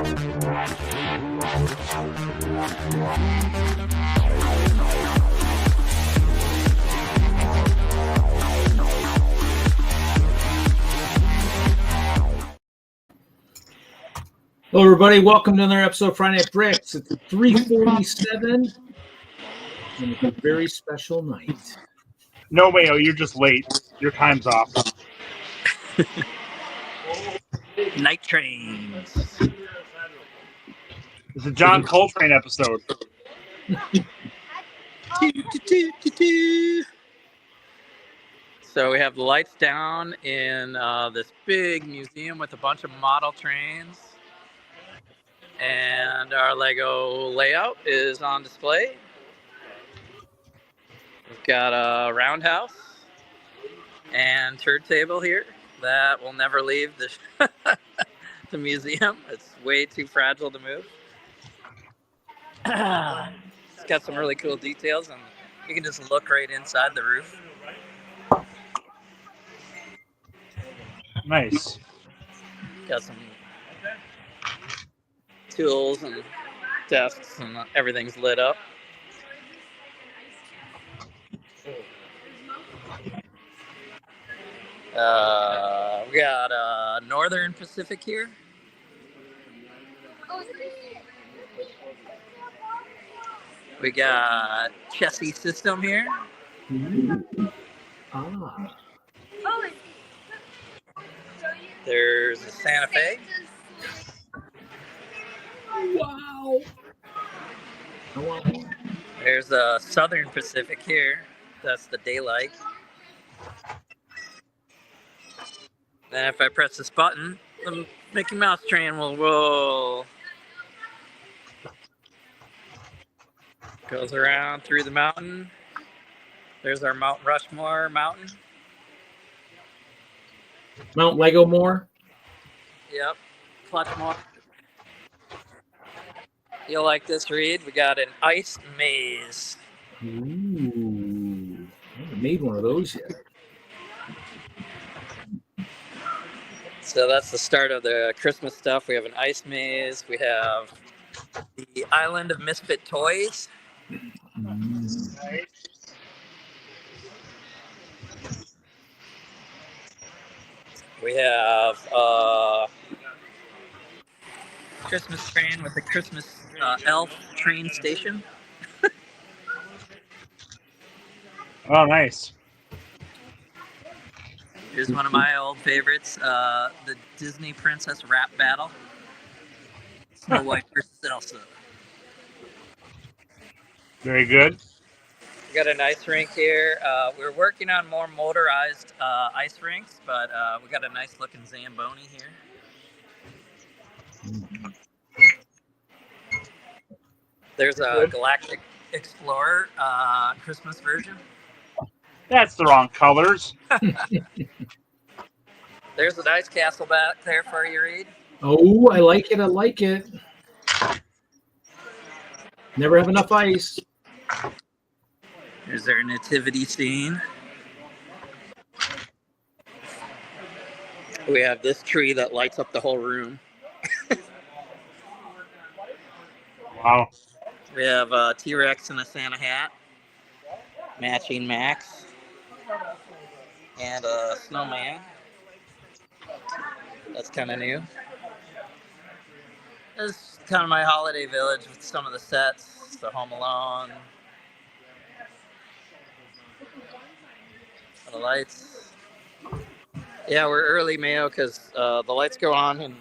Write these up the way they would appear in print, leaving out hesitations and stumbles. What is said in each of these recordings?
Hello, everybody. Welcome to another episode of Friday Night Bricks. It's 3:47, and it's a very special night. No, Mayo, you're just late. Your time's off. Night Trains. It's a John Coltrane episode. So we have the lights down in this big museum with a bunch of model trains. And our Lego layout is on display. We've got a roundhouse and turntable here that will never leave the museum. It's way too fragile to move. It's got some really cool details, and you can just look right inside the roof. Nice. Got some tools and desks, and everything's lit up. We got Northern Pacific here. We got Chessie System here. Ah. There's a Santa Fe. Wow. There's a Southern Pacific here. That's the daylight. Then if I press this button, the Mickey Mouse train will roll. Goes around through the mountain. There's our Mount Rushmore mountain. Mount Lego More. Yep. Clutchmore. You'll like this, Reed. We got an ice maze. Ooh. I haven't made one of those yet. So that's the start of the Christmas stuff. We have an ice maze. We have the Island of Misfit Toys. We have Christmas train with a Christmas elf train station. Oh, nice. Here's one of my old favorites, the Disney Princess Rap Battle. Snow White versus Elsa. Very good. We got an ice rink here. We're working on more motorized ice rinks, but we got a nice looking Zamboni here. There's a Galactic Explorer Christmas version. That's the wrong colors. There's an ice castle back there for you, Reed. Oh, I like it. I like it. Never have enough ice. There's our nativity scene. We have this tree that lights up the whole room. Wow. We have a T-Rex and a Santa hat. Matching Max. And a snowman. That's kind of new. This is kind of my holiday village with some of the sets. The Home Alone. The lights. Yeah, we're early, Mayo, because the lights go on in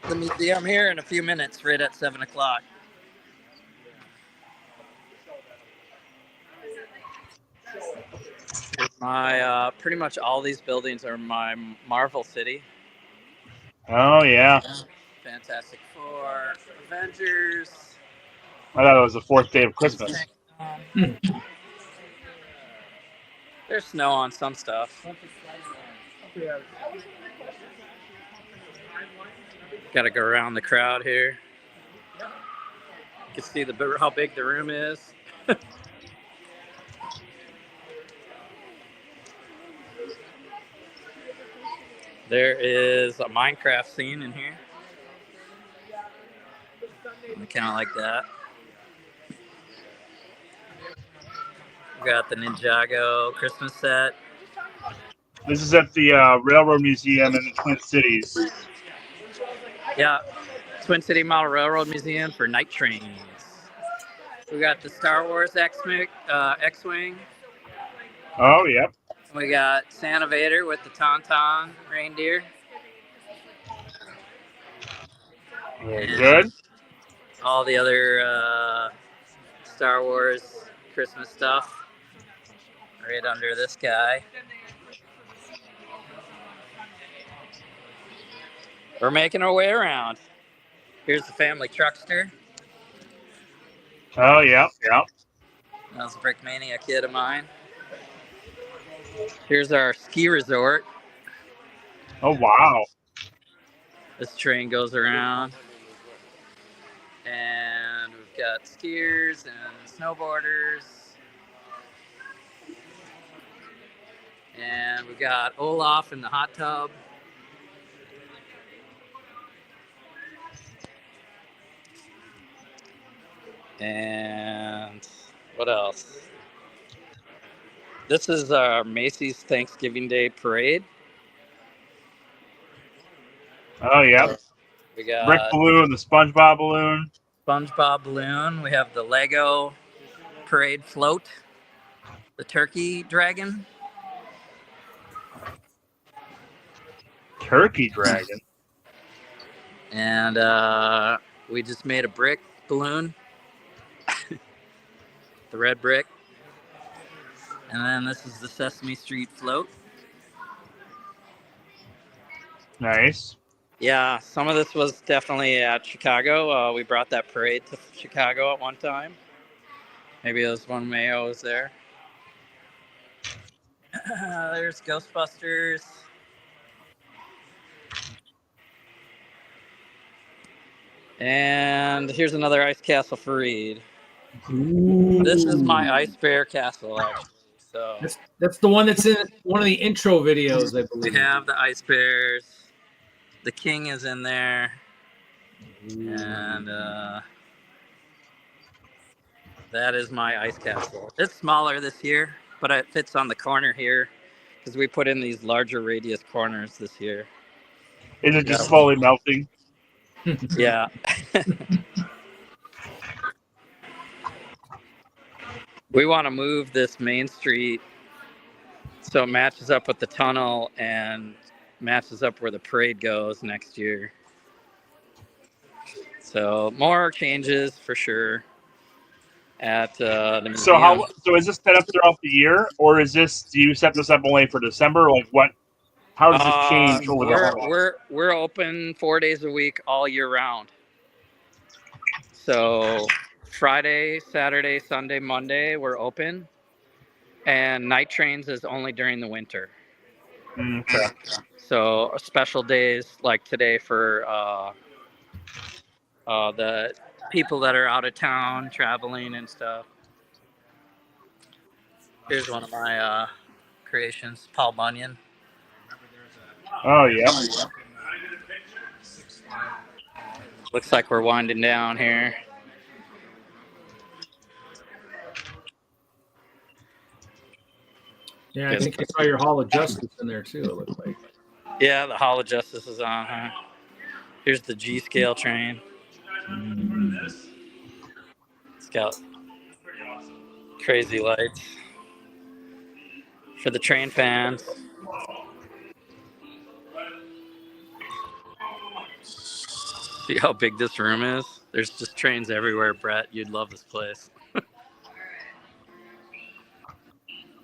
the museum here in a few minutes, right at 7 o'clock. My pretty much all these buildings are my Marvel City. Oh, yeah. Fantastic Four, Avengers. I thought it was the fourth day of Christmas. There's snow on some stuff. Got to go around the crowd here. You can see how big the room is. There is a Minecraft scene in here. Kind of like that. We got the Ninjago Christmas set. This is at the Railroad Museum in the Twin Cities. Yeah, Twin City Model Railroad Museum for night trains. We got the Star Wars X-Wing. Oh, yep. We got Santa Vader with the Tauntaun reindeer. Very good. All the other Star Wars Christmas stuff right under this guy. We're making our way around. Here's the family truckster. Oh, yep, yep. That was a Brickmania kid of mine. Here's our ski resort. Oh, wow. This train goes around. And we've got skiers and snowboarders. And we've got Olaf in the hot tub. And what else? This is our Macy's Thanksgiving Day Parade. Oh, yep. We got Brick balloon, the SpongeBob balloon. SpongeBob balloon. We have the Lego parade float. The turkey dragon. Turkey dragon. And we just made a brick balloon. The red brick. And then this is the Sesame Street float. Nice. Yeah, some of this was definitely at Chicago. We brought that parade to Chicago at one time. Maybe it was when Mayo was there. There's Ghostbusters. And here's another ice castle for Reed. Ooh. This is my ice bear castle, actually. So That's the one that's in one of the intro videos, I we believe. have the ice bears. The king is in there. And that is my ice castle. It's smaller this year, but it fits on the corner here because we put in these larger radius corners this year. Is it just slowly melting? Yeah. We want to move this main street so it matches up with the tunnel and matches up where the parade goes next year. So more changes for sure at the museum. So is this set up throughout the year, or do you set this up only for December? Like what? How does this change over the holidays? We're open 4 days a week all year round. So Friday, Saturday, Sunday, Monday we're open, and night trains is only during the winter. Okay. So special days like today for the people that are out of town traveling and stuff. Here's one of my creations, Paul Bunyan. Oh yeah. Looks like we're winding down here. Yeah, I think I saw your Hall of Justice in there too, it looked like. Yeah, the Hall of Justice is on. Huh? Here's the G scale train. It's got crazy lights for the train fans. See how big this room is? There's just trains everywhere, Brett. You'd love this place.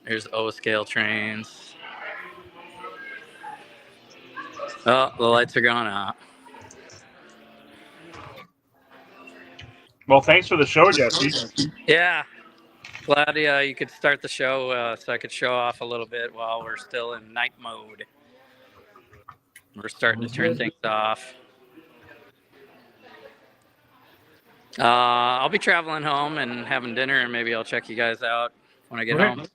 There's O-scale trains. Oh, the lights are going out. Well, thanks for the show, Jesse. Yeah. Glad you could start the show so I could show off a little bit while we're still in night mode. We're starting to turn things off. I'll be traveling home and having dinner, and maybe I'll check you guys out when I get home.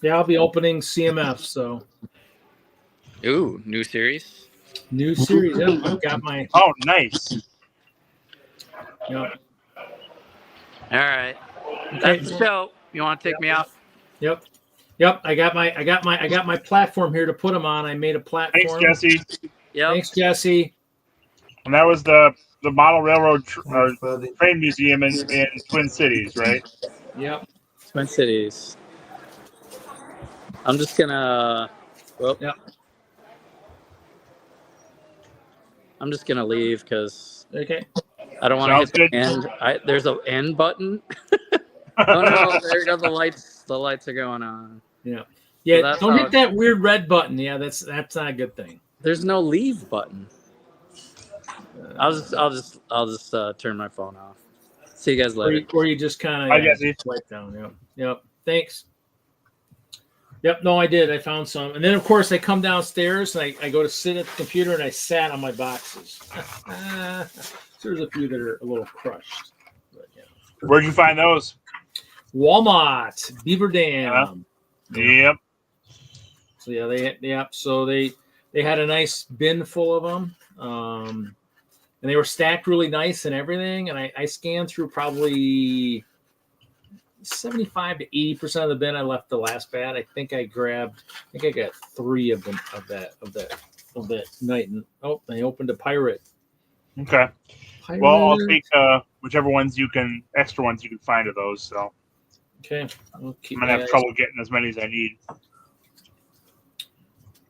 Yeah, I'll be opening CMF, so. Ooh, new series? New series. Yeah, I've got my. Oh, nice. Yep. All right. Okay. That's the show. You want to take me off? Yep. I got my platform here to put them on. I made a platform. Thanks, Jesse. Yep. Thanks, Jesse. And that was the Model Railroad Train Museum in Twin Cities, right? Yep. Twin Cities. I'm just gonna. Well, Yep. I'm just gonna leave because Okay. I don't want to hit Sounds good. the end. There's an end button. Oh no! There go the lights. The lights are going on. Yeah. So Yeah. that's Don't how hit that weird red button. Yeah, that's not a good thing. There's no leave button. I'll just turn my phone off. See you guys later. Or you just kind Hi, of Jesse. swipe down. Yep. Yep. Thanks. Yep. No, I did. I found some, and then of course I come downstairs and I go to sit at the computer and I sat on my boxes. There's a few that are a little crushed. But, yeah. Where'd you find those? Walmart, Beaver Dam. Yep. So they had a nice bin full of them, and they were stacked really nice and everything. And I scanned through probably 75 to 80% of the bin. I left the last bat. I think I got 3 of them of that night. And I opened a pirate. Okay. Well, I'll take whichever extra ones you can find of those. So Okay. I'm gonna have trouble getting as many as I need.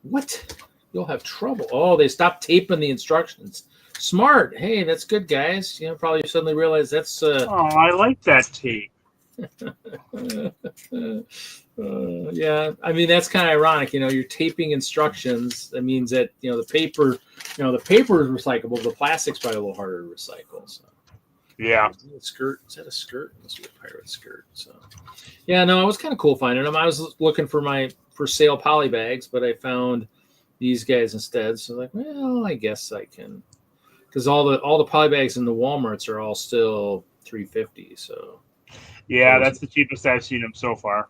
What? You'll have trouble. Oh, they stopped taping the instructions. Smart. Hey, that's good, guys. Probably suddenly realize that's. Oh, I like that tape. Yeah, I mean that's kind of ironic. You're taping instructions. That means that the paper, the paper is recyclable. The plastic's probably a little harder to recycle. So. Yeah. Is that a skirt? Is that a skirt? It must be a pirate skirt. So, yeah, no, it was kind of cool finding them. I was looking for sale poly bags, but I found these guys instead. So, like, well, I guess I can, because all the poly bags in the Walmarts are all still $3.50. So, yeah, that's the cheapest I've seen them so far.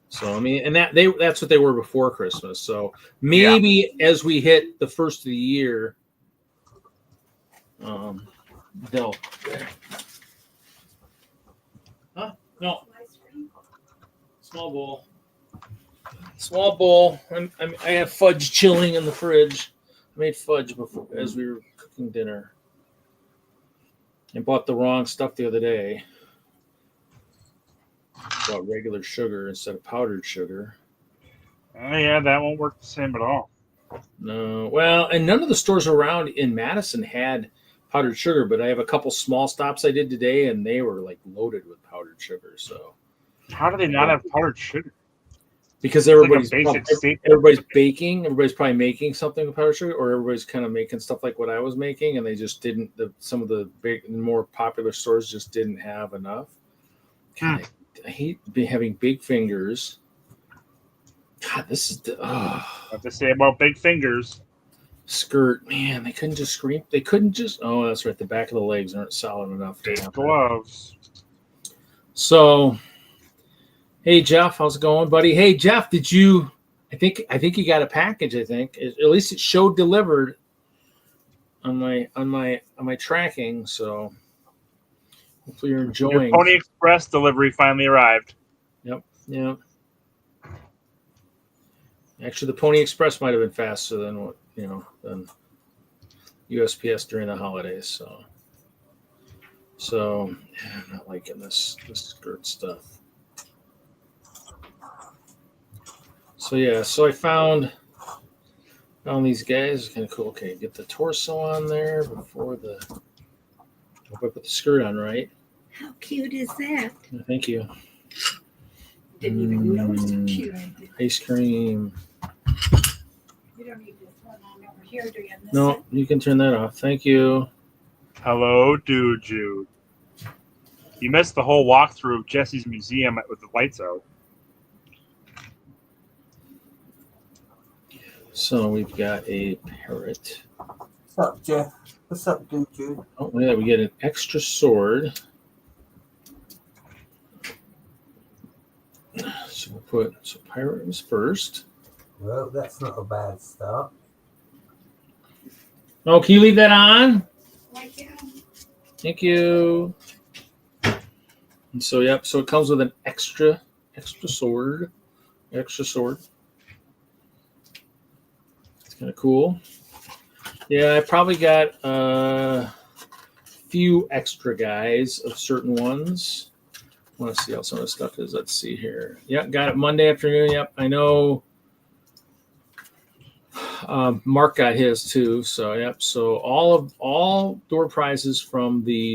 So I mean, and that's what they were before Christmas. So maybe as we hit the first of the year, they'll. Huh? No. Small bowl. I have fudge chilling in the fridge. I made fudge before as we were cooking dinner. I bought the wrong stuff the other day. Bought regular sugar instead of powdered sugar. Oh yeah, that won't work the same at all. No, well, and none of the stores around in Madison had powdered sugar, but I have a couple small stops I did today, and they were like loaded with powdered sugar. So, how do they not have powdered sugar? Because everybody's everybody's baking, everybody's probably making something with powdered sugar, or everybody's kind of making stuff like what I was making, and they just didn't. Some of the big, more popular stores just didn't have enough. God, I hate having big fingers. God, this is what to say about big fingers. Skirt, man, they couldn't just scream. They couldn't just. Oh, that's right. The back of the legs aren't solid enough. Big gloves. So, hey Jeff, how's it going, buddy? Hey Jeff, did you? I think you got a package. I think at least it showed delivered on my tracking. So hopefully you're enjoying. Your Pony Express delivery finally arrived. Yep. Actually, the Pony Express might have been faster than than USPS during the holidays. So yeah, I'm not liking this skirt stuff. So yeah, so I found these guys. Kind of cool. Okay, get the torso on there before the. Hope I put the skirt on right. How cute is that? Thank you. Didn't even notice how cute. Ice cream. You don't need this one on over here, do you? No, you can turn that off. Thank you. Hello, dude. You missed the whole walkthrough of Jesse's museum with the lights out. So we've got a parrot. What's up, Jeff? What's up, dude? Oh, yeah, we get an extra sword. So we'll put pirate was first. Well, that's not a bad start. Oh, can you leave that on? Like, Thank you. And so, yep. So it comes with an extra sword. Extra sword. It's kind of cool. Yeah, I probably got a few extra guys of certain ones. I want to see how some of the stuff is. Let's see here. Yep, got it Monday afternoon. Yep, I know. Mark got his too. So yep. So all door prizes from the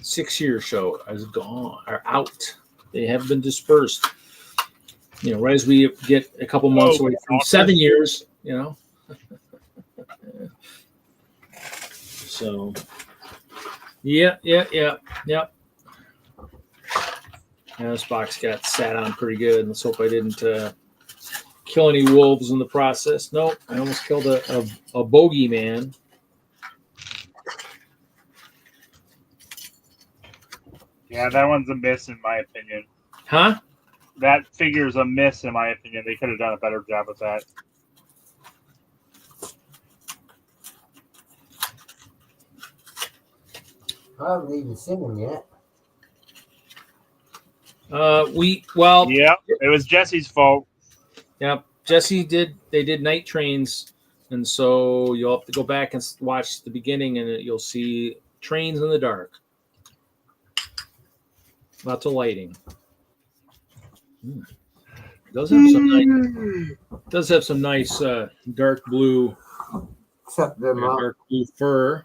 6-year show are out. They have been dispersed. You know, right as we get a couple months away from 7 years. You know. So. Yeah. Yeah, this box got sat on pretty good. Let's hope I didn't kill any wolves in the process. Nope, I almost killed a bogeyman. Yeah, that one's a miss in my opinion. Huh? That figure's a miss in my opinion. They could have done a better job with that. I haven't even seen him yet. Yeah, it was Jesse's fault. Yep, Jesse they did night trains, and so you'll have to go back and watch the beginning, and you'll see trains in the dark. Lots of lighting. Does have some nice dark blue. Except them up. Dark blue fur.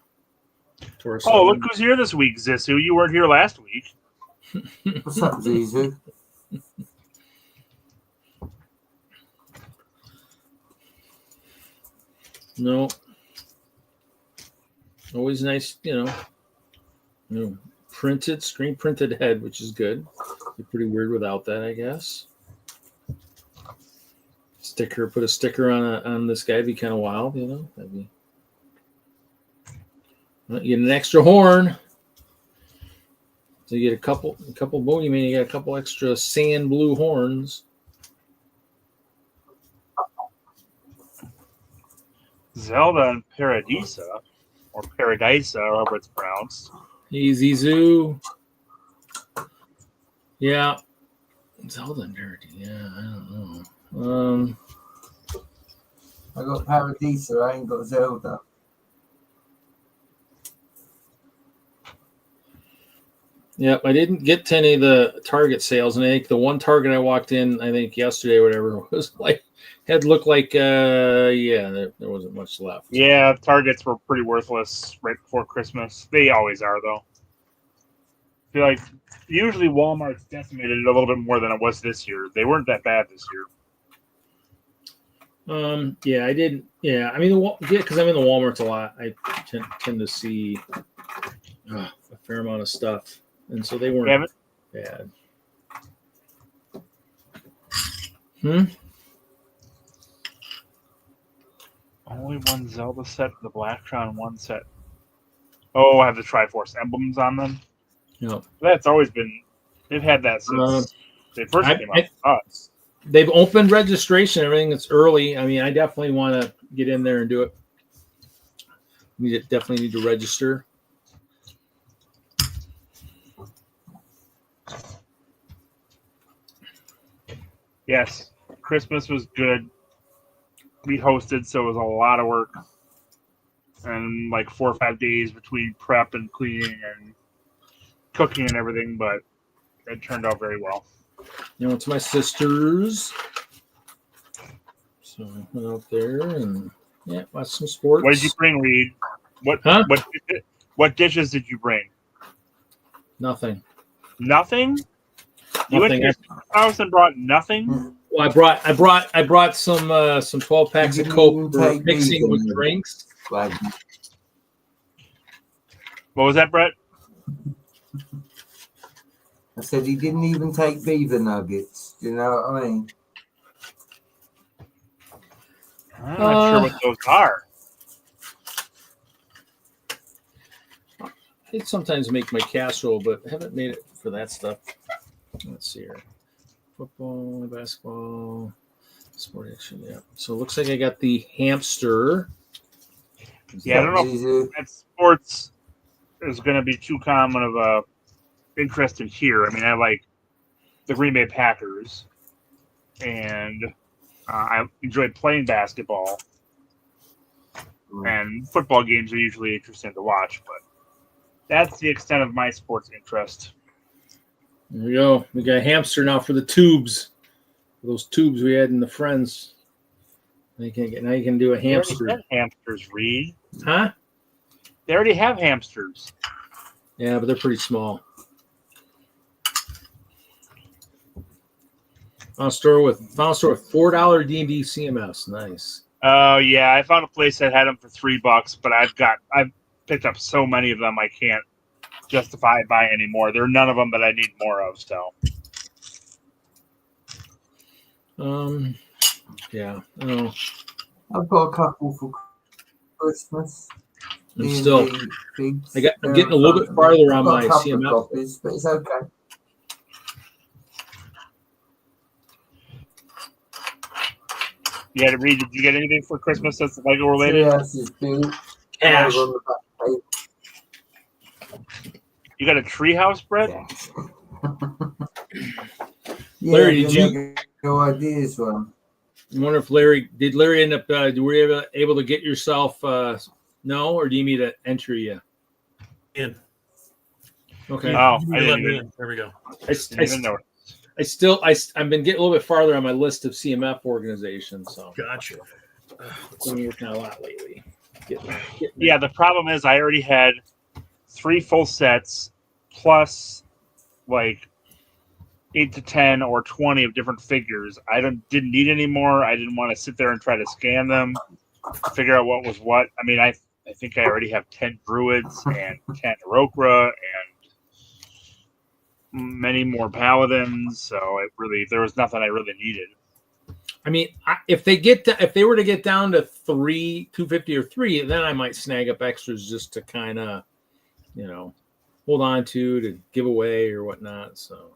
Oh, look who's here this week, Zissou. You weren't here last week. What's up, Zissou? No. Always nice, screen printed head, which is good. Be pretty weird without that, I guess. Put a sticker on this guy, be kind of wild, That'd be. You get an extra horn. So you get a couple bogeyman, you get a couple extra sand blue horns. Zelda and Paradisa, or Paradisa, however it's pronounced. Easy Zoo. Yeah. Zelda and Paradisa. Yeah, I don't know. I got Paradisa, I ain't got Zelda. Yep, I didn't get to any of the Target sales, and I think the one Target I walked in, I think yesterday or whatever, was looked like there wasn't much left. Yeah, Targets were pretty worthless right before Christmas. They always are, though. I feel like usually Walmart's decimated it a little bit more than it was this year. They weren't that bad this year. Yeah, I didn't. Yeah, I mean, because I'm in the Walmarts a lot, I tend to see a fair amount of stuff. And so they weren't bad. Only one Zelda set, the Blacktron one set. Oh, I have the Triforce emblems on them. Yep. That's always been. They've had that since they first came out. They've opened registration. Everything that's early. I mean, I definitely want to get in there and do it. We definitely need to register. Yes, Christmas was good. We hosted, so it was a lot of work. And like 4 or 5 days between prep and cleaning and cooking and everything, but it turned out very well. It's my sister's. So I went out there and watched some sports. What did you bring, Reed? What dishes did you bring? Nothing. Nothing? You went to your house and brought nothing? Well, I brought some 12 packs of Coke for mixing with drinks. What was that, Brett? I said he didn't even take beaver nuggets. Do you know what I mean? I'm not sure what those are. I sometimes make my casserole, but I haven't made it for that stuff. Let's see here. Football, basketball, sport action. Yeah. So it looks like I got the hamster. Yeah, I don't know if sports is going to be too common of a interest in here. I mean, I like the Green Bay Packers, and I enjoy playing basketball, and football games are usually interesting to watch, but that's the extent of my sports interest. There we go. We got a hamster now for the tubes. Those tubes we had in the Friends. Now you can do a hamster. They already have hamsters, Reed. Huh? They already have hamsters. Yeah, but they're pretty small. Found a store with $4 D&D CMS. Nice. Oh yeah, I found a place that had them for $3, but I've picked up so many of them I can't justify buying anymore. There are none of them that I need more of. So. Yeah. Oh. I've got a couple for Christmas. I'm getting a little bit farther on my CMS. Copies, but it's okay. Yeah, Reed, did you get anything for Christmas that's Lego related? Yes, it's big. Cash. You got a treehouse, Brett? Yeah, Larry, did you? No ideas, one. I wonder if Larry end up? Were you able to get yourself? No, or do you need to enter you? In. Okay. Oh, I didn't even. In. There we go. I've been getting a little bit farther on my list of CMF organizations, so Gotcha. been working a lot lately. Yeah, the problem is I already had 3 full sets plus like 8 to 10 or 20 of different figures. I didn't need any more. I didn't want to sit there and try to scan them, figure out what was what. I mean, I think I already have 10 druids and 10 Rokra and many more paladins. So there was nothing I really needed. I mean, if they were to get down to 250 or 3, then I might snag up extras just to kind of, hold on to give away or whatnot. So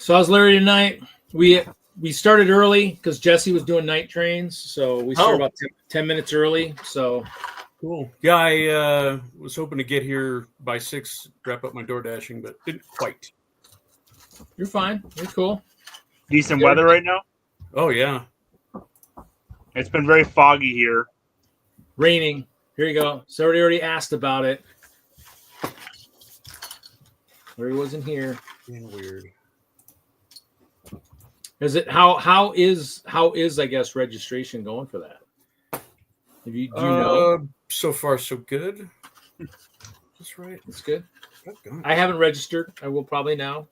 how's Larry tonight? We started early because Jesse was doing night trains, so we started about 10 minutes early. So cool. Yeah, I was hoping to get here by 6, wrap up my door dashing, but didn't quite. You're fine. You're cool. Decent weather right now? Oh, yeah. It's been very foggy here. Raining. Here you go. Somebody already asked about it. Larry wasn't here. Being weird. Is it how is I guess registration going for that? Do you know? So far so good. That's right. It's good. I haven't registered. I will probably now.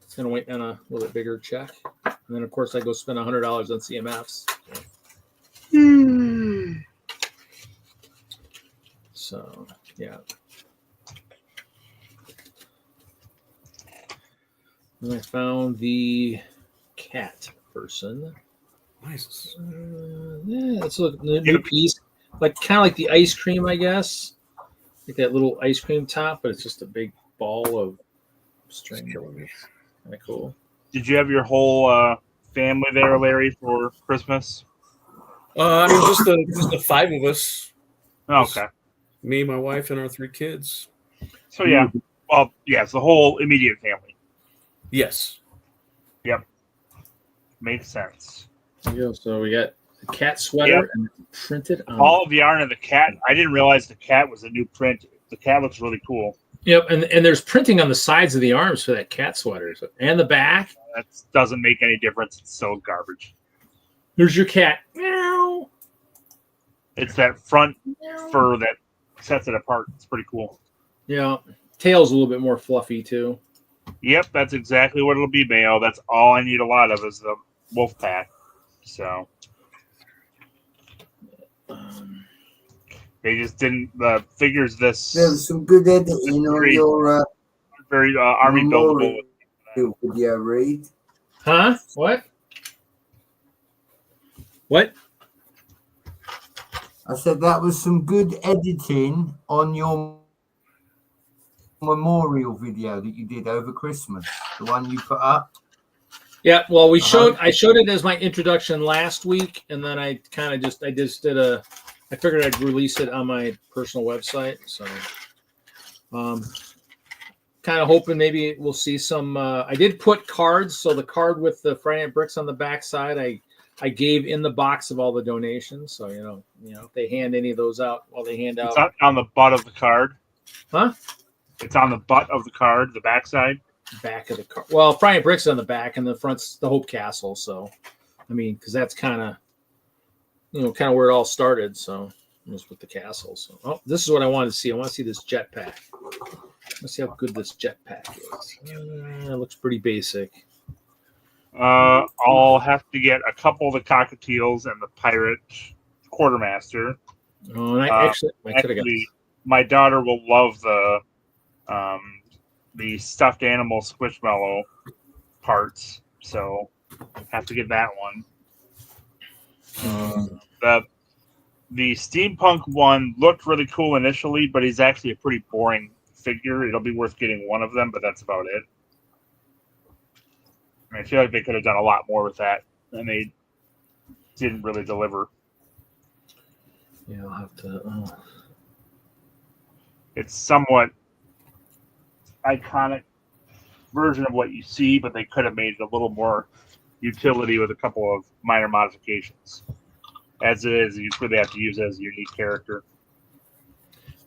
It's gonna wait on a little bit bigger check, and then of course I go spend $100 on CMFs. So yeah. And I found the cat person. Nice. Yeah, it's a new piece, kind of like the ice cream, I guess, like that little ice cream top, but it's just a big ball of string. Kind of cool. Did you have your whole family there, Larry, for Christmas? I mean, just the 5 of us. Oh, okay. Me, my wife, and our 3 kids. So yeah, it's the whole immediate family. Yes. Yep. Makes sense. There you go. So we got the cat sweater and printed on all of the yarn of the cat. I didn't realize the cat was a new print. The cat looks really cool. Yep, and there's printing on the sides of the arms for that cat sweater and the back. That doesn't make any difference. It's so garbage. There's your cat. Meow. It's that front fur that sets it apart. It's pretty cool. Yeah, tail's a little bit more fluffy too. Yep, that's exactly what it'll be, Mayo. That's all I need a lot of is the wolf pack. So they just didn't the figures this. There's some good editing on your very army buildable video, Reed. Huh? What? What? I said that was some good editing on your memorial video that you did over Christmas, the one you put up. Yeah, well, I showed it as my introduction last week, and then I kind of I figured I'd release it on my personal website. So, kind of hoping maybe we'll see some. I did put cards, so the card with the Friday Night Bricks on the back side, I gave in the box of all the donations. So if they hand any of those out, they hand out. It's not on the butt of the card. Huh? It's on the butt of the card, the backside. Back of the card. Well, Friday Night Bricks on the back, and the front's the Hope Castle. So, because that's kind of where it all started. So, it was with the castle. So, this is what I wanted to see. I want to see this jetpack. Let's see how good this jetpack is. It looks pretty basic. I'll have to get a couple of the cockatiels and the pirate quartermaster. Oh, and I could have got. My daughter will love the stuffed animal squishmallow parts, so have to get that one. The steampunk one looked really cool initially, but he's actually a pretty boring figure. It'll be worth getting one of them, but that's about it. I feel like they could have done a lot more with that, and they didn't really deliver. Yeah, I'll have to. It's somewhat iconic version of what you see, but they could have made it a little more utility with a couple of minor modifications. As it is, you really have to use it as a unique character.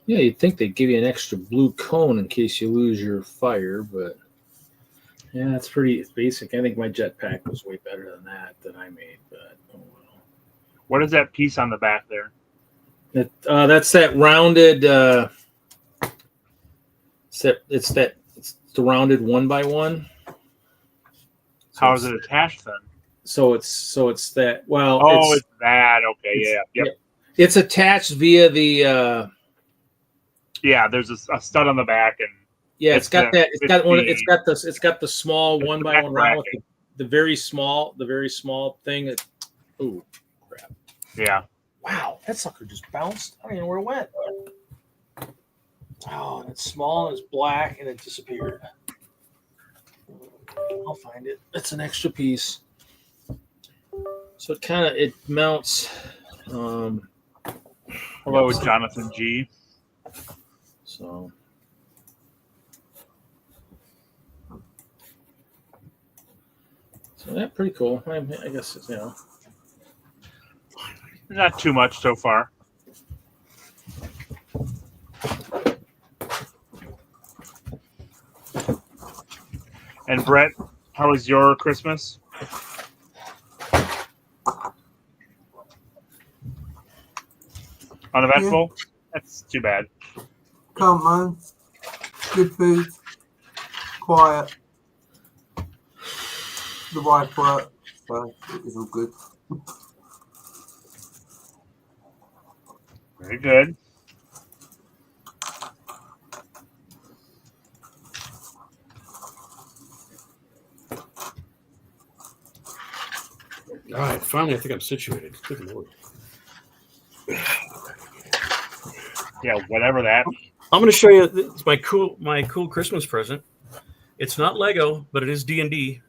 Yeah, you'd think they'd give you an extra blue cone in case you lose your fire, but yeah, it's basic. I think my jetpack was way better than I made, but oh well. What is that piece on the back there? That's that rounded. It's the rounded 1x1. How is it attached then? So it's that. Well, it's that. Okay, yep. It's attached via the. There's a stud on the back, and it's got the small 1x1 round with the very small thing. Oh crap! Yeah. Wow, that sucker just bounced. I don't even know where it went. Oh, and it's small and it's black and it disappeared. I'll find it. It's an extra piece. So it mounts. Hello, Jonathan G. So yeah, pretty cool. I guess it's Not too much so far. And Brett, how was your Christmas? Uneventful? Yeah. That's too bad. Can't moan. Good food. Quiet. The wife worked, so it was all good. Very good. All right, finally, I think I'm situated. Good Lord. Yeah, whatever that. I'm going to show you. It's my cool Christmas present. It's not Lego, but it is D&D.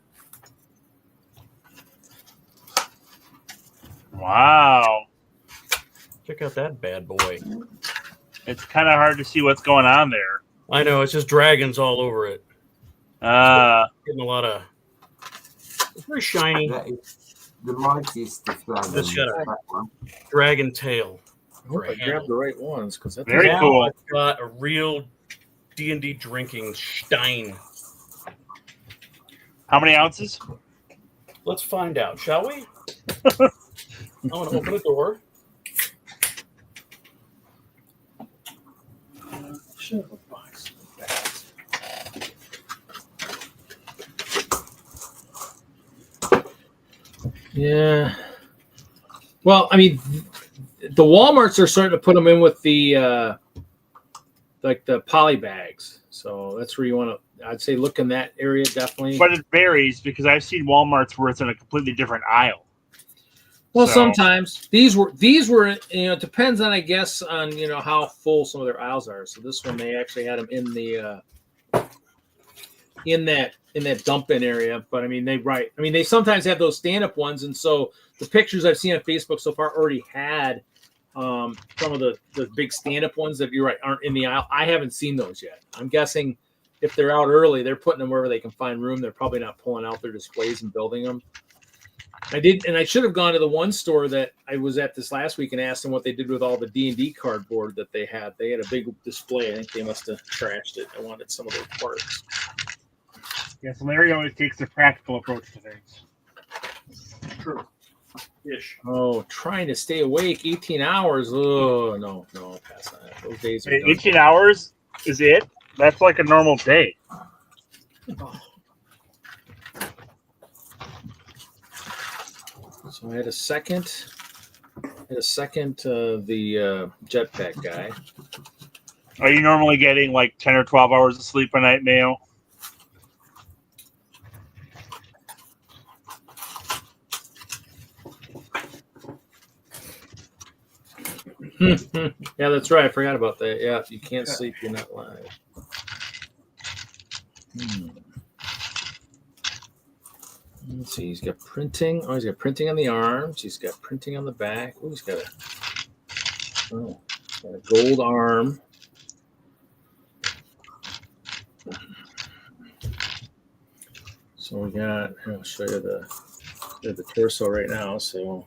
Wow. Check out that bad boy. It's kind of hard to see what's going on there. I know, it's just dragons all over it. Getting a lot of. It's very shiny. The mightiest dragon. It's got a dragon tail. I hope I grabbed the right ones because that's very cool. I've got a real D&D drinking stein. How many ounces? Let's find out, shall we? I'm going to open the door. Shut up, box. Yeah. Well, I mean, the Walmarts are starting to put them in with the like the poly bags. So that's where you want to, I'd say, look in that area definitely. But it varies because I've seen Walmarts where it's in a completely different aisle. Well, sometimes these were it depends on, I guess, on how full some of their aisles are. So this one, they actually had them in the in in that dump in area. But I mean, they sometimes have those stand up ones, and so the pictures I've seen on Facebook so far already had some of the big stand up ones that you're right aren't in the aisle. I haven't seen those yet. I'm guessing if they're out early, they're putting them wherever they can find room. They're probably not pulling out their displays and building them. I should have gone to the one store that I was at this last week and asked them what they did with all the D&D cardboard that they had. They had a big display. I think they must have trashed it. I wanted some of those parts. Yes, Larry always takes a practical approach to things. True. Ish. Oh, trying to stay awake 18 hours. Oh, no, I'll pass on that. Those days are done. 18 hours is it? That's like a normal day. So I had a second the jetpack guy. Are you normally getting like 10 or 12 hours of sleep a night, Mayo? Yeah, that's right. I forgot about that. Yeah, you can't sleep, you're not live. Let's see. He's got printing. Oh, he's got printing on the arms. He's got printing on the back. Oh, he's got a gold arm. So we got. I'll show you the torso right now. So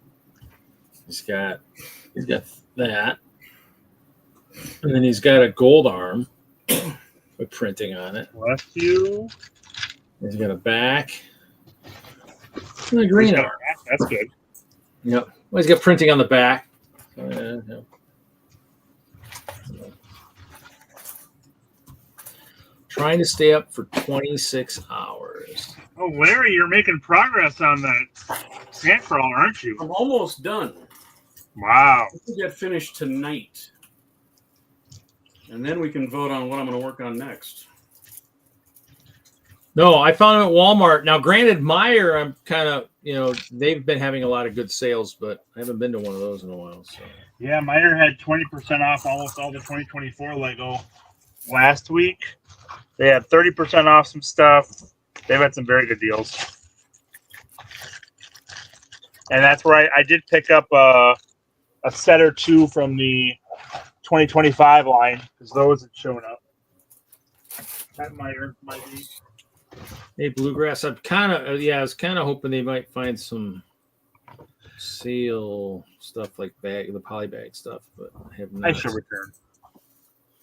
he's got that, and then he's got a gold arm with printing on it. Bless you. He's got a back. And a green arm. That's good. Yep. Well, he's got printing on the back. Trying to stay up for 26 hours. Oh, Larry, you're making progress on that sand crawl, aren't you? I'm almost done. Wow. We'll get finished tonight. And then we can vote on what I'm going to work on next. No, I found him at Walmart. Now, granted, Meyer, I'm kind of, they've been having a lot of good sales, but I haven't been to one of those in a while. So. Yeah, Meyer had 20% off almost all the 2024 Lego last week. They had 30% off some stuff. They've had some very good deals. And that's where I did pick up a set or two from the 2025 line because those had shown up. At Meyer might be. Hey, Bluegrass, I was kind of hoping they might find some sale stuff like the poly bag stuff, but I have not. I should return.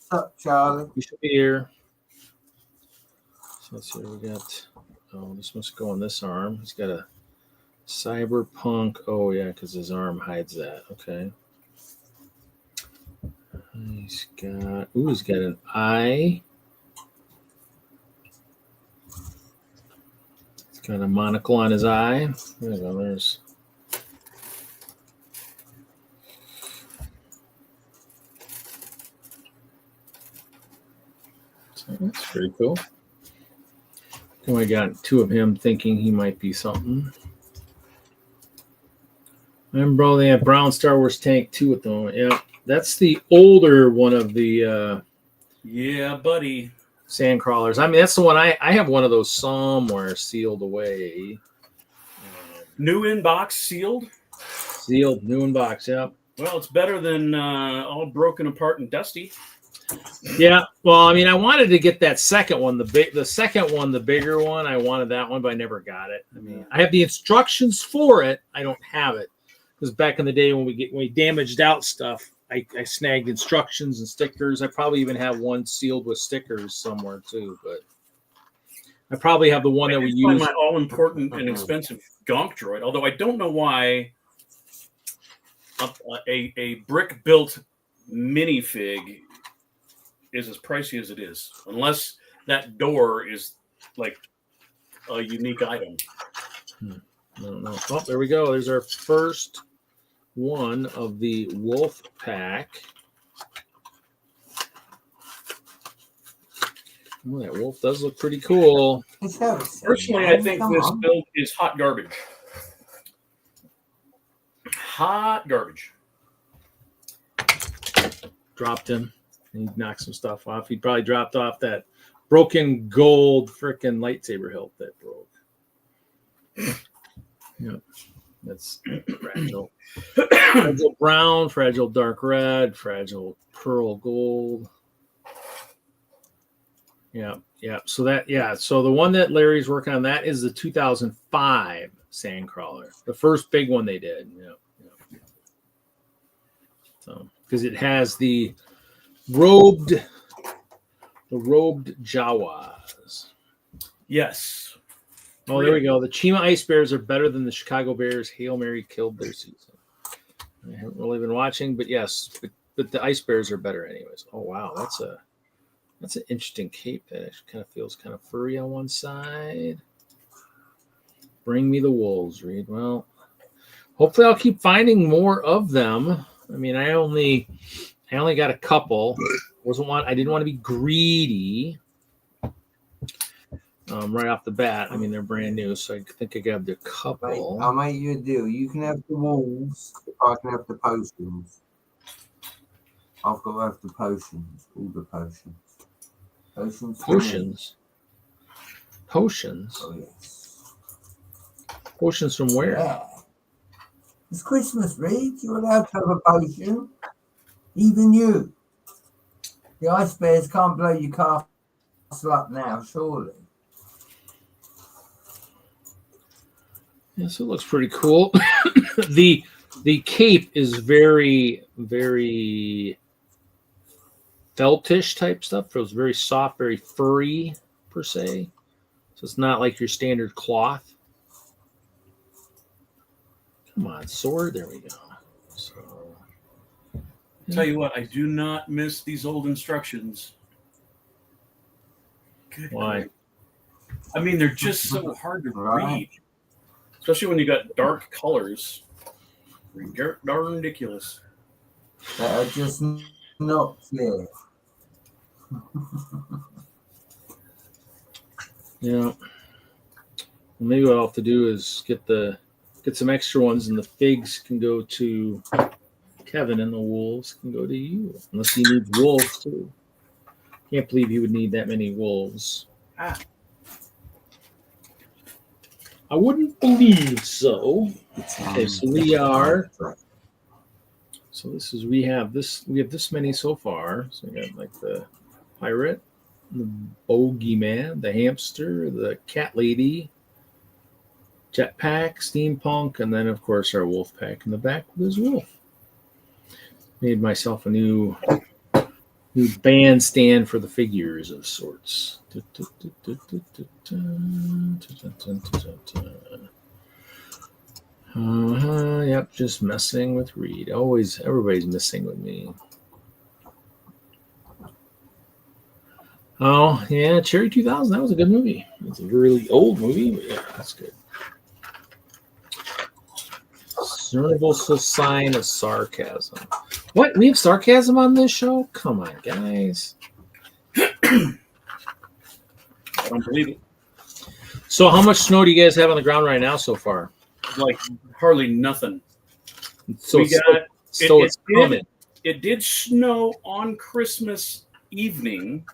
What's up, Charlie? We should be here. So let's see what we got. Oh, this must go on this arm. He's got a cyberpunk. Oh, yeah, because his arm hides that. Okay. He's got an eye. He's got a monocle on his eye. There we go. There's. So that's pretty cool. And we got two of him thinking he might be something. Remember, they have Brown Star Wars tank too at the moment. Yeah, that's the older one of the. Yeah, buddy. Sand crawlers. I mean, that's the one I have one of those somewhere sealed away. New in box, sealed. Sealed, new in box. Yep. Well, it's better than all broken apart and dusty. Yeah. Well, I mean, I wanted to get that second one, the second one, the bigger one. I wanted that one, but I never got it. I mean, I have the instructions for it. I don't have it because back in the day when we damaged out stuff, I snagged instructions and stickers. I probably even have one sealed with stickers somewhere too, but I probably have the one that we use. My all-important and expensive Gonk droid, although I don't know why a brick-built minifig is as pricey as it is, unless that door is like a unique item. I don't know. Oh, there we go. There's our first one of the Wolf Pack. Oh, that wolf does look pretty cool. Personally, I think this build is hot garbage. Hot garbage. Dropped him. He knocked some stuff off. He probably dropped off that broken gold freaking lightsaber hilt that broke. Yep. That's fragile. Fragile brown, fragile dark red, fragile pearl gold. Yeah. So so the one that Larry's working on, that is the 2005 Sandcrawler, the first big one they did. Yeah. So because it has the robed Jawas. Yes. Oh, there we go. The Chima Ice Bears are better than the Chicago Bears. Hail Mary killed their season. I haven't really been watching, but yes, but the Ice Bears are better anyways. Oh wow, that's an interesting cape that actually kind of feels kind of furry on one side. Bring me the wolves, Reed. Well, hopefully I'll keep finding more of them. I mean, I only got a couple. I didn't want to be greedy. Right off the bat, I mean they're brand new, so I think I grabbed a couple. I'll make you a deal. You can have the wolves. I can have the potions. I've got to have the potions. All the potions. Potions. Oh yes. Potions from where? Yeah. It's Christmas, Reed. You're allowed to have a potion. Even you. The Ice Bears can't blow your castle up now, surely. Yes, it looks pretty cool. The cape is very, very feltish type stuff. Feels very soft, very furry per se. So it's not like your standard cloth. Come on, sword. There we go. So, Tell you what, I do not miss these old instructions. Good why? grief. I mean, they're just so hard to read. Especially when you got dark colors. They're darn ridiculous. That are just not clear. Yeah. Maybe what I'll have to do is get some extra ones, and the figs can go to Kevin, and the wolves can go to you. Unless he needs wolves too. Can't believe he would need that many wolves. I wouldn't believe so. Okay, so we have this many so far. So we got like the pirate, the bogeyman, the hamster, the cat lady, jetpack, steampunk, and then of course our wolf pack in the back with his wolf. Made myself a new bandstand for the figures of sorts. Yep, just messing with Reed. Always, everybody's messing with me. Oh, yeah, Cherry 2000, that was a good movie. It's a really old movie, but yeah, that's good. Universal sign of sarcasm. What? We have sarcasm on this show? Come on, guys. I don't believe it. So how much snow do you guys have on the ground right now so far? Like hardly nothing. So We got it's coming. It did snow on Christmas evening.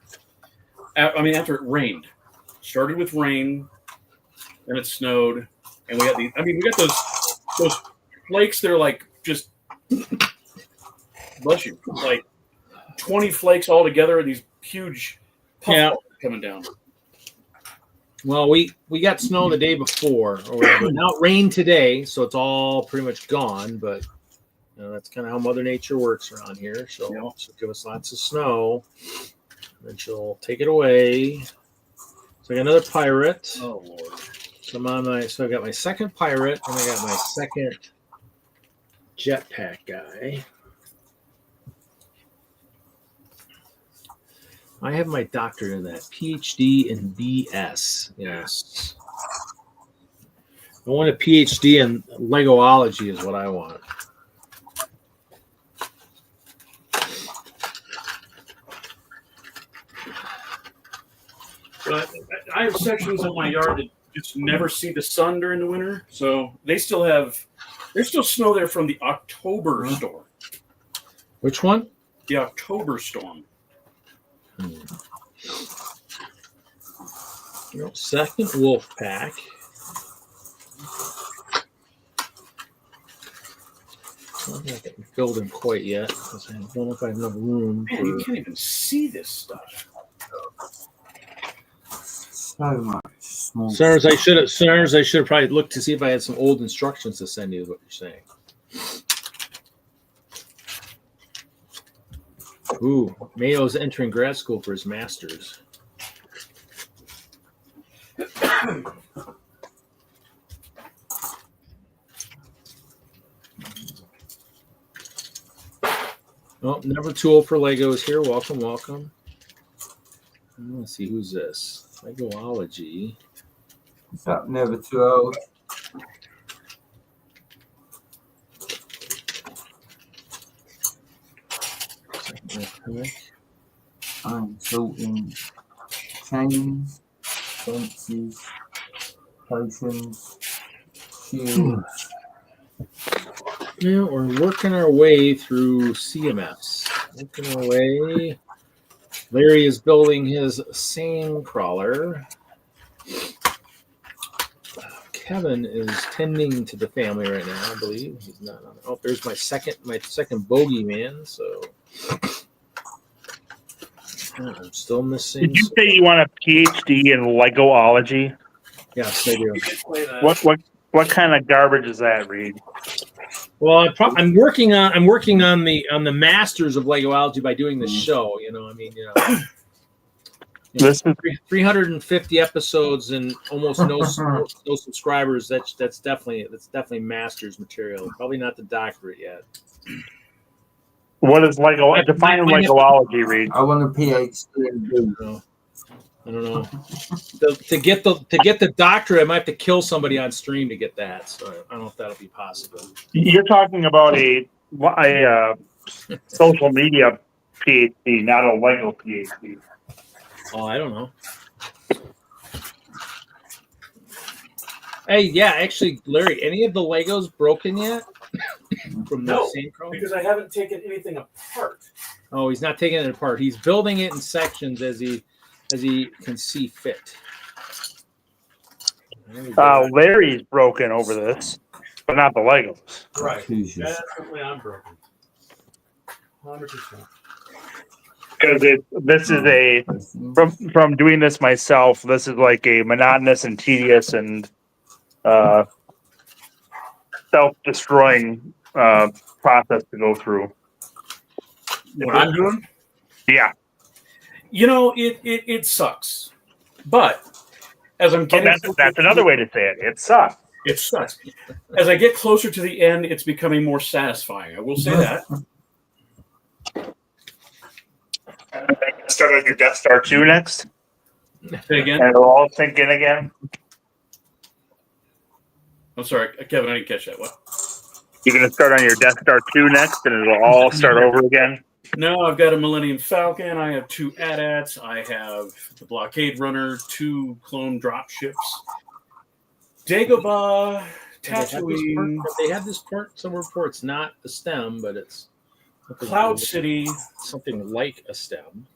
After it rained. Started with rain, and it snowed, and we got these. We got those flakes. They're like just bless you, like 20 flakes all together, and these huge puffs coming down. Well, we got snow the day before, or whatever. Now it rained today, so it's all pretty much gone. But that's kind of how Mother Nature works around here. She'll give us lots of snow, then she'll take it away. So I got another pirate. Oh Lord! So I got my second pirate, and I got my second jetpack guy. I have my doctorate in that, PhD in BS. Yes. I want a PhD in Legoology is what I want. But I have sections of my yard that just never see the sun during the winter, so there's still snow there from the October storm. Which one? The October storm. Second wolf pack. I don't think I can fill them quite yet because I don't know if I have enough room. Man, you can't even see this stuff. So much small. Sirs, I should have probably looked to see if I had some old instructions to send you. Is what you're saying? Ooh, Mayo's entering grad school for his master's. Oh, never too old for Legos here. Welcome, welcome. Let's see, who's this? Legoology. What's up, never too old? I'm sorting chains, fences, potions, shields. Yeah, we're working our way through CMS. Working our way. Larry is building his sand crawler. Kevin is tending to the family right now, I believe. He's not on. Oh, there's my second bogeyman. So I'm still missing. Did you say you want a PhD in Legoology? Yes, I do. What kind of garbage is that, Reed? Well, I'm working on the masters of Legoology by doing this show. This is 350 episodes and almost no subscribers. That's definitely master's material. Probably not the doctorate yet. what is Lego? Define Legoology, Reed. I want a PhD in I don't know. To get the doctorate, I might have to kill somebody on stream to get that. So I don't know if that'll be possible. You're talking about a social media PhD, not a Lego PhD. Oh, I don't know. Hey, yeah, actually, Larry, any of the Legos broken yet? From the No, same chrome? because I haven't taken anything apart. Oh, he's not taking it apart. He's building it in sections as he can see fit. Larry's broken over this, but not the Legos. Right. Jesus. Definitely I'm broken. 100%. Because this is from doing this myself. This is like a monotonous and tedious and self-destroying process to go through. What I'm doing? Yeah, It sucks. But as I'm getting that's another way to say it. It sucks. It sucks. As I get closer to the end, it's becoming more satisfying. I will say that. Start on your Death Star 2 next. Say again. And it'll all sink in again. I'm sorry, Kevin, I didn't catch that. What? You're going to start on your Death Star 2 next, and it'll all start over again. No, I've got a Millennium Falcon. I have 2 AT-ATs. I have the Blockade Runner, 2 clone drop ships. Dagobah, Tatooine. They have this port somewhere before. It's not a stem, but it's Cloud City. Something like a stem.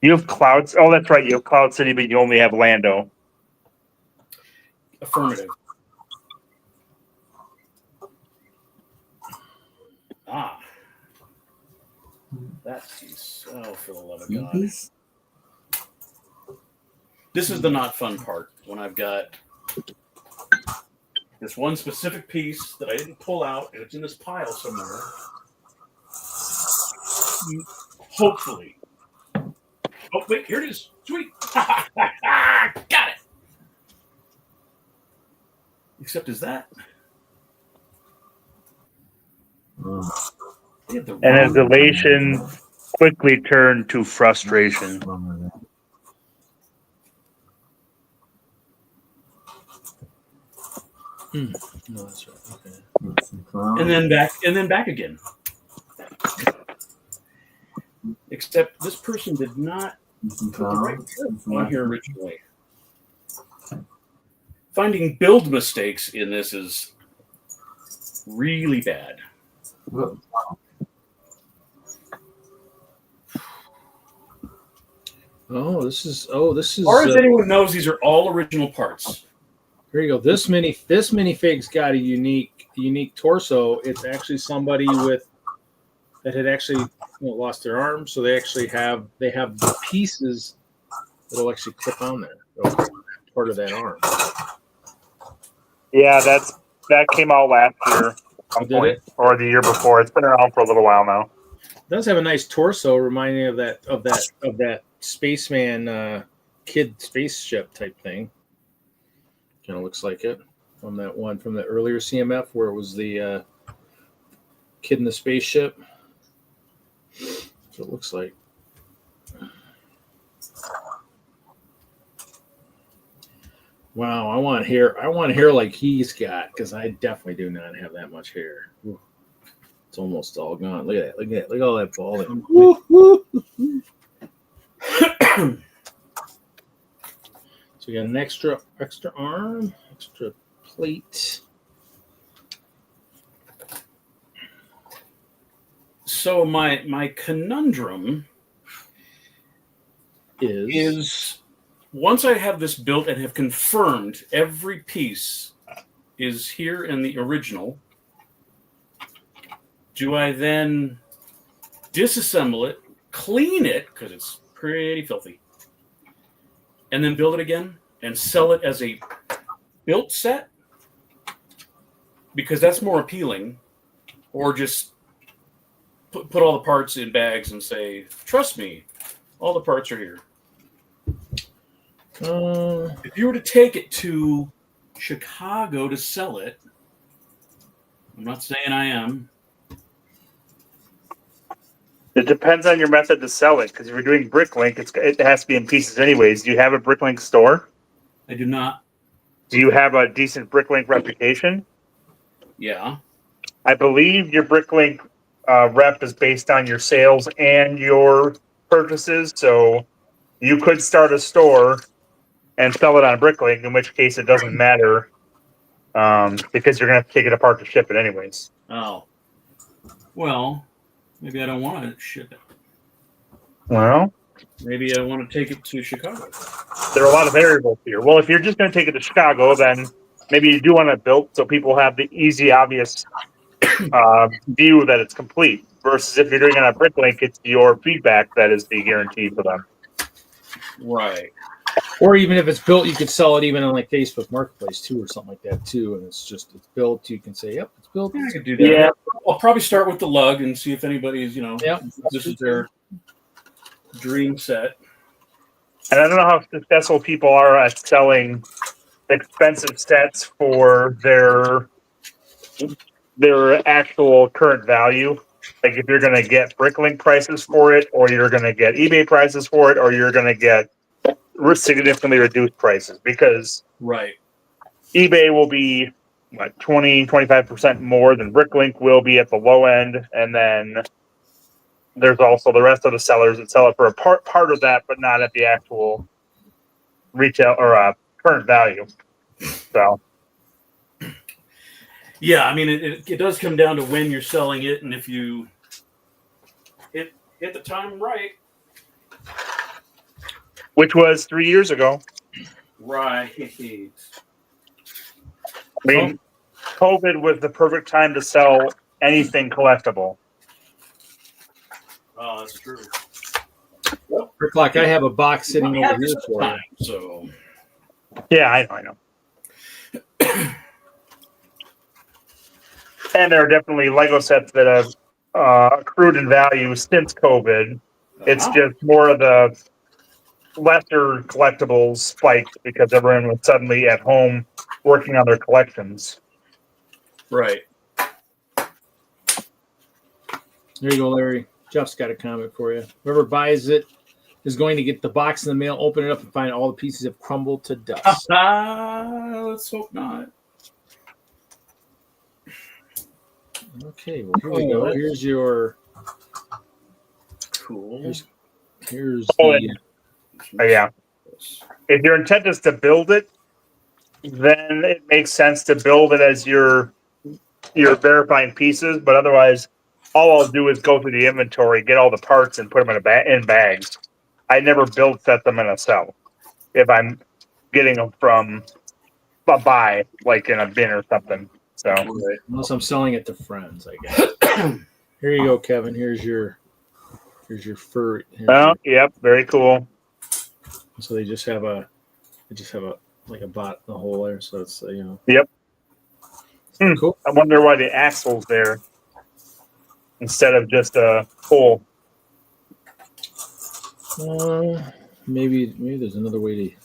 You have Clouds. Oh, that's right. You have Cloud City, but you only have Lando. Affirmative. Ah. That's so for the love of God. This is the not fun part when I've got this one specific piece that I didn't pull out and it's in this pile somewhere. Hopefully. Oh, wait, here it is. Sweet. Got it. Except is that? And as elation quickly turned to frustration. No, that's right. Okay. And then back again. Except this person did not put the right clip on here originally. Finding build mistakes in this is really bad. this is. As far as anyone knows, these are all original parts. Here you go. This minifig's got a unique torso. It's actually somebody that had actually lost their arm, so they have the pieces that'll actually clip on there. Part of that arm. Yeah, that came out last year, or the year before. It's been around for a little while now. It does have a nice torso, reminding of that spaceman kid spaceship type thing. Kind of looks like it from that one from the earlier CMF where it was the kid in the spaceship. That's what it looks like. Wow, I want hair like he's got, because I definitely do not have that much hair. Ooh, it's almost all gone. Look at that. Look at all that balding. So we got an extra arm, extra plate. So my conundrum is once I have this built and have confirmed every piece is here in the original, do I then disassemble it, clean it, because it's pretty filthy, and then build it again and sell it as a built set? Because that's more appealing. Or just put all the parts in bags and say, trust me, all the parts are here. If you were to take it to Chicago to sell it, I'm not saying I am. It depends on your method to sell it, because if you're doing Bricklink, it has to be in pieces anyways. Do you have a Bricklink store? I do not. Do you have a decent Bricklink reputation? Yeah. I believe your Bricklink rep is based on your sales and your purchases, so you could start a store and sell it on Bricklink, in which case it doesn't matter because you're going to have to take it apart to ship it anyways. Oh. Well, maybe I don't want to ship it. Well, maybe I want to take it to Chicago. There are a lot of variables here. Well, if you're just going to take it to Chicago, then maybe you do want it built so people have the easy, obvious view that it's complete. Versus if you're doing it on Bricklink, it's your feedback that is the guarantee for them. Right. Or even if it's built, you could sell it even on like Facebook Marketplace too, or something like that too. And it's built. You can say, "Yep, it's built." I could do that. Yeah, I'll probably start with the lug and see if anybody's, this is their dream set. And I don't know how successful people are at selling expensive sets for their actual current value. Like if you're going to get Bricklink prices for it, or you're going to get eBay prices for it, or you're going to get significantly reduced prices, because eBay will be 20-25% more than Bricklink will be at the low end, and then there's also the rest of the sellers that sell it for a part of that, but not at the actual retail or current value. So yeah, I mean it does come down to when you're selling it, and if you hit the time right. Which was 3 years ago. Right. I mean, COVID was the perfect time to sell anything collectible. Oh, that's true. Like I have a box sitting over here for time, so. Yeah, I know. And there are definitely Lego sets that have accrued in value since COVID. It's just more of the lesser collectibles spiked because everyone was suddenly at home working on their collections. Right. There you go, Larry. Jeff's got a comment for you. Whoever buys it is going to get the box in the mail, open it up, and find all the pieces have crumbled to dust. Let's hope not. Okay, well, here we go. Here's your... Cool. Here's yeah. If your intent is to build it, then it makes sense to build it as your verifying pieces. But otherwise, all I'll do is go through the inventory, get all the parts, and put them in bags. I never build set them in a cell. If I'm getting them from a buy, like in a bin or something. So Unless I'm selling it to friends, I guess. Here you go, Kevin. Here's your fur. Yep, very cool. So they just have a like a bot in the hole there. So it's Yep. Cool. I wonder why the axle's there instead of just a hole. Maybe there's another way to.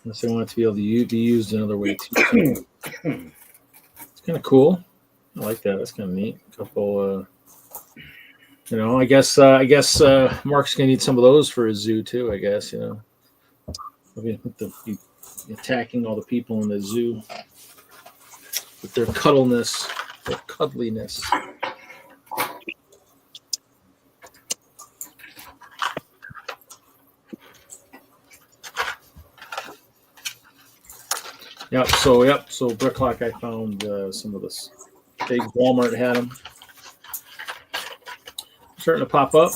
Unless they want it to be able to be used another way too. It's kind of cool. I like that. That's kind of neat. A couple, I guess Mark's gonna need some of those for his zoo too. I guess attacking all the people in the zoo with their cuddliness, their cuddliness. Yep. So Bricklock, I found some of this. Big Walmart had them. Starting to pop up,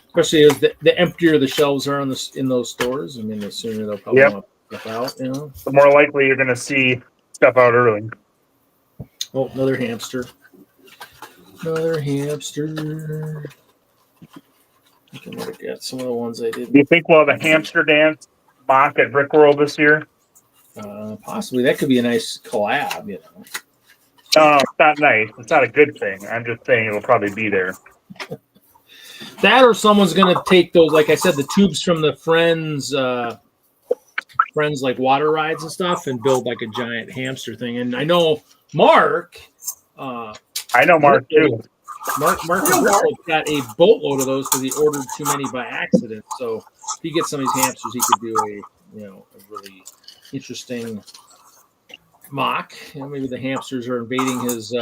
especially as the emptier the shelves are in those stores. I mean, the sooner they'll probably want stuff out. The more likely you're going to see stuff out early. Oh, another hamster. Another hamster. I can look at some of the ones I did. Do you think we'll have a hamster dance mock at Brick World this year? Possibly. That could be a nice collab, No, it's not nice. It's not a good thing. I'm just saying it'll probably be there. That or someone's going to take those, like I said, the tubes from the friends like water rides and stuff and build like a giant hamster thing. And I know Mark. I know Mark too. Mark got a boatload of those because he ordered too many by accident. So if he gets some of these hamsters, he could do a really interesting mock. Maybe the hamsters are invading his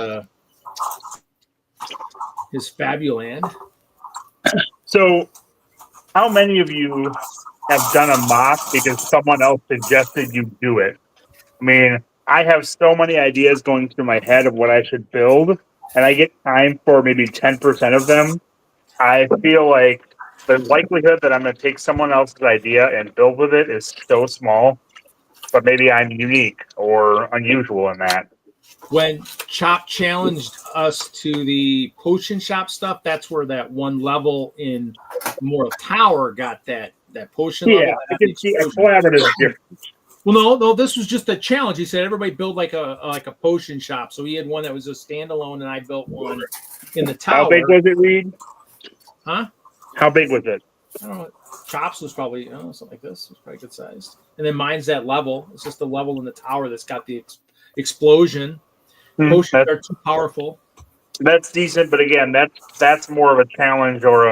fabuland. So, how many of you have done a mock because someone else suggested you do it? I mean, I have so many ideas going through my head of what I should build, and I get time for maybe 10% of them. I feel like the likelihood that I'm going to take someone else's idea and build with it is so small, but maybe I'm unique or unusual in that. When Chop challenged us to the potion shop stuff, that's where that one level in Immortal Tower got that potion level. I can see a collaborative difference. Well, no, this was just a challenge. He said everybody build like a potion shop. So he had one that was a standalone, and I built one in the tower. How big was it, Reed? Huh? How big was it? I don't know. Chops was probably something like this. It was probably good sized. And then mine's that level. It's just the level in the tower that's got the explosion. Potions are too powerful. That's decent, but again, that's more of a challenge or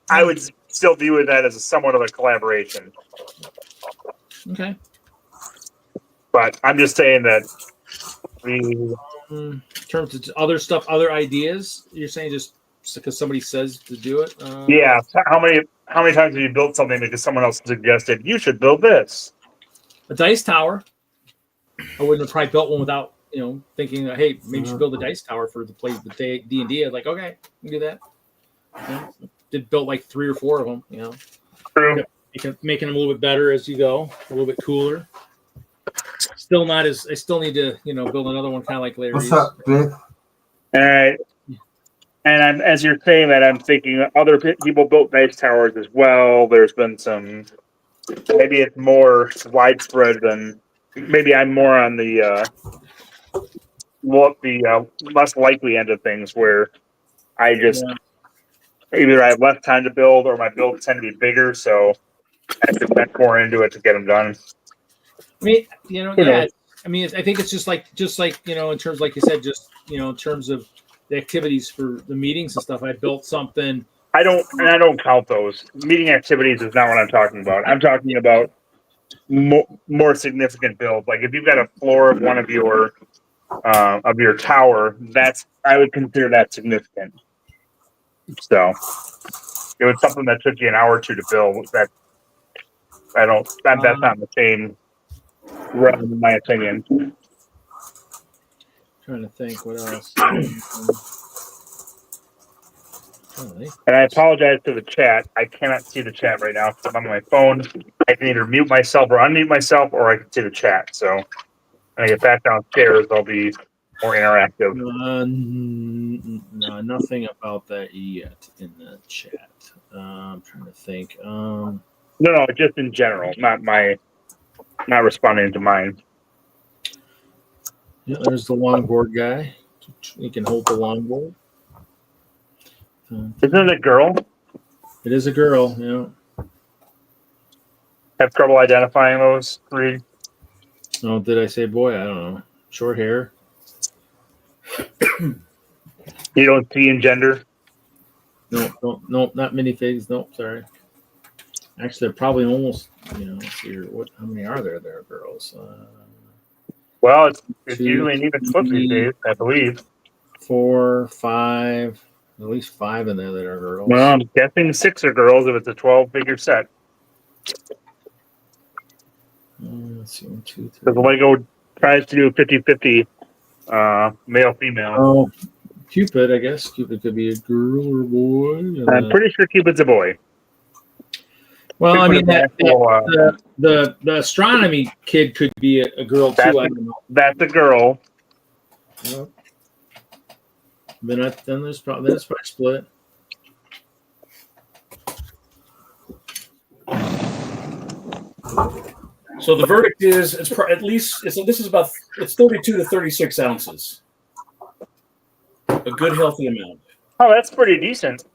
I would still view that as somewhat of a collaboration. Okay. But I'm just saying that in terms of other stuff, other ideas, you're saying just because somebody says to do it? Yeah. How many times have you built something because someone else suggested you should build this? A dice tower. I wouldn't have probably built one without thinking, hey, maybe you should build a dice tower for the play the D&D. I was like, okay, I can do that. Did built like 3 or 4 of them. True. Making them a little bit better as you go, a little bit cooler. Still not as I still need to build another one kind of like Larry's. What's up, Vic? All right. And as you're saying that, I'm thinking other people built dice towers as well. There's been some. Maybe it's more widespread than. Maybe I'm more on the less likely end of things, where I just either I have less time to build or my builds tend to be bigger, so I have to spend more into it to get them done. I mean, I mean, I think it's just like in terms, like you said, just in terms of the activities for the meetings and stuff. I built something. I don't count those. Meeting activities is not what I'm talking about. I'm talking about more significant builds. Like if you've got a floor of one of your tower, I would consider that significant. So it was something that took you an hour or two to build. That's not the same realm, in my opinion. Trying to think what else. And I apologize to the chat. I cannot see the chat right now because I'm on my phone. I can either mute myself or unmute myself, or I can see the chat. So when I get back downstairs, I'll be more interactive. No, nothing about that yet in the chat. I'm trying to think. No, just in general, not responding to mine. Yeah, there's the longboard guy. He can hold the longboard. Isn't it a girl? It is a girl. Yeah. Have trouble identifying those three? Oh, did I say boy? I don't know. Short hair. You don't see in gender? No, not minifigs. Nope, sorry. Actually, they're probably almost. Let's see here. How many are there? There are girls. Well, it's 2, usually an even split these days, I believe. 4, 5. At least 5 in there that are girls. Well, I'm guessing 6 are girls if it's a 12-figure set. Let's see, 1, 2, 3. Because Lego tries to do 50-50 male-female. Oh, Cupid, I guess. Cupid could be a girl or a boy. I'm pretty sure Cupid's a boy. Well, I mean, the the astronomy kid could be a girl too. I don't know. That's a girl. Well, then there's probably split. So the verdict is this is about 32 to 36 ounces. A good healthy amount. Oh, that's pretty decent.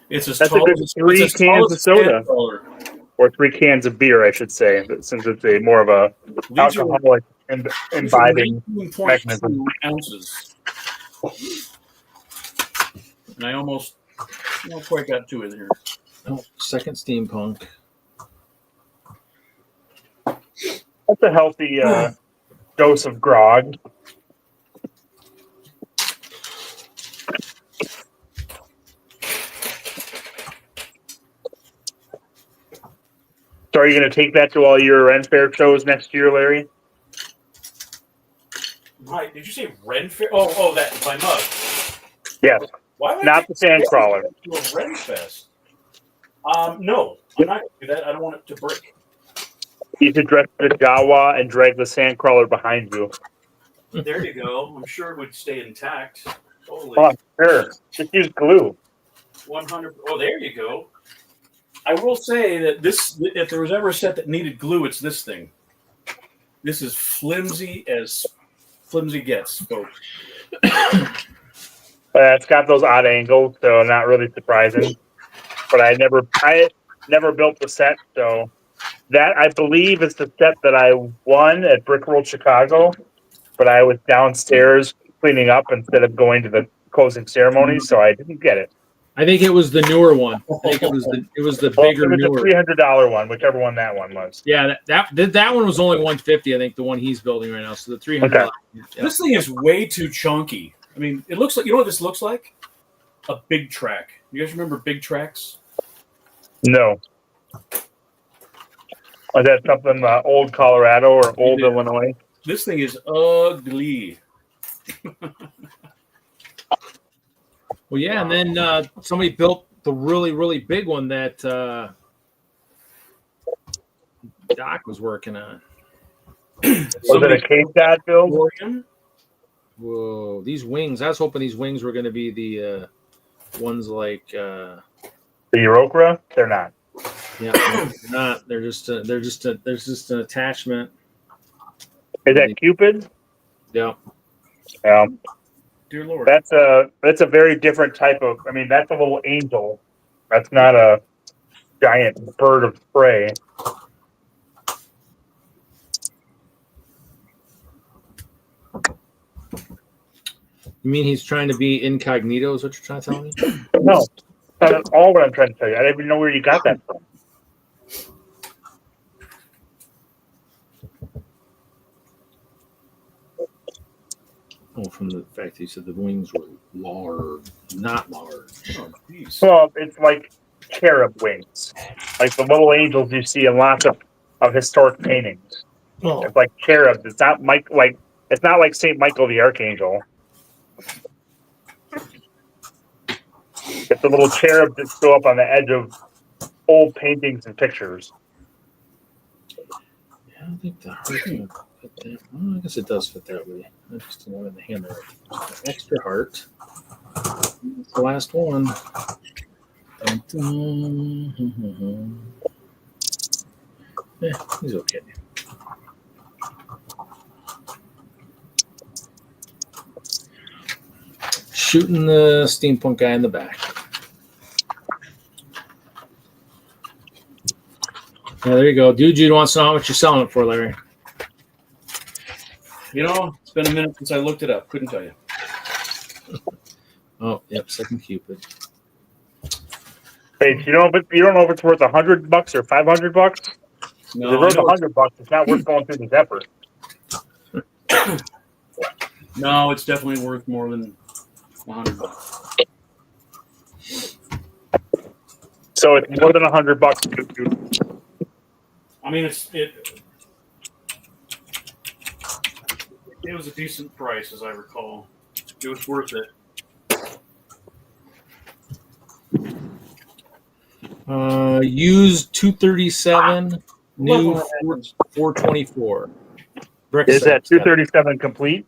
It's as That's tall a good as 3 cans of soda. Color. Or 3 cans of beer, I should say, since it's a more of a alcoholic imbibing mechanism. Ounces. And I almost not quite got to it here. Oh, second steampunk. That's a healthy dose of grog. So are you going to take that to all your Ren Fair shows next year, Larry? Right. Did you say Ren Fair? Oh, that my mug. Yes. Why would Not the sand crawler. To a Ren Fest. No, I'm not going to do that. I don't want it to break. You should dress the Jawa and drag the sand crawler behind you. There you go. I'm sure it would stay intact. Totally. Oh, sure. Just use glue. 100. Oh, there you go. I will say that if there was ever a set that needed glue, it's this thing. This is flimsy as flimsy gets, folks. It's got those odd angles, so not really surprising. But I never built the set, so that I believe is the set that I won at Brick World Chicago. But I was downstairs cleaning up instead of going to the closing ceremony, so I didn't get it. I think it was the newer one. I think it was the bigger, it was newer. a $300 one, whichever one that one was. Yeah, that one was only $150. I think the one he's building right now. So the $300. Okay. Yeah. This thing is way too chunky. I mean, it looks like, you know what this looks like? A big track. You guys remember big tracks? No. Is that something old Colorado or old Illinois? This thing is ugly. Well, yeah, and then somebody built the really, really big one that Doc was working on. Was it a Cape Cod build? Oregon? Whoa, these wings! I was hoping these wings were going to be the ones like The Eurocra? They're not. yeah, they're not. They're just an attachment. Is that Cupid? Yeah. Yeah. Dear Lord. That's a very different type of. I mean, that's a little angel. That's not a giant bird of prey. You mean he's trying to be incognito? Is what you're trying to tell me? No, that's not at all what I'm trying to tell you. I don't even know where you got that from. Oh, from the fact that you said the wings were large, not large. Oh, geez. Well, it's like cherub wings, like the little angels you see in lots of historic paintings. Oh, It's like cherubs. It's not it's not like Saint Michael the Archangel. It's It's a little cherub that go up on the edge of old paintings and pictures. Yeah, I don't think the heart can fit that. Well, I guess it does fit that way. I just don't know in the hand there. Extra heart. That's the last one. Dun, dun. Yeah, he's okay. Shooting the steampunk guy in the back. Yeah, there you go. Dude, you wants to know how much you're selling it for, Larry. You know, it's been a minute since I looked it up. Couldn't tell you. Oh, yep, second Cupid. Hey, you don't know if it's worth $100 or $500. No, If it's worth $100, it's not worth going through this effort. no, it's definitely worth more than $100. So it's more than $100. I mean, it was a decent price, as I recall. It was worth it. Used 237, new 424. Brick Is that sets. 237 complete?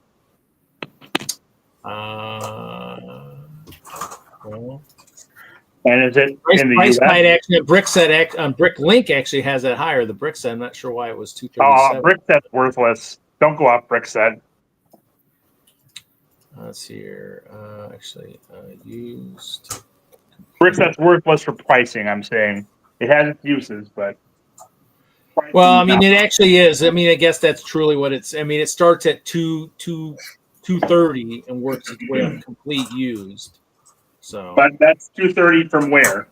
Well, And is it price, in the price US? might actually Brick set Brick Link actually has that higher. The Brick set, I'm not sure why it was 237. Brick set's worthless. Don't go off brick set. Let's see here. Used. Brick set's worthless for pricing, I'm saying. It has its uses, but. Well, I mean, it actually is. I mean, I guess that's truly what it's. I mean, it starts at 230 and works its way up complete used. So. But that's 230 from where?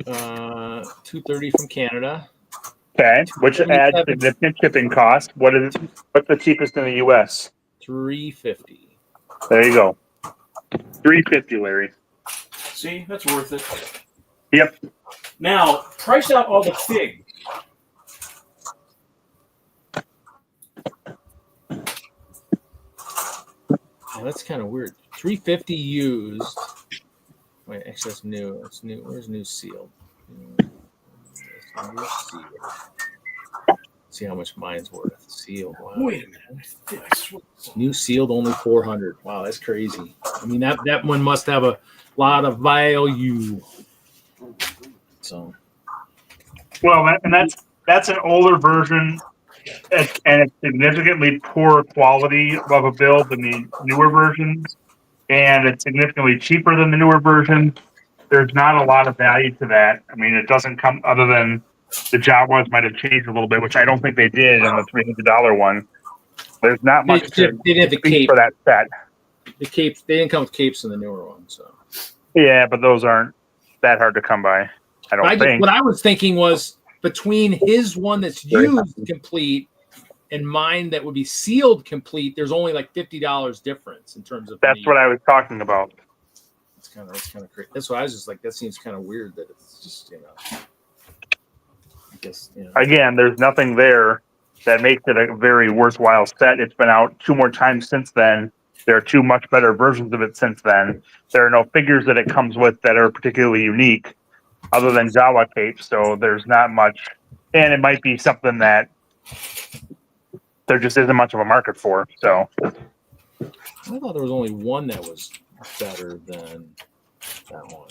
230 from Canada. Okay, which adds significant shipping costs. What's the cheapest in the US? 350. There you go. 350, Larry. See, that's worth it. Yep. Now, price out all the figs. Oh, that's kind of weird. 350 used. Wait, actually, that's new. It's new. Where's new sealed? New sealed. See how much mine's worth. Sealed. Wow. Wait a minute. I swear. New sealed only 400. Wow, that's crazy. I mean, that one must have a lot of value. So. Well, that's an older version, and it's significantly poorer quality of a build than the newer versions, and it's significantly cheaper than the newer version. There's not a lot of value to that. I mean, it doesn't come other than the Jawas might have changed a little bit, which I don't think they did in the $300 one. There's not much They didn't have the cape for that set. The capes. They didn't come with capes in the newer one. So. Yeah, but those aren't that hard to come by. I don't think. What I was thinking was between his one that's used complete and mine that would be sealed complete, there's only like $50 difference in terms of. That's what I was talking about. It's kind of crazy. That's why I was just like, that seems kind of weird that it's just I guess Again, there's nothing there that makes it a very worthwhile set. It's been out 2 more times since then. There are 2 much better versions of it since then. There are no figures that it comes with that are particularly unique, other than Jawa capes. So there's not much, and it might be something that there just isn't much of a market for. So I thought there was only one that was better than that one.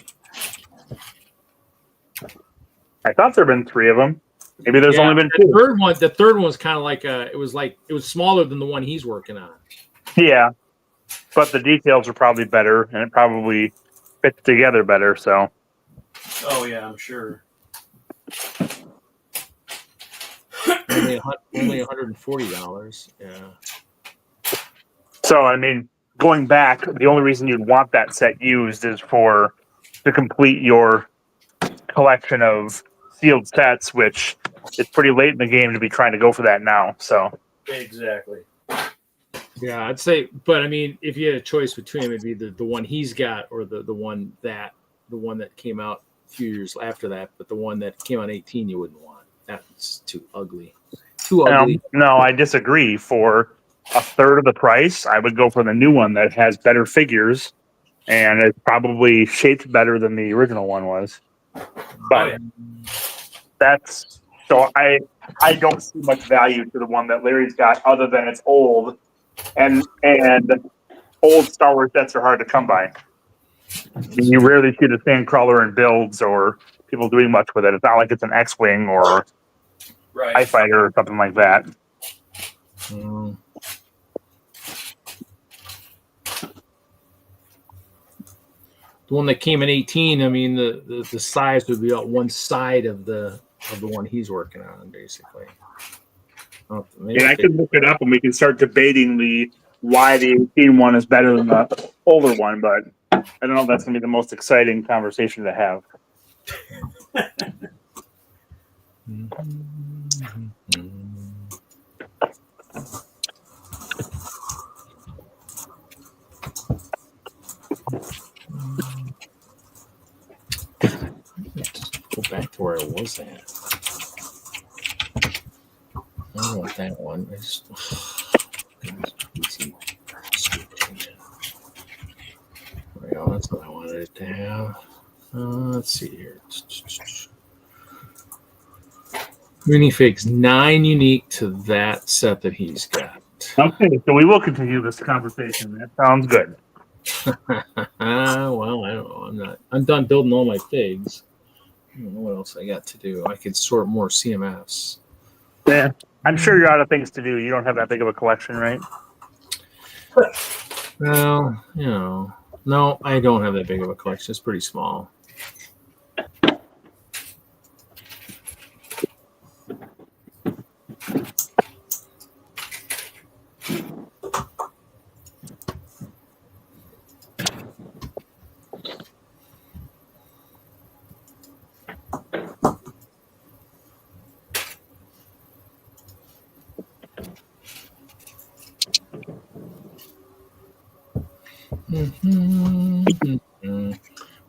I thought there'd been 3 of them. Maybe there's only been 2. The third one was kind of like it was smaller than the one he's working on. Yeah, but the details are probably better, and it probably fits together better. So. Oh yeah, I'm sure. only $140. Yeah. So I mean, going back, the only reason you'd want that set used is to complete your collection of sealed sets, which is pretty late in the game to be trying to go for that now. So. Exactly. Yeah, I'd say, but I mean, if you had a choice between them, it'd be the one he's got or the one that came out a few years after that. But the one that came out 18, you wouldn't want. That's too ugly. Too ugly. No, I disagree. For a third of the price, I would go for the new one that has better figures and it's probably shaped better than the original one was. But that's so I don't see much value to the one that Larry's got, other than it's old, and old Star Wars sets are hard to come by. You rarely see the Sandcrawler in builds or people doing much with it. It's not like it's an X-wing or TIE fighter or something like that. Mm. The one that came in 18, I mean, the size would be on one side of the one he's working on, basically. And I can look it up, and we can start debating why the 18 one is better than the older one. But I don't know if that's going to be the most exciting conversation to have. Go back to where I was at. I don't want that one. I just, there we go. That's what I wanted it to have. Let's see here. Minifigs 9 unique to that set that he's got. Okay, so we will continue this conversation. That sounds good. Well, I don't know. I'm done building all my figs. I don't know what else I got to do. I could sort more CMFs. Yeah, I'm sure you're out of things to do. You don't have that big of a collection, right? Well, no, I don't have that big of a collection. It's pretty small.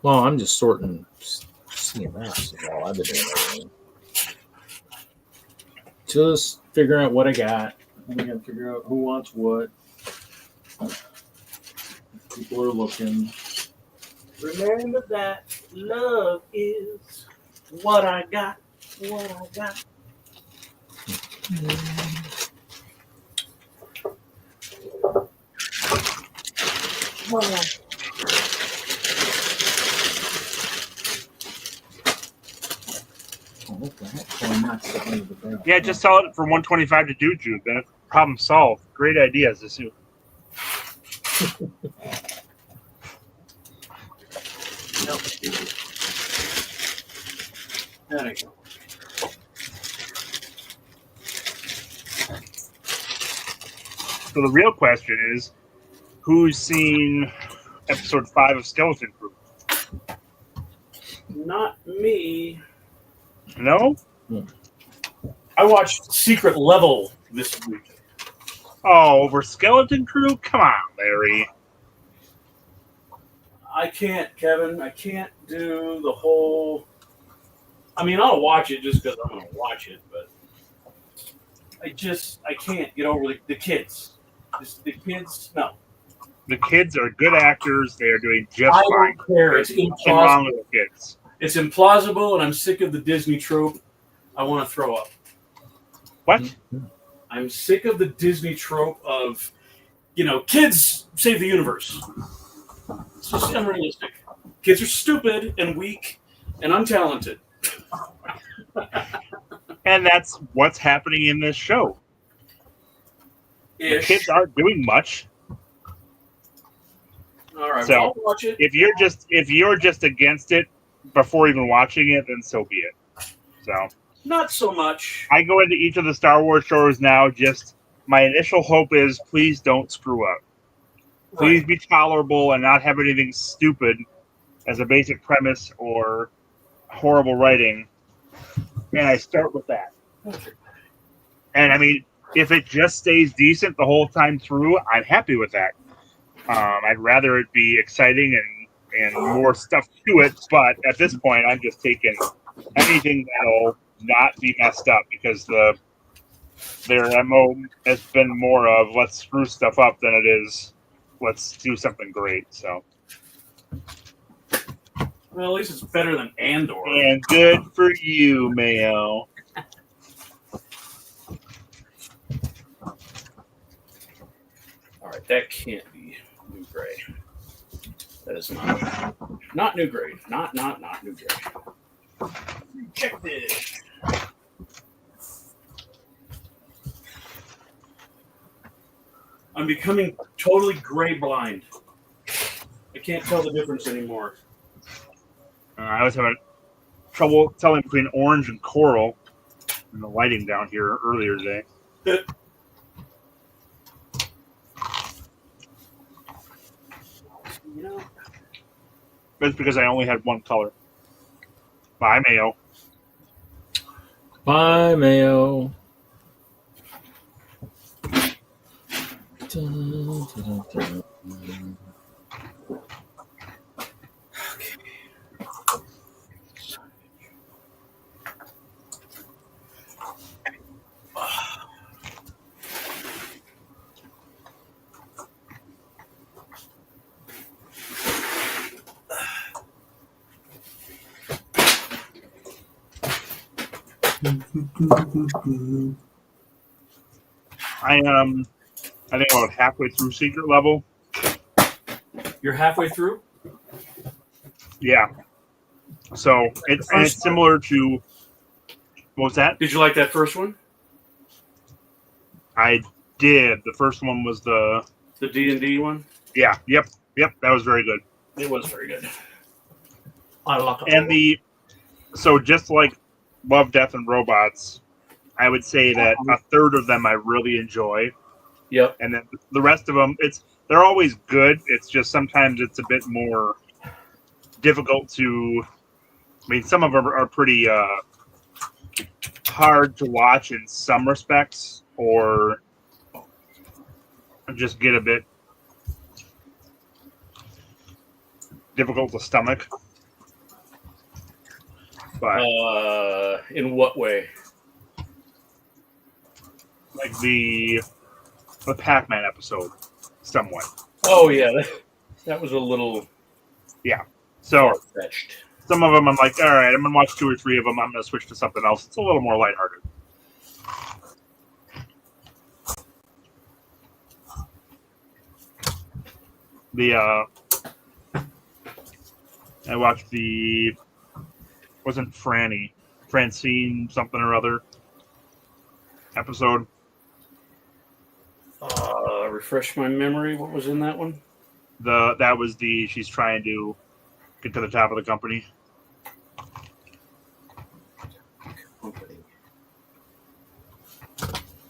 Well, I'm just sorting CMS. All I've been doing. Just figuring out what I got. I'm gonna figure out who wants what. People are looking. Remember that love is what I got. What I got. Yeah, just sell it for $125 to Juju. Then problem solved. Great idea, Zisu. There you go. So the real question is, who's seen episode 5 of Skeleton Crew? Not me. No? I watched Secret Level this week. Oh, over Skeleton Crew? Come on, Larry. I can't, Kevin. I can't do the whole. I mean, I'll watch it just because I'm going to watch it, but I can't get over the kids. Just the kids, no. The kids are good actors. They are doing just I fine. don't care. It's Nothing wrong with implausible. the kids. It's implausible, and I'm sick of the Disney trope. I want to throw up. What? I'm sick of the Disney trope of, kids save the universe. It's just unrealistic. Kids are stupid and weak and untalented. And that's what's happening in this show. The kids aren't doing much. All right, So, well, I'll watch it. If you're just against it before even watching it, then so be it. So Not so much. I go into each of the Star Wars shows now. Just my initial hope is, please don't screw up. Please be tolerable and not have anything stupid as a basic premise or horrible writing. And I start with that. And I mean, if it just stays decent the whole time through, I'm happy with that. I'd rather it be exciting and more stuff to it. But at this point, I'm just taking anything that'll not be messed up, because their MO has been more of let's screw stuff up than it is let's do something great. So Well, at least it's better than Andor. And good for you, Mayo. All right, that can't be new grade. That is not new grade. Not new grade. Check this. I'm becoming totally gray blind. I can't tell the difference anymore. I was having trouble telling between orange and coral in the lighting down here earlier today. You know, That's because I only had one color. Bye, Mayo. Bye, Mayo. Dun, dun, dun, dun. I think about halfway through secret level. you're halfway through. Yeah. So it's similar to what was that? Did you like that first one? I did. The first one was the D&D one. yeah. Yep. That was very good. It was very good. I like it. And so just like Love, Death, and Robots, I would say that a third of them I really enjoy. Yep. And then the rest of them, they're always good. It's just sometimes it's a bit more difficult to. I mean, some of them are pretty hard to watch in some respects, or just get a bit difficult to stomach. But In what way? like the Pac-Man episode, somewhat. Oh yeah, that was a little So fetched. some of them I'm like, all right, I'm gonna watch 2 or 3 of them. I'm gonna switch to something else. It's a little more lighthearted. I watched wasn't Francine something or other episode. Refresh my memory. What was in that one? That was she's trying to get to the top of the company.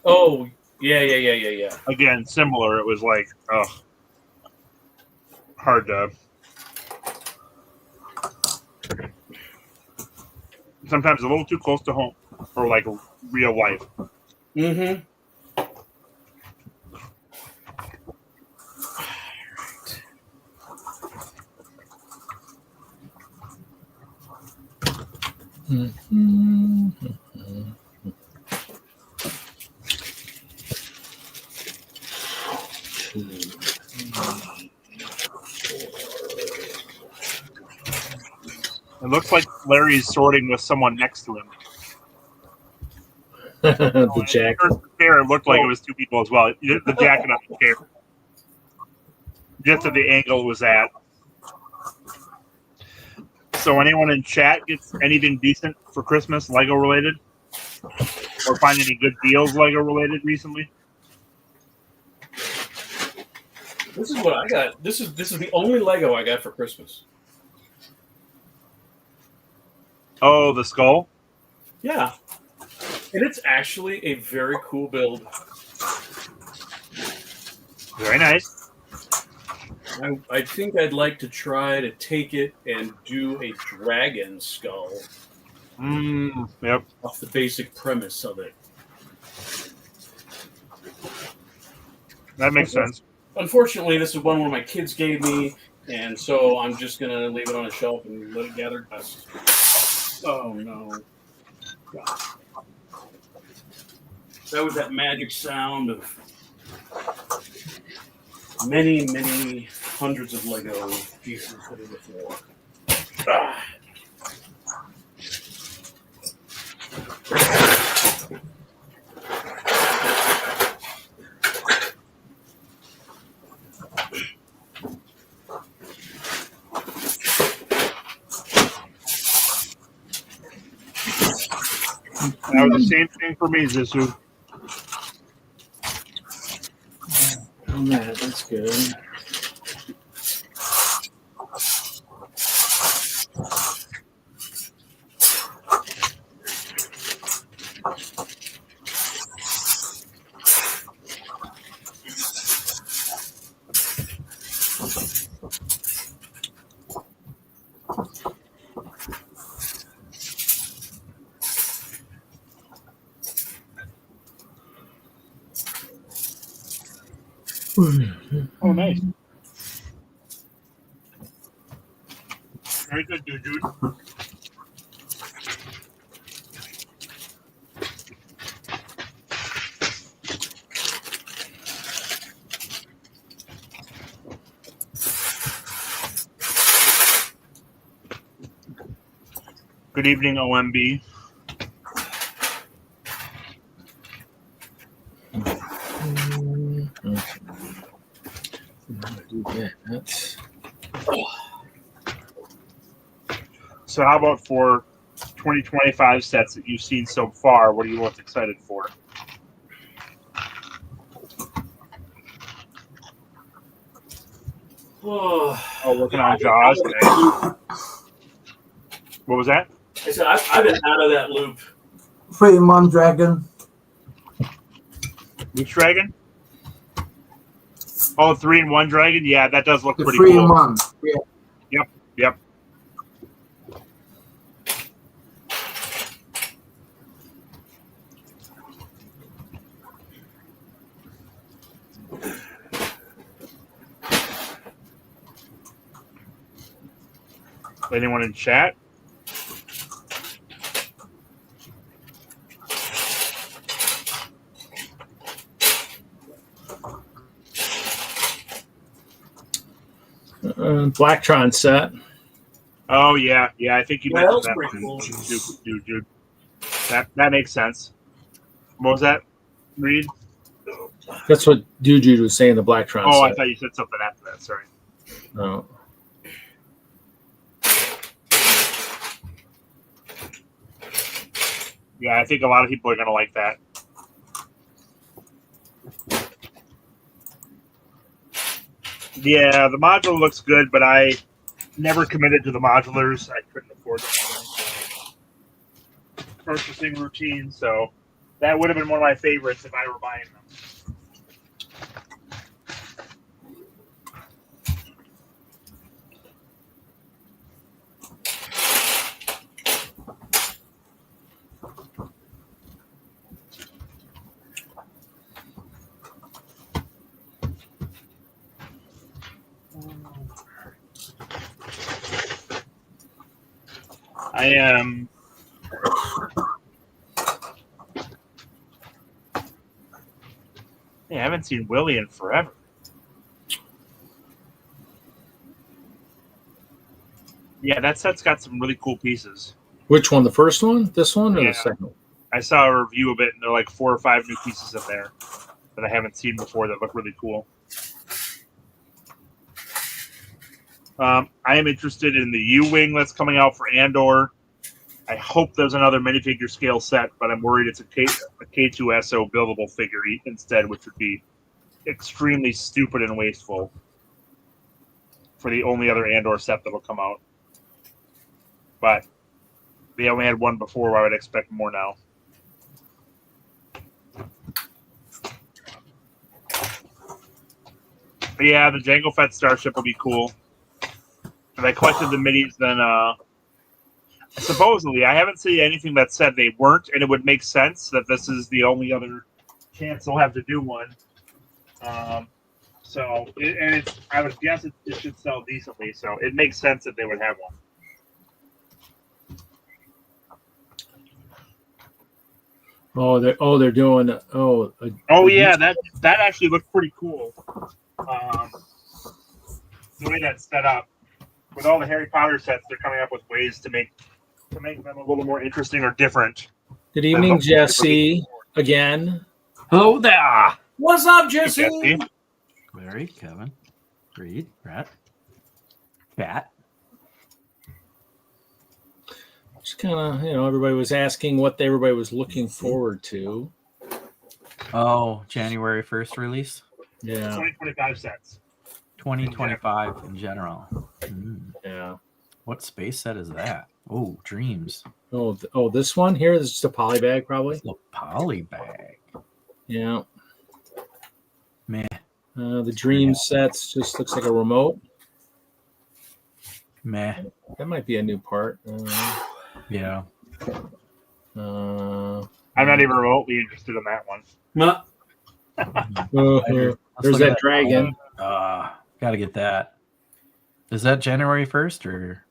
Oh yeah. Again, similar. It was like, hard to. Sometimes a little too close to home, or like real life. Mm-hmm. It looks like Larry's sorting with someone next to him. The jacket. The chair looked like it was 2 people as well. The jacket on the chair. Just at the angle it was at. So anyone in chat gets anything decent for Christmas, Lego related? Or find any good deals Lego related recently? This is what I got. This is the only Lego I got for Christmas. Oh, the skull? Yeah. And it's actually a very cool build. Very nice. I think I'd like to try to take it and do a dragon skull Yep. off the basic premise of it. That makes sense. Unfortunately, this is one my kids gave me, and so I'm just going to leave it on a shelf and let it gather dust. Oh, no. God. That was that magic sound of many, many hundreds of Lego pieces hitting the floor. That was the same thing for me, Zisu. Oh, man, that's good. Oh, nice. Very good, dude. Good evening, OMB. That's So how about for 2025 sets that you've seen so far? What are you most excited for? Oh, working on Jaws. What was that? I said I've been out of that loop. 3-in-1 dragon. Which dragon? Oh, 3-in-1 dragon? Yeah, that does look The pretty 3-in-1. Yeah. Yep. Anyone in chat? Blacktron set. Oh yeah. I think you Yeah, mentioned that's that pretty one. cool. Dude. That makes sense. What was that? Reed? That's what Dude was saying. The Blacktron Oh, set. I thought you said something after that. Sorry. No. Yeah, I think a lot of people are gonna like that. Yeah, the module looks good, but I never committed to the modulars. I couldn't afford them. Purchasing routine, so that would have been one of my favorites if I were buying them. I am. I haven't seen Willie in forever. Yeah, that set's got some really cool pieces. Which one? The first one? This one or Yeah. the second one? I saw a review of it, and there are like 4 or 5 new pieces in there that I haven't seen before that look really cool. I am interested in the U-Wing that's coming out for Andor. I hope there's another minifigure scale set, but I'm worried it's a K2SO buildable figure instead, which would be extremely stupid and wasteful for the only other Andor set that will come out. But they only had one before, I would expect more now. But yeah, the Jango Fett Starship will be cool. If I collected the minis, then supposedly, I haven't seen anything that said they weren't, and it would make sense that this is the only other chance they'll have to do one. I would guess it should sell decently, so it makes sense that they would have one. They're doing Yeah, that actually looked pretty cool. The way that's set up with all the Harry Potter sets, they're coming up with ways to make them a little more interesting or different. Good evening, Jesse. Again. Hello there. What's up, Hey, Jesse? Larry, Kevin, Reed, Brett, Cat. Just kind of, everybody was asking what everybody was looking forward to. Oh, January 1st release? Yeah. 2025 sets. 2025 in general. Yeah. What space set is that? Oh, Dreams. Oh, this one here is just a poly bag, probably. It's a poly bag. Yeah. Meh. The Dream sets just looks like a remote. Meh. That might be a new part. Yeah. I'm not even remotely interested in that one. Huh? There's that dragon. Gotta get that. Is that January 1st or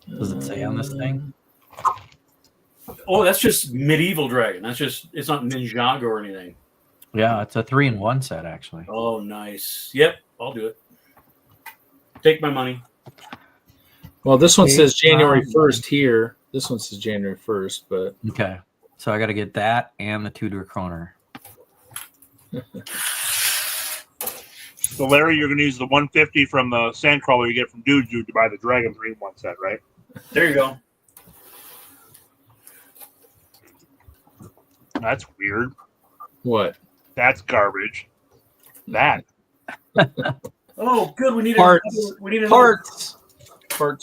does it say on this thing? Oh, that's just medieval dragon. It's not Ninjago or anything. Yeah, it's a 3-in-1 set actually. Oh, nice. Yep, I'll do it. Take my money. Well, this one says January 1st here. This one says January 1st, but Okay. So I gotta get that and the Tudor Kroner. So, Larry, you're going to use the 150 from the Sandcrawler you get from Dude to buy the Dragon 3-in-1 set, right? There you go. That's weird. what? That's garbage. That. Oh, good. We need Parts. We need Parts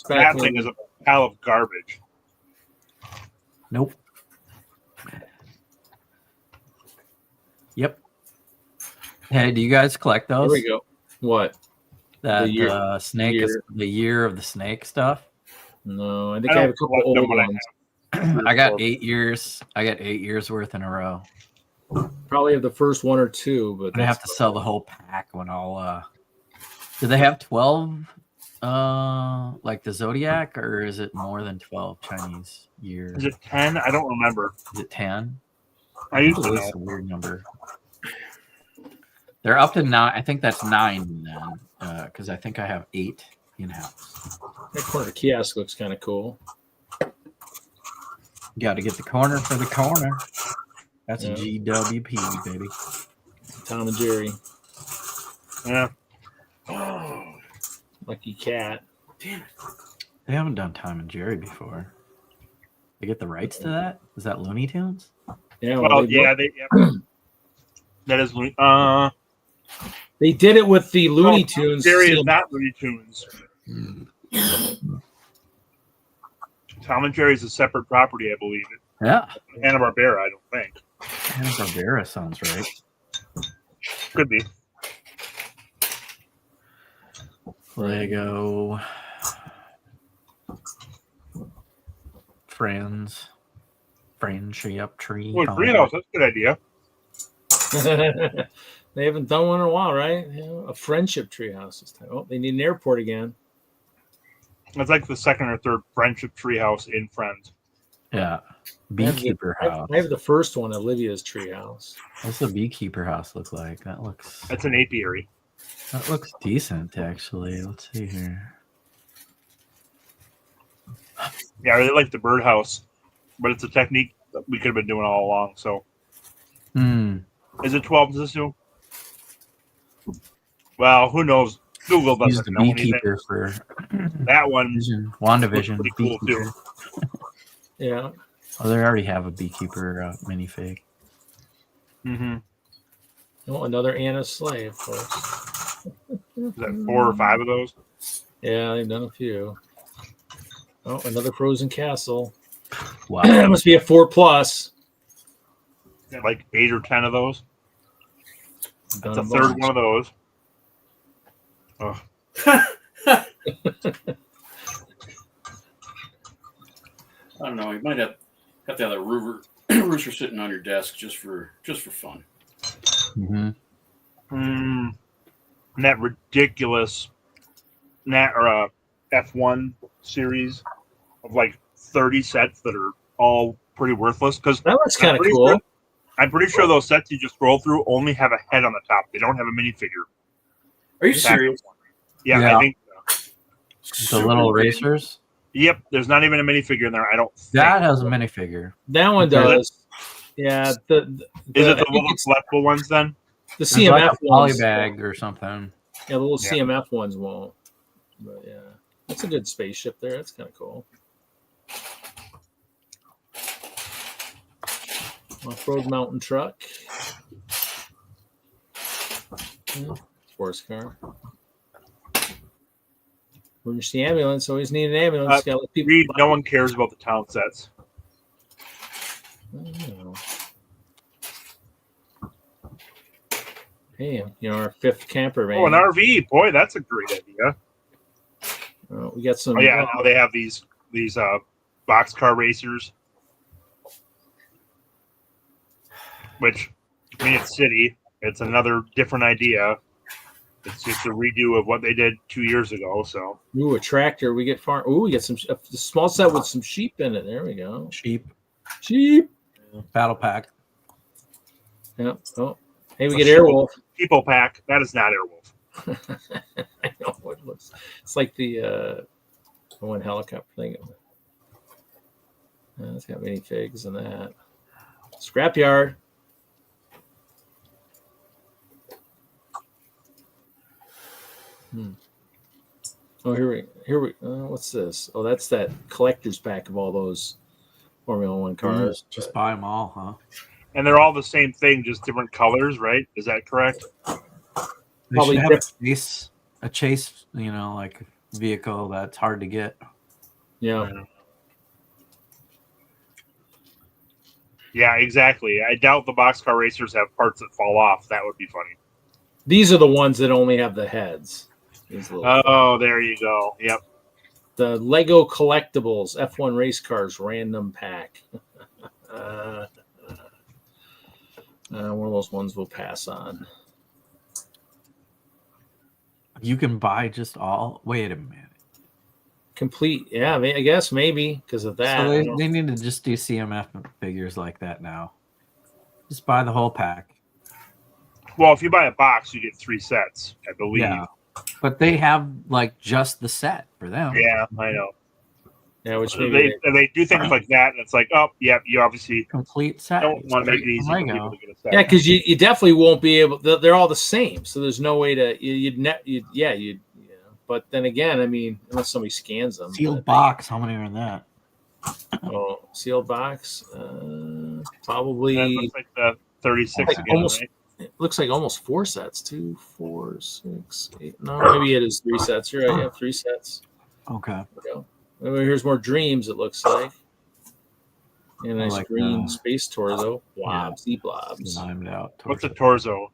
back. That thing is a pile of garbage. Nope. Yep. Hey, do you guys collect There those? we go. What? That The snake is the year of the snake stuff. No, I think I have a couple old ones. I got 8 years. I got 8 years worth in a row. Probably have the first one or two, but I have to sell the whole pack when I'll. Do they have 12? Like the Zodiac, or is it more than 12 Chinese years? Is it 10? I don't remember. Is it 10? I used to It's know. a weird number. They're up to 9. I think that's 9 then, because I think I have 8 in house. that corner kiosk looks kind of cool. Got to get the corner for the corner. That's Yeah. a GWP, baby. Tom and Jerry, Yeah. Oh, Lucky Cat. damn it. They haven't done Tom and Jerry before. They get the rights to that? Is that Looney Tunes? Yeah, Well, they, yeah, that is. they did it with the Looney Tunes. Jerry is not Looney Tunes. Tom and Jerry is a separate property, I believe. Yeah. Hanna-Barbera, I don't think. Hanna-Barbera sounds right. Could be. Lego. Friends. Friendship tree. Well, Treehouse, that's a good idea. They haven't done one in a while, right? Yeah, a friendship treehouse this time. Oh, they need an airport again. It's like the second or third friendship treehouse in Friends. Yeah. Beekeeper house. I have the first one, Olivia's treehouse. What's the beekeeper house look like? That looks That's an apiary. decent actually. Let's see here. Yeah, I really like the birdhouse, but it's a technique that we could have been doing all along. So, is it 12 to do? Well, who knows? Google Use doesn't the know anything. beekeeper for That one, WandaVision. pretty cool, Beekeeper. Yeah. Oh, they already have a beekeeper minifig. mm-hmm. Oh, another Anna's Slave, of course. Is that 4 or 5 of those? Yeah, they've done a few. Oh, another Frozen Castle. Wow. That must be a 4+. Like 8 or 10 of those. Done That's a a third bunch. one of those. Oh, I don't know. You might have to have that rooster sitting on your desk just for fun. Mm-hmm. and that ridiculous F1 series of like 30 sets that are all pretty worthless. Because That looks kind of cool. I'm pretty sure those sets you just scroll through only have a head on the top. They don't have a minifigure. Are you serious? Yeah, Yeah. I think so. The little racers. Yep, there's not even a minifigure in there. I don't. That think. has a minifigure. That one does. Yeah. Is it the little collectible ones then? The It's like CMF a ones? polybag or something. Yeah, the little Yeah. CMF ones won't. But yeah, that's a good spaceship there. That's kind of cool. Off-road mountain truck. Yeah, sports car. Emergency ambulance. Always need an ambulance. Gotta let people. Reed, no one cares about the town sets. I don't know. Hey, our fifth camper van. Oh, an RV. Boy, that's a great idea. We got some. Oh yeah, now they have these boxcar racers, which I mean it's city. It's another different idea. It's just a redo of what they did 2 years ago. So Ooh, a tractor. We get farm. Ooh, we get a small set with some sheep in it. There we go. Sheep. Battle pack. Yep. Oh, hey, we get Airwolf. People pack. That is not Airwolf. I know what it looks. It's like the one helicopter thing. It's got many figs in that. Scrapyard. Oh, here we. What's this? Oh, that's that collector's pack of all those Formula One cars. Just buy them all, huh? And they're all the same thing, just different colors, right? Is that correct? They Probably should have a chase, like vehicle that's hard to get. Yeah. Yeah, exactly. I doubt the boxcar racers have parts that fall off. That would be funny. These are the ones that only have the heads. Oh, there you go. Yep. The Lego Collectibles F1 race cars random pack. One of those ones we'll pass on. You can buy just all. Wait a minute. Complete. Yeah, I guess maybe because of that. So they need to just do CMF figures like that now. Just buy the whole pack. Well, if you buy a box, you get 3 sets, I believe. Yeah. But they have like just the set for them. Yeah, I know. Yeah, which So maybe they do things like that, and it's like, oh, yeah, you obviously complete set. don't want to make it easy for people to get a set. yeah, because you definitely won't be able. They're all the same, so there's no way to you'd. But then again, I mean, unless somebody scans them. Sealed box. How many are in that? Oh, sealed box. Probably. That looks like the 36 like again, almost, right? It looks like almost 4 sets. 2, 4, 6, 8. No, maybe it is 3 sets. You're right. Yeah, 3 sets. Okay. There we go. Well, here's more dreams. It looks like. And a nice like green the- space torso. Blobs, blobs. Limed out. What's a torso?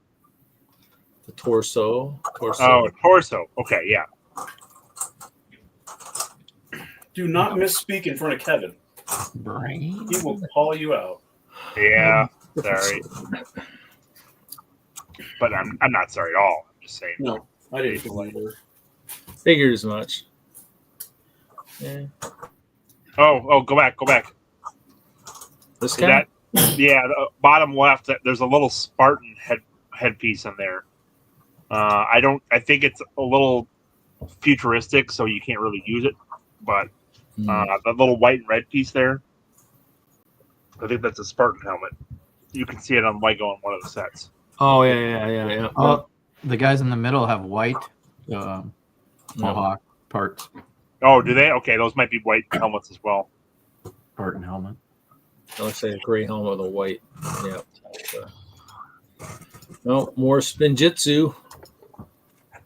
The torso. Oh, a torso. Okay, yeah. Do not misspeak in front of Kevin. Brain? He will call you out. Yeah, sorry. But I'm not sorry at all. I'm just saying. No, I didn't feel like it. Figured as much. Yeah. Oh, go back. This Is guy? yeah, the bottom left, there's a little Spartan headpiece in there. I think it's a little futuristic, so you can't really use it. But the little white and red piece there, I think that's a Spartan helmet. You can see it on Lego on one of the sets. Oh, yeah. Oh, the guys in the middle have white Mohawk parts. Oh, do they? Okay, those might be white helmets as well. Spartan helmet. It looks like a gray helmet with a white. Yeah. No, more Spinjitzu.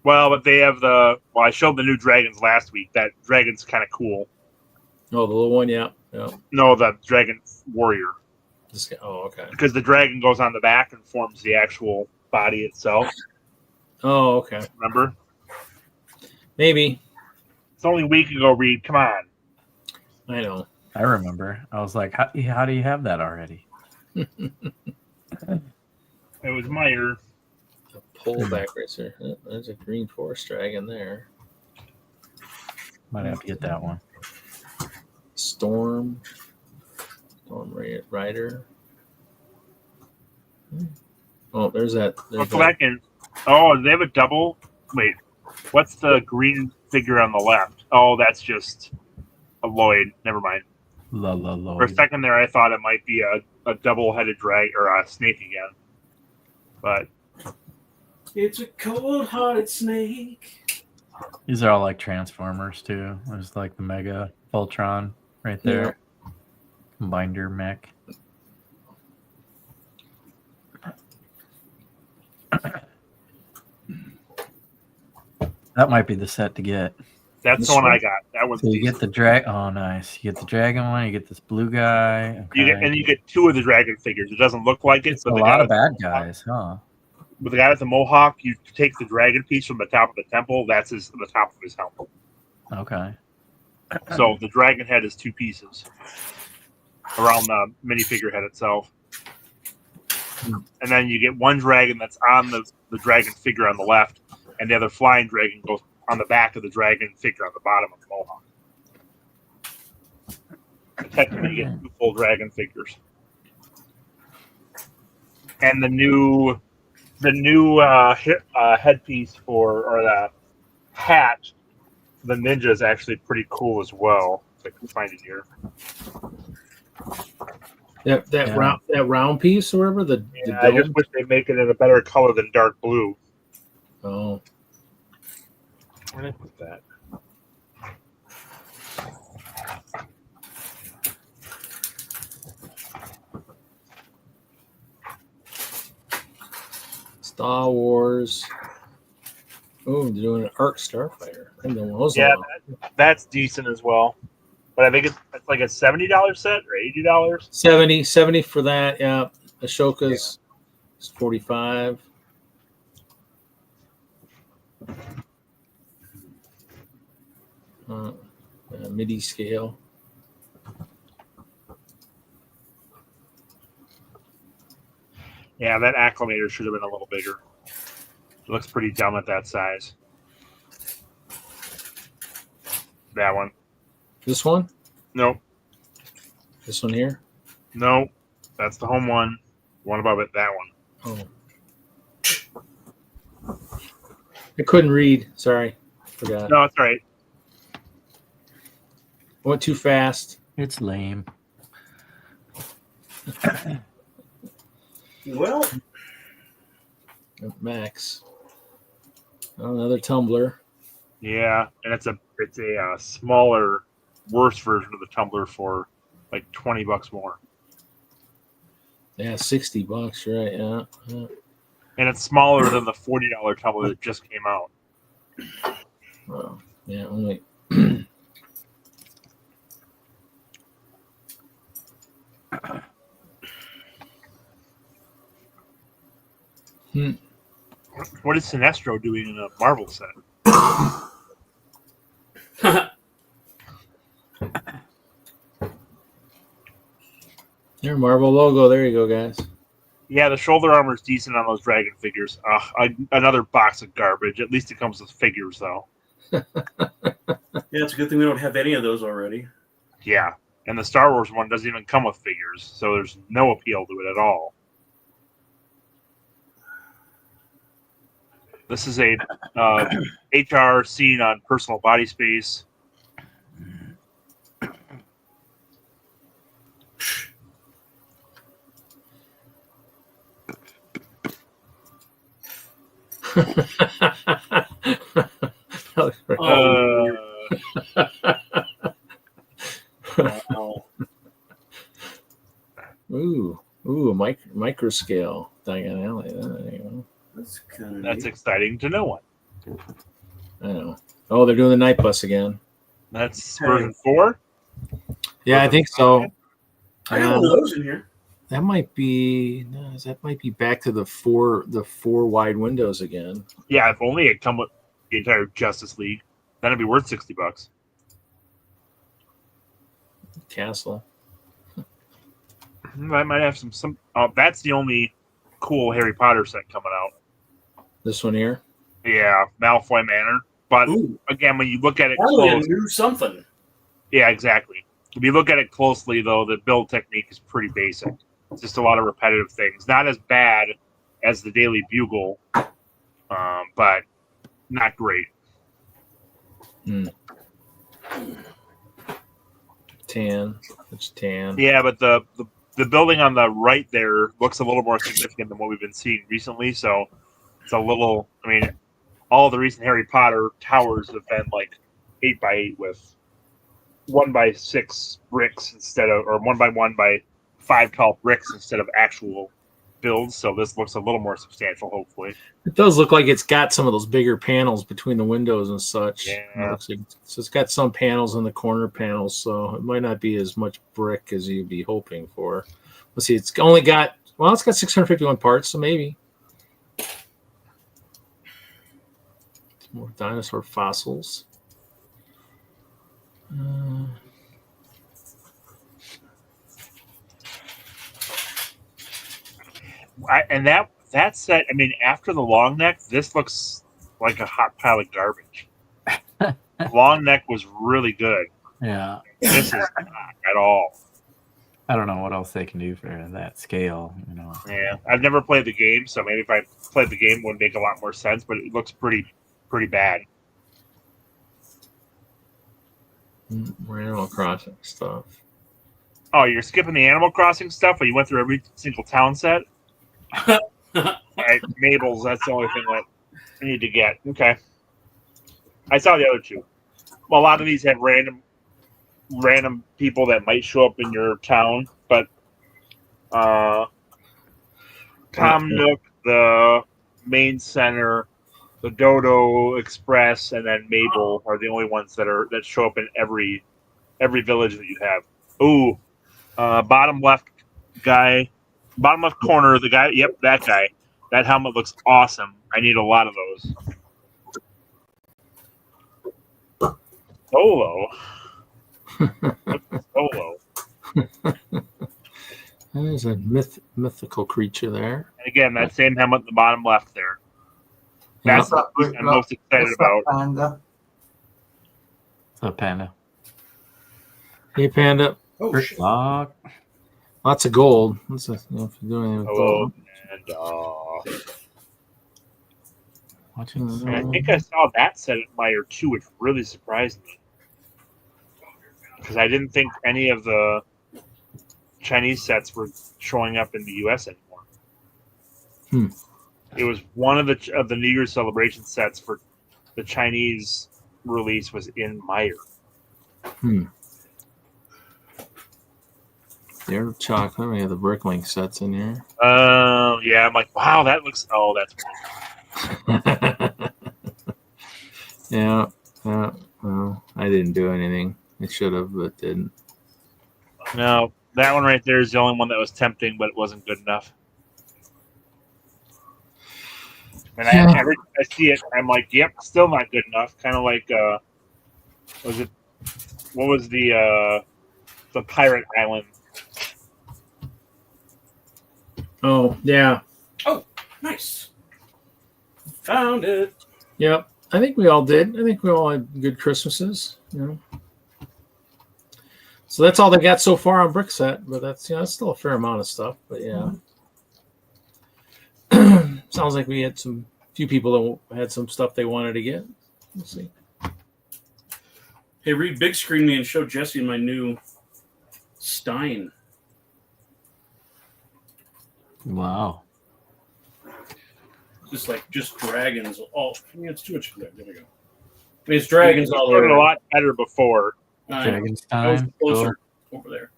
Well, but they have I showed the new dragons last week. That dragon's kind of cool. Oh, the little one, yeah. No, the dragon warrior. This guy, oh, okay. Because the dragon goes on the back and forms the actual body itself. Oh, okay. Remember? Maybe. It's only a week ago, Reed. Come on. I know. I remember. I was like, how do you have that already? It was Meyer. A pullback racer. Oh, there's a green forest dragon there. Might have to get that one. Storm Rider. Oh, there's that. Let's go back and. Oh, do they have a double? Wait, what's the green figure on the left. Oh, that's just a Lloyd. Never mind. For a second there, I thought it might be a double-headed drag or a snake again. But It's a cold-hearted snake. These are all like Transformers too. There's like the Mega Voltron right there. Combiner mech. That might be the set to get. that's the one I got. That one's So you decent. get the drag. Oh, nice. You get the dragon one. You get this blue guy. Okay. You get two of the dragon figures. It doesn't look like it, It's but a the lot guy of bad guys, huh? with the guy with the mohawk, you take the dragon piece from the top of the temple. That's the top of his helmet. Okay. So the dragon head is two pieces around the minifigure head itself. And then you get one dragon that's on the dragon figure on the left, and the other flying dragon goes on the back of the dragon figure on the bottom of the mohawk. Technically, you get two full dragon figures. And the new headpiece or the hat, the ninja is actually pretty cool as well. If I can find it here. That round piece or whatever. The I just dome? wish they'd make it in a better color than dark blue. Oh, Where did I put that? Star Wars. Oh, they're doing an Arc Starfighter. I didn't know what those Yeah, were. that's decent as well. But I think it's like a $70 set or $80. 70 for that. Yeah, Ashoka's is 45. MIDI scale. Yeah, that acclimator should have been a little bigger. It looks pretty dumb at that size. That one. This one? Nope. This one here? Nope. That's the home one. One above it, that one. Oh. I couldn't read. Sorry. Forgot. No, it's all right. I went too fast. It's lame. Well, Max. Oh, another tumbler. Yeah, and it's a smaller, worse version of the tumbler for like $20 more. Yeah, $60. You're right. Yeah. And it's smaller than the $40 tumbler that just came out. Well, yeah, only. What is Sinestro doing in a Marvel set? There, Marvel logo. There you go, guys. Yeah, the shoulder armor is decent on those dragon figures. Another box of garbage. At least it comes with figures, though. yeah, it's a good thing we don't have any of those already. Yeah, and the Star Wars one doesn't even come with figures, so there's no appeal to it at all. This is a HR scene on personal body space. Wow. Ooh, micro scale diagonality. There you go. That's kind of That's exciting to no one. I know. Oh, they're doing the night bus again. That's version 4. Yeah, I think so. I got one of those in here. That might be back to the four wide windows again. Yeah, if only it come with the entire Justice League, then it'd be worth $60. Castle. I might have some. Oh, that's the only cool Harry Potter set coming out. This one here. Yeah, Malfoy Manor. But Ooh, again, when you look at it probably a close, new something. yeah, exactly. If you look at it closely, though, the build technique is pretty basic. It's just a lot of repetitive things. Not as bad as the Daily Bugle, but not great. Tan. It's tan. Yeah, but the building on the right there looks a little more significant than what we've been seeing recently. So it's a little. I mean, all the recent Harry Potter towers have been like 8x8 with 1x6 bricks instead of, or 1x1 by 5 tall bricks instead of actual builds. So this looks a little more substantial, hopefully. It does look like it's got some of those bigger panels between the windows and such. Yeah. It looks like, so it's got some panels in the corner panels, so it might not be as much brick as you'd be hoping for. Let's see, it's only got, well, it's got 651 parts, so maybe. More dinosaur fossils. And that set, I mean, after the long neck, this looks like a hot pile of garbage. Long neck was really good. Yeah. This is not at all. I don't know what else they can do for that scale, you know. Yeah, I've never played the game, so maybe if I played the game, it would make a lot more sense. But it looks pretty bad. Animal Crossing stuff. Oh, you're skipping the Animal Crossing stuff, but you went through every single town set. Right, Mabel's. That's the only thing that I need to get. Okay, I saw the other two. Well, a lot of these have random people that might show up in your town, but Tom Nook, the main center, the Dodo Express, and then Mabel are the only ones that show up in every village that you have. Ooh, bottom left corner, the guy. Yep, that guy. That helmet looks awesome. I need a lot of those. Solo. Solo. There's a mythical creature there. And again, that same helmet in the bottom left there. That's what I'm most excited about. Panda? So Panda. Hey, Panda. Oh, shit. Lots of gold. If you're doing anything with Hello, gold. and Watching. and I think I saw that set at Meyer too, which really surprised me. Because I didn't think any of the Chinese sets were showing up in the U.S. anymore. It was one of the New Year's celebration sets for the Chinese release was in Meyer. There's chocolate. We have the Bricklink sets in here. Yeah, I'm like, wow, that looks. Oh, that's. Yeah. Well, I didn't do anything. I should have, but didn't. No, that one right there is the only one that was tempting, but it wasn't good enough. And every time I see it, I'm like, yep, still not good enough. Kind of like, what was the Pirate Island? Oh, yeah. Oh, nice. Found it. Yep. I think we all did. I think we all had good Christmases, you know. So that's all they got so far on Brick Set, but that's that's still a fair amount of stuff. But yeah. Sounds like we had few people that had some stuff they wanted to get. We'll see. Hey, Reed, big screen me and show Jesse my new Stein. Wow. Just dragons. Oh, I mean, it's too much. There we go. I mean, it's dragons all It over. a lot better before. Dragon's I was time. closer over there.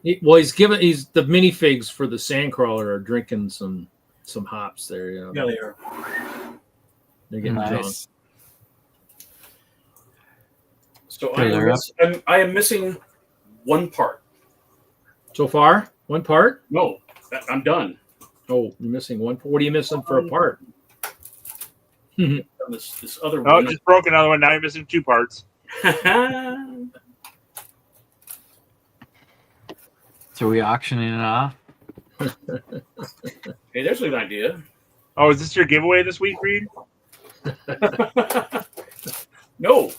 He's the minifigs for the Sandcrawler are drinking some hops there. You know. Yeah, they are. They're getting drunk. Nice. So Okay, I am missing one part. So far, one part. No, I'm done. Oh, you're missing one. What are you missing for a part? This other Oh, one. just broke another one. Now you're missing 2 parts. So are we auctioning it off? Hey, there's an idea. Oh, is this your giveaway this week, Reed? No.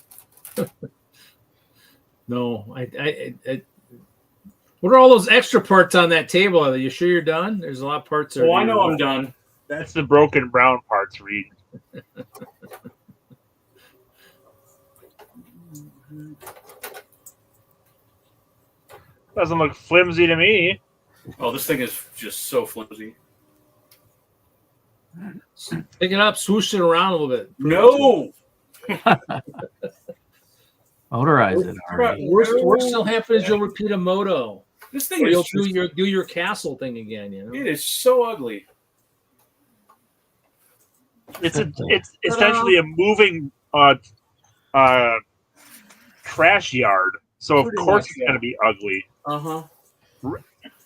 No, I what are all those extra parts on that table? Are you sure you're done? There's a lot of parts there. Oh, I know I'm done. That's the broken brown parts, Reed. Doesn't look flimsy to me. Oh, this thing is just so flimsy. Pick it up, swoosh it around a little bit. No. Motorize it already. Worst still happens, you'll repeat a moto. This thing Or is you'll just, do your castle thing again, you know? it is so ugly. It's essentially a moving trash yard. So of Pretty course much, it's going to be ugly. Uh-huh.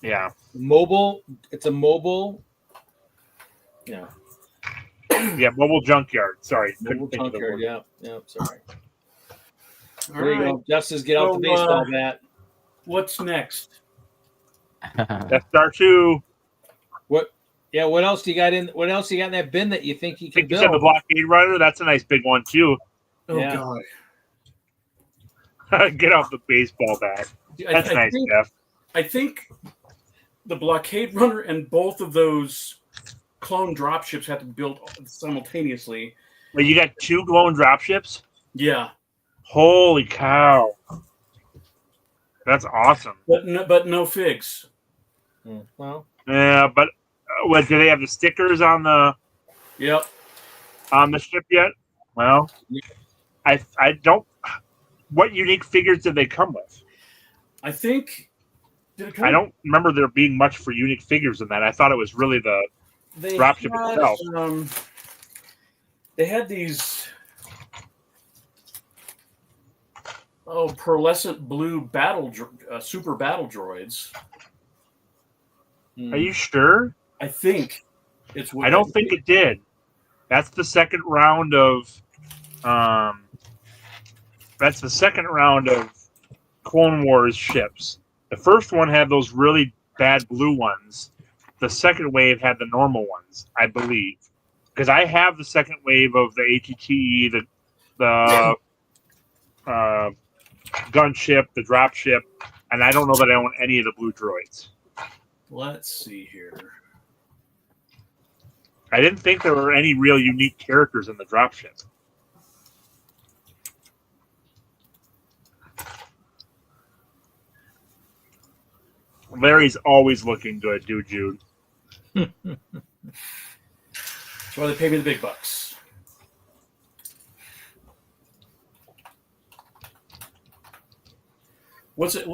Yeah. Mobile. It's a mobile. Yeah. Yeah, mobile junkyard. Sorry. Mobile couldn't think of the junkyard. word. Yeah. Sorry. All There you right. go. Justice, get out the So, baseball bat. What's next? That's Star 2. Yeah. What else do you got in? What else you got in that bin that you think you I can think you said the build? blockade runner. That's a nice big one too. Oh, Yeah. God. Get off the baseball bat. That's I nice, think, Jeff. I think the blockade runner and both of those clone dropships have to be built simultaneously. Wait, you got 2 glowing dropships? Yeah, Holy cow. That's awesome. but no figs. Well, Yeah, but what, do they have the stickers on the Yep. ship yet? Well, I don't. What unique figures did they come with? I think. Did it come? I don't remember there being much for unique figures in that. I thought it was really the They dropship had, itself. They had these pearlescent blue super battle droids. Are you sure? I think it's what I don't think it did. That's the second round of Clone Wars ships. The first one had those really bad blue ones. The second wave had the normal ones, I believe. Because I have the second wave of the ATTE, the gunship, the dropship, and I don't know that I own any of the blue droids. Let's see here. I didn't think there were any real unique characters in the dropship. Larry's always looking good, dude, Jude. That's why they pay me the big bucks. What's it?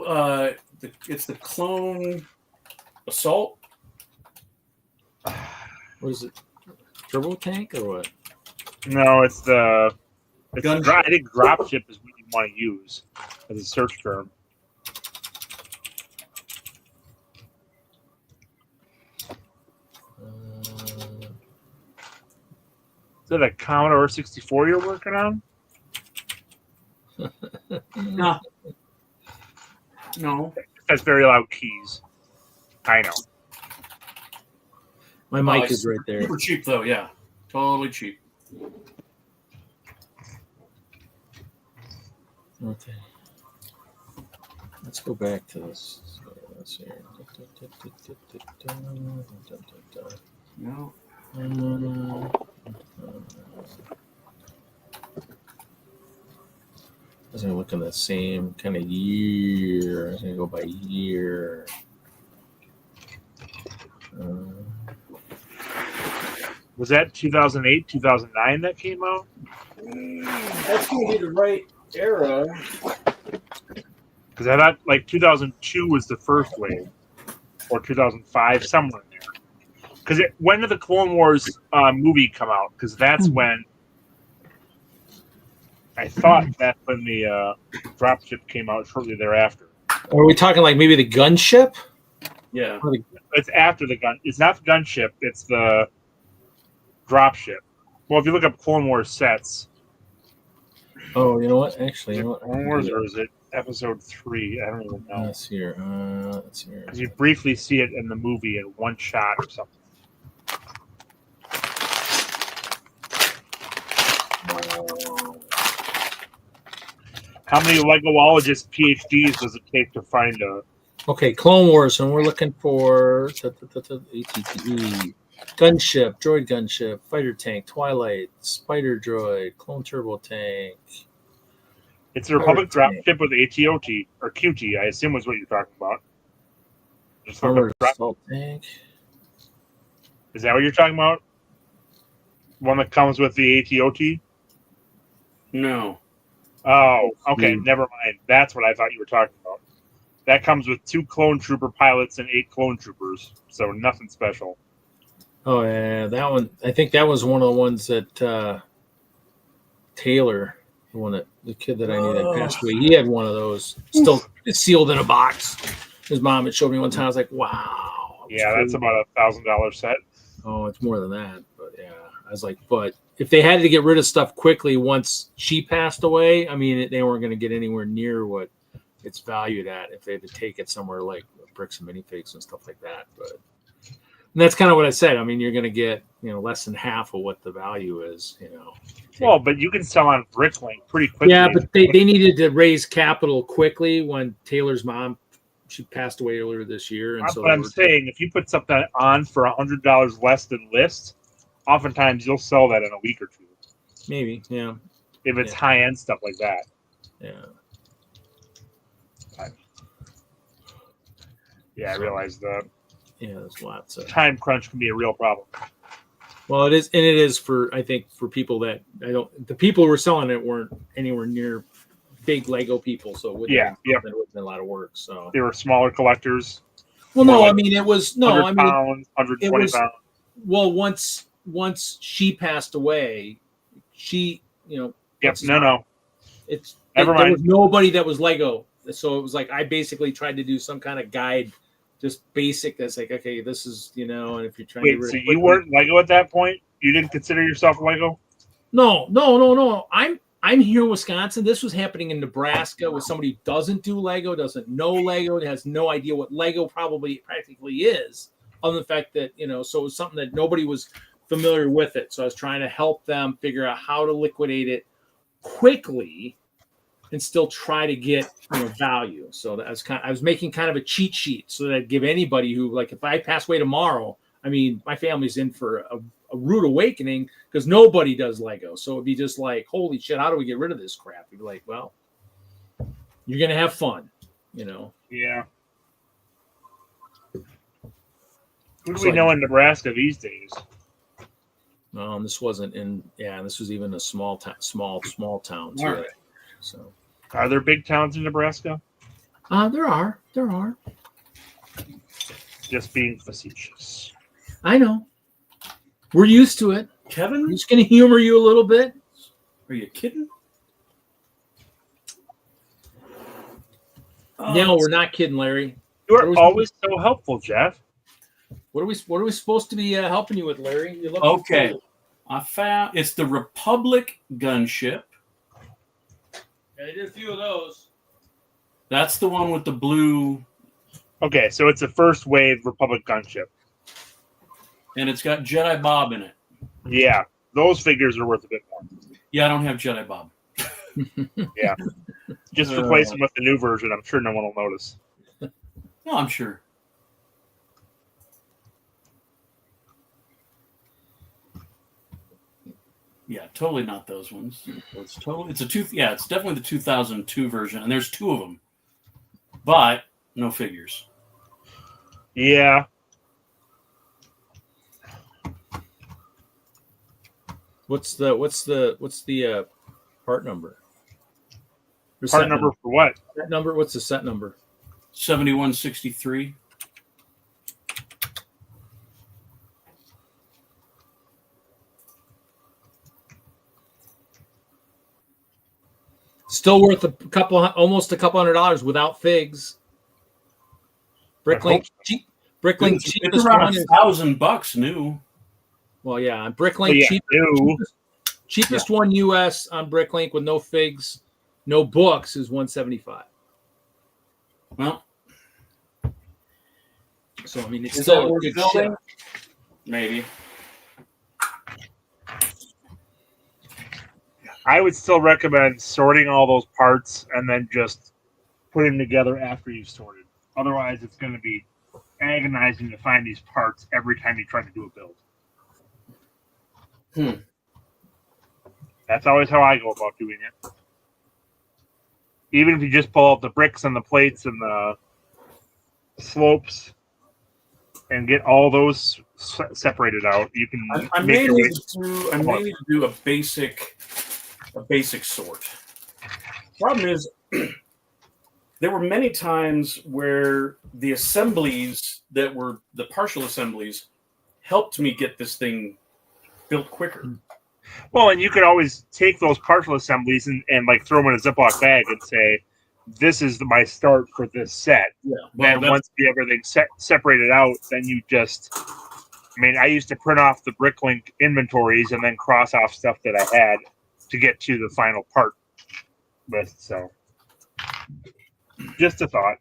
It's the clone assault. what is it? Turbo tank or what? No, it's the. Gunship. I think dropship is what you want to use as a search term. Is that a Commodore 64 you're working on? No. No. That's very loud keys. I know. My mic is right there. Super cheap though, yeah. Totally cheap. Okay. Let's go back to this. Let's see. No. I was going to look in the same kind of year. I was going to go by year. Was that 2008, 2009 that came out? That's going to be the right era. Because I thought like 2002 was the first wave, or 2005, somewhere in there. Because when did the Clone Wars movie come out? Because that's when I thought that's when the dropship came out shortly thereafter. Are we talking like maybe the gunship? Yeah. It's after the gun. It's not the gunship. It's the dropship. Well, if you look up Clone Wars sets, Oh, you know what? Actually, you know what? Clone Wars, or is it Episode 3? I don't even know. Let's see here. Let's see here. Because you briefly see it in the movie in one shot or something. How many Legologist PhDs does it take to find a? Okay, Clone Wars, and we're looking for ATTE, gunship, droid gunship, fighter tank, Twilight, spider droid, clone turbo tank, It's the Republic dropship with ATOT or QT. I assume was what you're talking about. Just look Armored up drop. assault tank. Is that what you're talking about? One that comes with the ATOT? No. Oh, okay. Never mind. That's what I thought you were talking about. That comes with 2 clone trooper pilots and 8 clone troopers. So nothing special. Oh yeah, that one. I think that was one of the ones that Taylor, the kid that I knew that passed away. He had one of those, still sealed in a box. His mom had showed me one time. I was like, wow. Yeah, that's about $1,000 set. Oh, it's more than that. But yeah, I was like, but if they had to get rid of stuff quickly once she passed away, I mean, they weren't going to get anywhere near what it's valued at if they had to take it somewhere like bricks and minifigs and stuff like that. But and that's kind of what I said. I mean, you're going to get, less than half of what the value is, Well, but you can sell on Bricklink pretty quickly. Yeah, but they needed to raise capital quickly when Taylor's mom, she passed away earlier this year. And so but I'm saying if you put something on for $100 less than list, oftentimes you'll sell that in a week or two. Maybe, yeah. If it's high-end stuff like that. Yeah. Yeah, I realize that. Yeah, there's lots of time crunch can be a real problem. Well, it is, and it is I think for people that the people who were selling it weren't anywhere near big Lego people, so it wouldn't have been a lot of work. So they were smaller collectors. Well, no, I mean it was 100 pounds, 120 pounds. Well, once she passed away, she no. It's Never there mind. was nobody that was Lego, so it was like I basically tried to do some kind of guide. Just basic. That's like, okay, this is, and if you're trying to. So you weren't Lego at that point? You didn't consider yourself Lego? No. I'm here in Wisconsin. This was happening in Nebraska with somebody who doesn't do Lego, doesn't know Lego, has no idea what Lego practically is, other than the fact that, so it was something that nobody was familiar with it. So I was trying to help them figure out how to liquidate it quickly and still try to get value. So that I was making kind of a cheat sheet so that I'd give anybody who, like, if I pass away tomorrow, I mean, my family's in for a rude awakening because nobody does Lego. So it'd be just like, holy shit, how do we get rid of this crap? You'd be like, well, you're gonna have fun, Yeah. Who do we know in Nebraska these days? This wasn't in. Yeah, this was even a small town too. Right. So, are there big towns in Nebraska? There are. Just being facetious. I know. We're used to it. Kevin? I'm just going to humor you a little bit. Are you kidding? No, we're not kidding, Larry. You are always so helpful, Jeff. What are we supposed to be helping you with, Larry? You look okay. cool. I found it's the Republic gunship. Yeah, they did a few of those. That's the one with the blue. Okay, so it's a first wave Republic gunship. And it's got Jedi Bob in it. Yeah, those figures are worth a bit more. Yeah, I don't have Jedi Bob. Yeah. Just replace them with the new version. I'm sure no one will notice. No, I'm sure. Yeah, totally not those ones. It's definitely the 2002 version, and there's 2 of them, but no figures. Yeah. What's the part number? Part number for what? Set number. What's the set number? 7163. Still worth almost a couple $100 without figs. Bricklink cheap. Bricklink It's cheapest around one. $1,000 new. Well, yeah, Bricklink cheapest one US on Bricklink with no figs, no books is $175. Well, so I mean, it's is still that a worth good building? ship. Maybe. I would still recommend sorting all those parts and then just putting them together after you've sorted. Otherwise, it's going to be agonizing to find these parts every time you try to do a build. That's always how I go about doing it. even if you just pull out the bricks and the plates and the slopes and get all those separated out, you can I make may your way. need to do a basic sort. Problem is, there were many times where the assemblies that were the partial assemblies helped me get this thing built quicker. Well, and you could always take those partial assemblies and like throw them in a Ziploc bag and say, this is my start for this set. Yeah. Then once you have everything separated out, then you just, I mean, I used to print off the Bricklink inventories and then cross off stuff that I had to get to the final part with. So just a thought.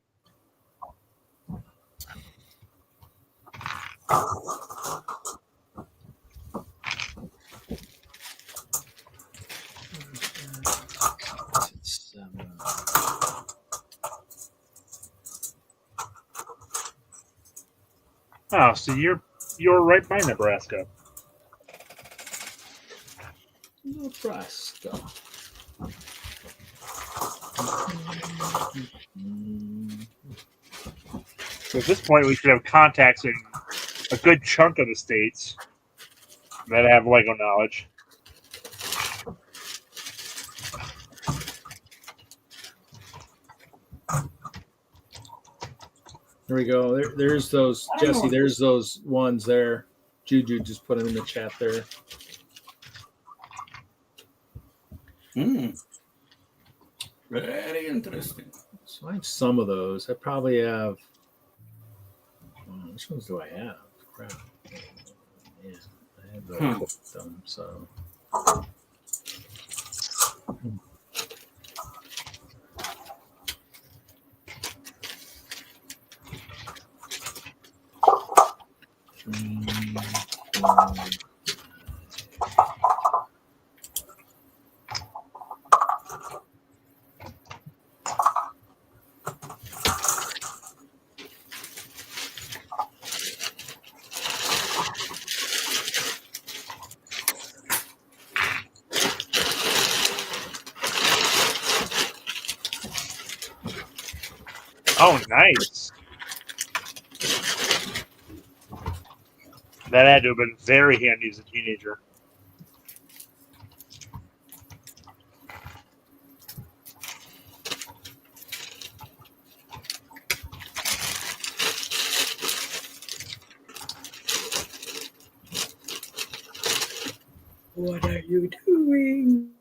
Oh, so you're right by Nebraska. Nebraska. So at this point, we should have contacts in a good chunk of the states that have Lego knowledge. There we go. There's those, Jesse. There's those ones there. Juju just put them in the chat there. Very interesting. So I have some of those. I probably have. Which ones do I have? Crap. Yeah, I have them. So. Oh, nice. That had to have been very handy as a teenager. What are you doing?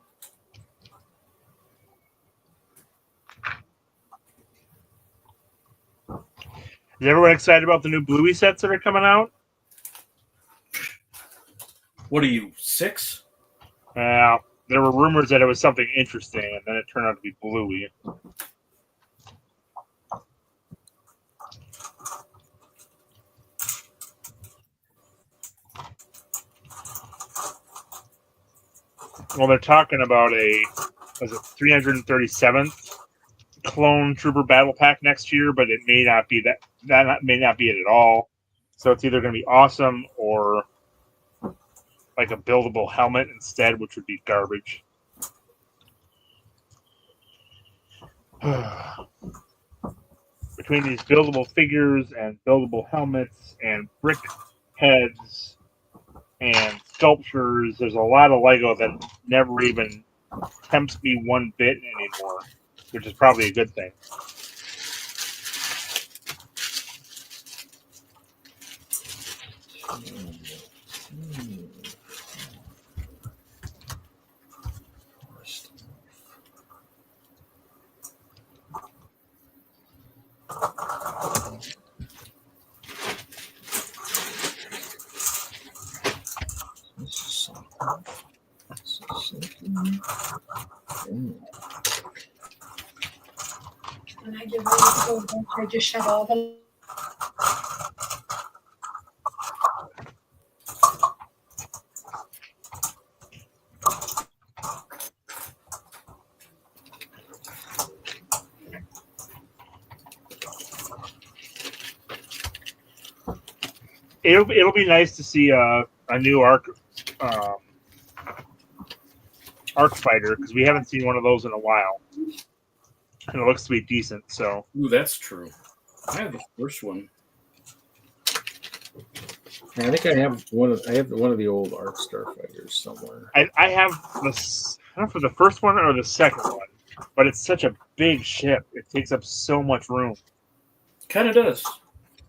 Is everyone excited about the new Bluey sets that are coming out? What are you, 6? There were rumors that it was something interesting, and then it turned out to be Bluey. Well, they're talking about was it 337th clone trooper battle pack next year, but it may not be that may not be it at all. So it's either going to be awesome or like a buildable helmet instead, which would be garbage. Between these buildable figures and buildable helmets and brick heads and sculptures, there's a lot of Lego that never even tempts me one bit anymore, which is probably a good thing. When I get ready to go to bed, I just shut all the. It'll be nice to see a new arc fighter, because we haven't seen one of those in a while. and it looks to be decent. So Ooh, that's true. I have the first one. I think I have one of the old Arc Starfighters somewhere. I have this. I don't know if it's the first one or the second one, but it's such a big ship. It takes up so much room. Kind of does.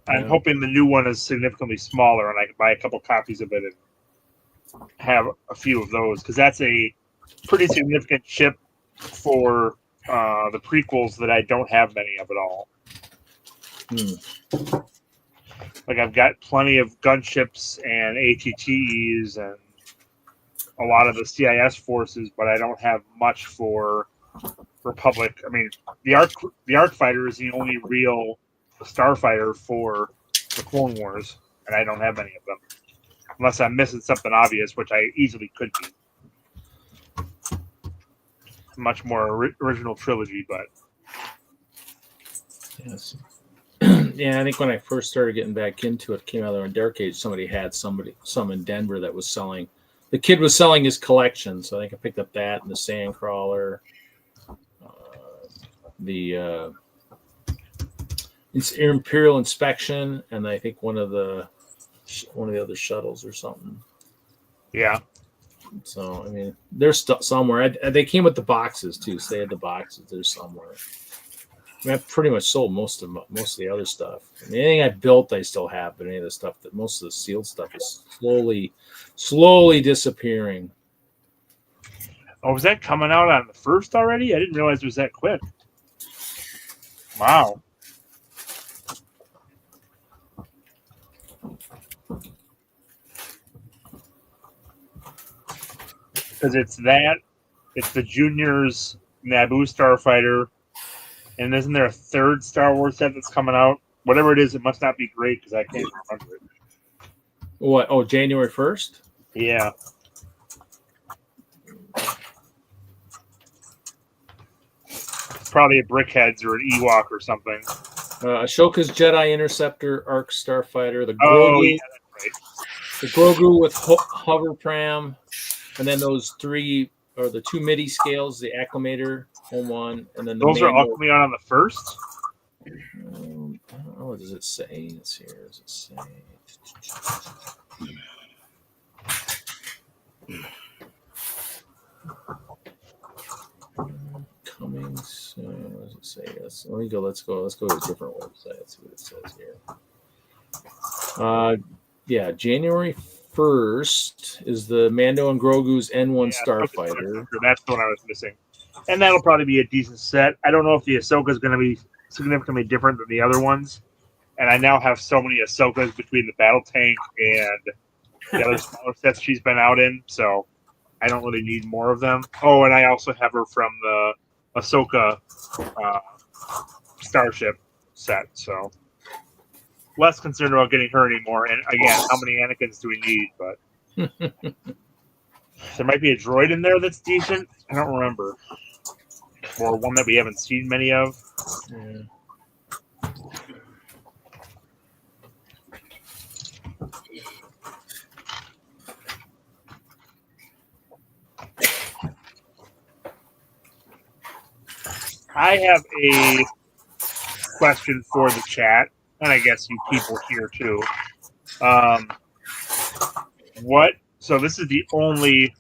I'm Yeah. hoping the new one is significantly smaller, and I can buy a couple copies of it and have a few of those, because that's a pretty significant ship for the prequels that I don't have many of at all. Like, I've got plenty of gunships and ATTEs and a lot of the CIS forces, but I don't have much for Republic. I mean, the Arc Fighter is the only real starfighter for the Clone Wars, and I don't have many of them. Unless I'm missing something obvious, which I easily could be. Much more original trilogy, but Yes. Yeah, I think when I first started getting back into it, came out of a Dark Age, somebody had some in Denver that was selling. The kid was selling his collection, so I think I picked up that and the Sandcrawler, the Imperial Inspection, and I think one of the other shuttles or something. yeah. So I mean, they're somewhere. They came with the boxes too, so they had the boxes. They're somewhere. I mean, I've pretty much sold most of the other stuff. I mean, anything I built, I still have, but any of the stuff most of the sealed stuff is slowly disappearing. Oh, was that coming out on the first already? I didn't realize it was that quick. Wow. Because it's the Juniors Naboo Starfighter, and isn't there a third Star Wars set that's coming out? Whatever it is, it must not be great because I can't remember it. What? Oh, January 1st? Yeah. Probably a Brickheads or an Ewok or something. Ashoka's Jedi Interceptor, Arc Starfighter, the Grogu, Oh, yeah, that's right. the Grogu with hover pram, and then those three or the two MIDI scales, the Acclimator, Home One, and then the Those are all manual. coming out on the first? I don't know. What does it say? Let's see here. Does it say? Coming soon. What does it say? Yes. Let's go to a different website. Let's see what it says here. Yeah, January 1st is the Mando and Grogu's N1 Starfighter. That's the one I was missing. And that'll probably be a decent set. I don't know if the Ahsoka is going to be significantly different than the other ones. And I now have so many Ahsokas between the battle tank and the other smaller sets she's been out in, so I don't really need more of them. Oh, and I also have her from the Ahsoka Starship set, so less concerned about getting her anymore. And again, how many Anakins do we need? But there might be a droid in there that's decent. I don't remember. Or one that we haven't seen many of. Yeah. I have a question for the chat, and I guess you people here too. So this is the only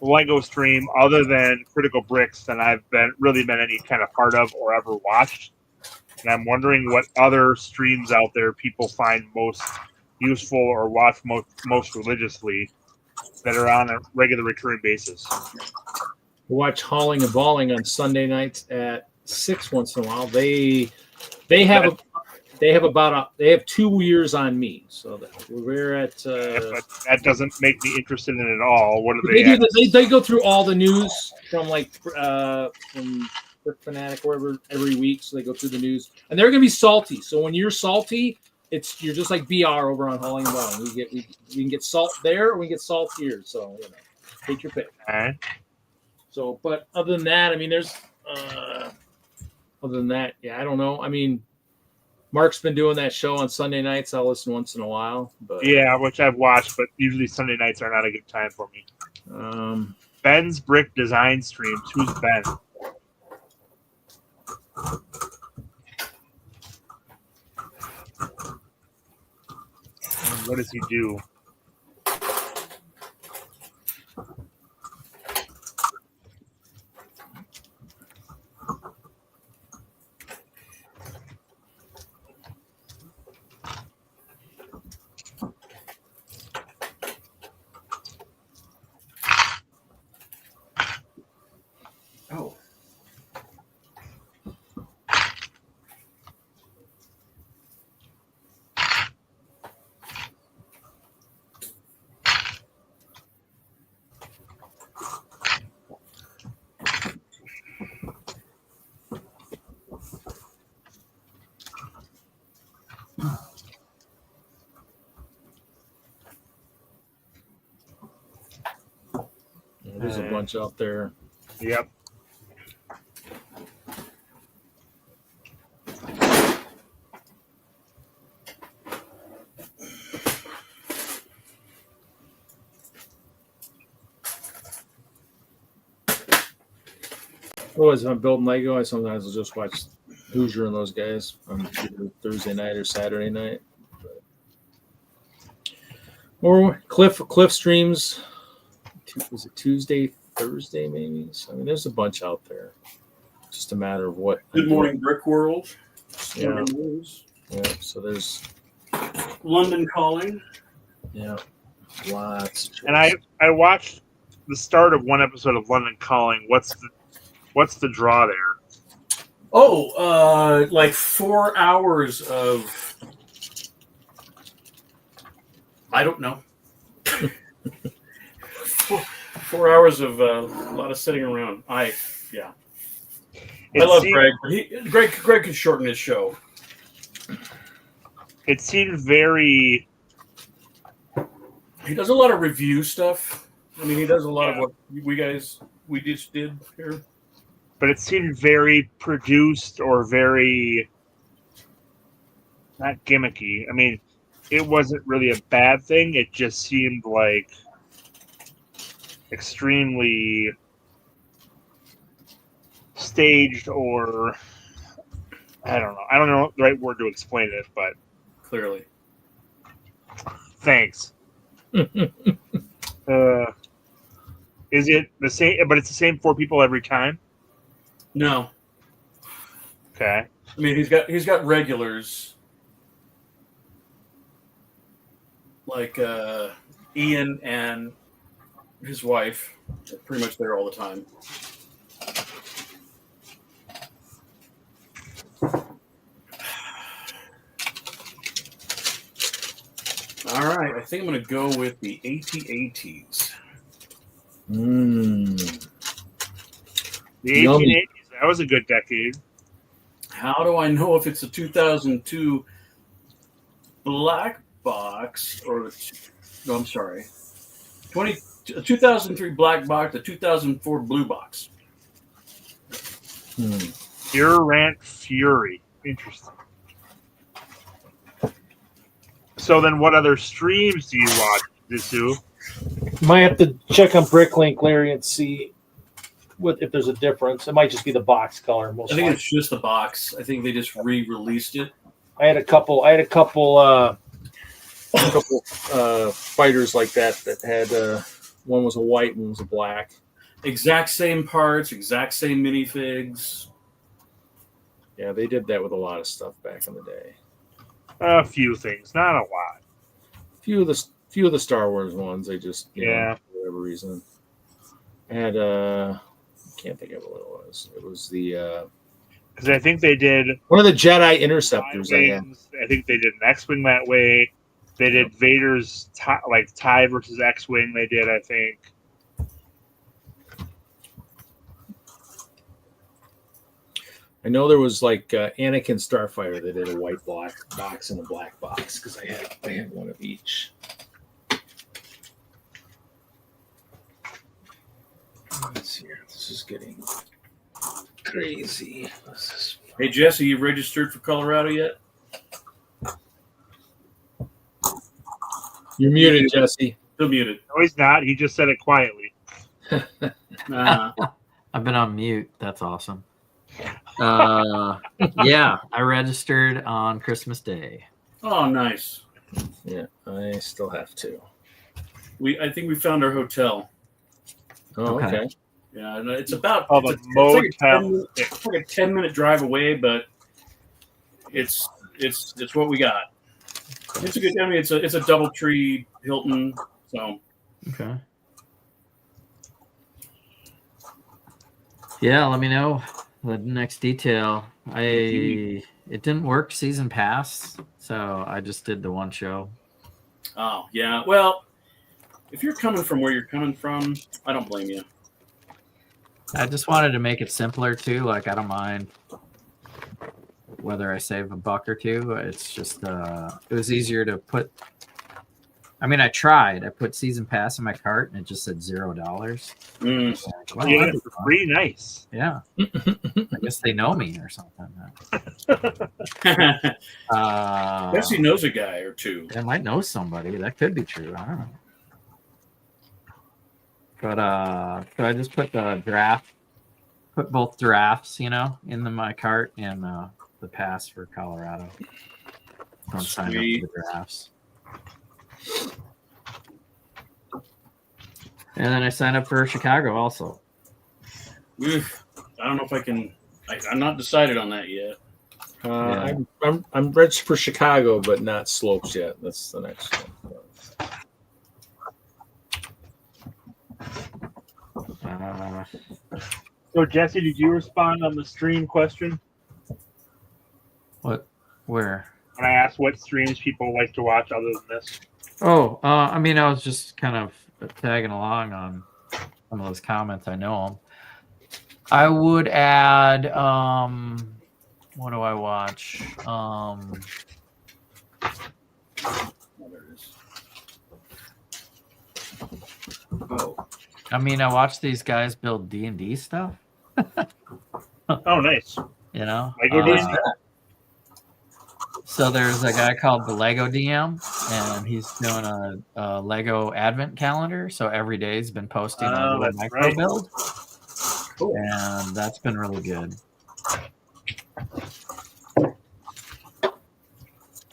Lego stream other than Critical Bricks that I've been any kind of part of or ever watched. And I'm wondering what other streams out there people find most useful or watch most religiously that are on a regular recurring basis. Watch Hauling and Balling on Sunday nights at 6 once in a while. They have 2 years on me, so we're at. But that doesn't make me interested in it at all. What are they? They go through all the news from Brick Fanatic or whatever every week, so they go through the news, and they're gonna be salty. So when you're salty, you're just like BR over on Hauling and Balling. We can get salt there, or we can get salt here. So take your pick. All right. So, but other than that, I mean, I don't know. I mean, Mark's been doing that show on Sunday nights. I'll listen once in a while, but Yeah, which I've watched, but usually Sunday nights are not a good time for me. um, Ben's Brick Design Streams. Who's Ben? What does he do? Oh. Yeah, there's a bunch out there. Yep. Otherwise, if I'm building Lego, I sometimes will just watch Hoosier and those guys on either Thursday night or Saturday night. Or Cliff streams. Was it Tuesday, Thursday, maybe? So I mean, there's a bunch out there. Just a matter of what. Good Morning Brick World. Yeah. Yeah. So there's London Calling. yeah, lots. And I watched the start of one episode of London Calling. What's the draw there? Oh, like 4 hours of. I don't know. 4 hours of a lot of sitting around. I love Greg. Greg could shorten his show. It seemed very. He does a lot of review stuff. I mean, he does a lot of what we just did here. But it seemed very produced or very not gimmicky. I mean, it wasn't really a bad thing. It just seemed like extremely staged, or I don't know. I don't know the right word to explain it, but Clearly. thanks. Is it the same? But it's the same 4 people every time. No. Okay. I mean, he's got regulars like Ian and his wife. They're pretty much there all the time. All right, I think I'm going to go with the AT-ATs. The 1880s. That was a good decade. How do I know if it's a 2002 black box or no? I'm sorry, 2003 black box, the 2004 blue box. Pure Rant Fury. Interesting. So then, what other streams do you watch, Zisu? Might have to check on Bricklink, Larry, and see if there's a difference. It might just be the box color. Most I think likely. it's just the box. I think they just re-released it. I had a couple fighters like that had one was a white and one was a black. Exact same parts, exact same minifigs. Yeah, they did that with a lot of stuff back in the day. A few things, not a lot. Few of the Star Wars ones, they just you know, for whatever reason. I had can't think of what it was. It was the because I think they did one of the Jedi Interceptors. I think they did an X-wing that way. They did Vader's TIE versus X-wing. They did, I think. I know there was like Anakin Starfighter. They did a white black box and a black box because I had one of each. Let's see here. This is getting crazy. Hey Jesse, you registered for Colorado yet? You're muted, Jesse. Still muted. No, he's not. He just said it quietly. I've been on mute. That's awesome. Yeah, I registered on Christmas Day. Oh, nice. Yeah, I still have to. I think we found our hotel. Oh, Okay. okay. Yeah, and it's about Oh, it's, the a, it's, like a motel. 10, it's like a 10-minute drive away, but it's what we got. It's a good. I mean, it's a DoubleTree Hilton. So Okay. Yeah, let me know the next detail. It didn't work season pass, so I just did the one show. oh yeah. Well, if you're coming from where you're coming from, I don't blame you. I just wanted to make it simpler too. Like I don't mind whether I save a buck or two. It's just it was easier to put. I mean, I tried. I put season pass in my cart, and it just said $0. Mm. Like, well, Yeah, that'd be for fun. free, nice. Yeah. I guess they know me or something. Jesse knows a guy or two. I might know somebody. That could be true. I don't know. But so I just put the draft, put both drafts, in my cart and the pass for Colorado. Don't sign up for the drafts. And then I signed up for Chicago also. Oof. I don't know if I can. I'm not decided on that yet. Yeah. I'm registered for Chicago, but not slopes yet. That's the next one. So, Jesse, did you respond on the stream question? What? Where? When I asked what streams people like to watch other than this? Oh, I mean, I was just kind of tagging along on some of those comments. I know them. I would add, what do I watch? Oh, there it is. Oh, I mean, I watch these guys build D&D stuff. Oh, nice. Lego D&D? So there's a guy called the Lego DM, and he's doing a Lego Advent calendar. So every day he's been posting a little micro build, Cool. and that's been really good.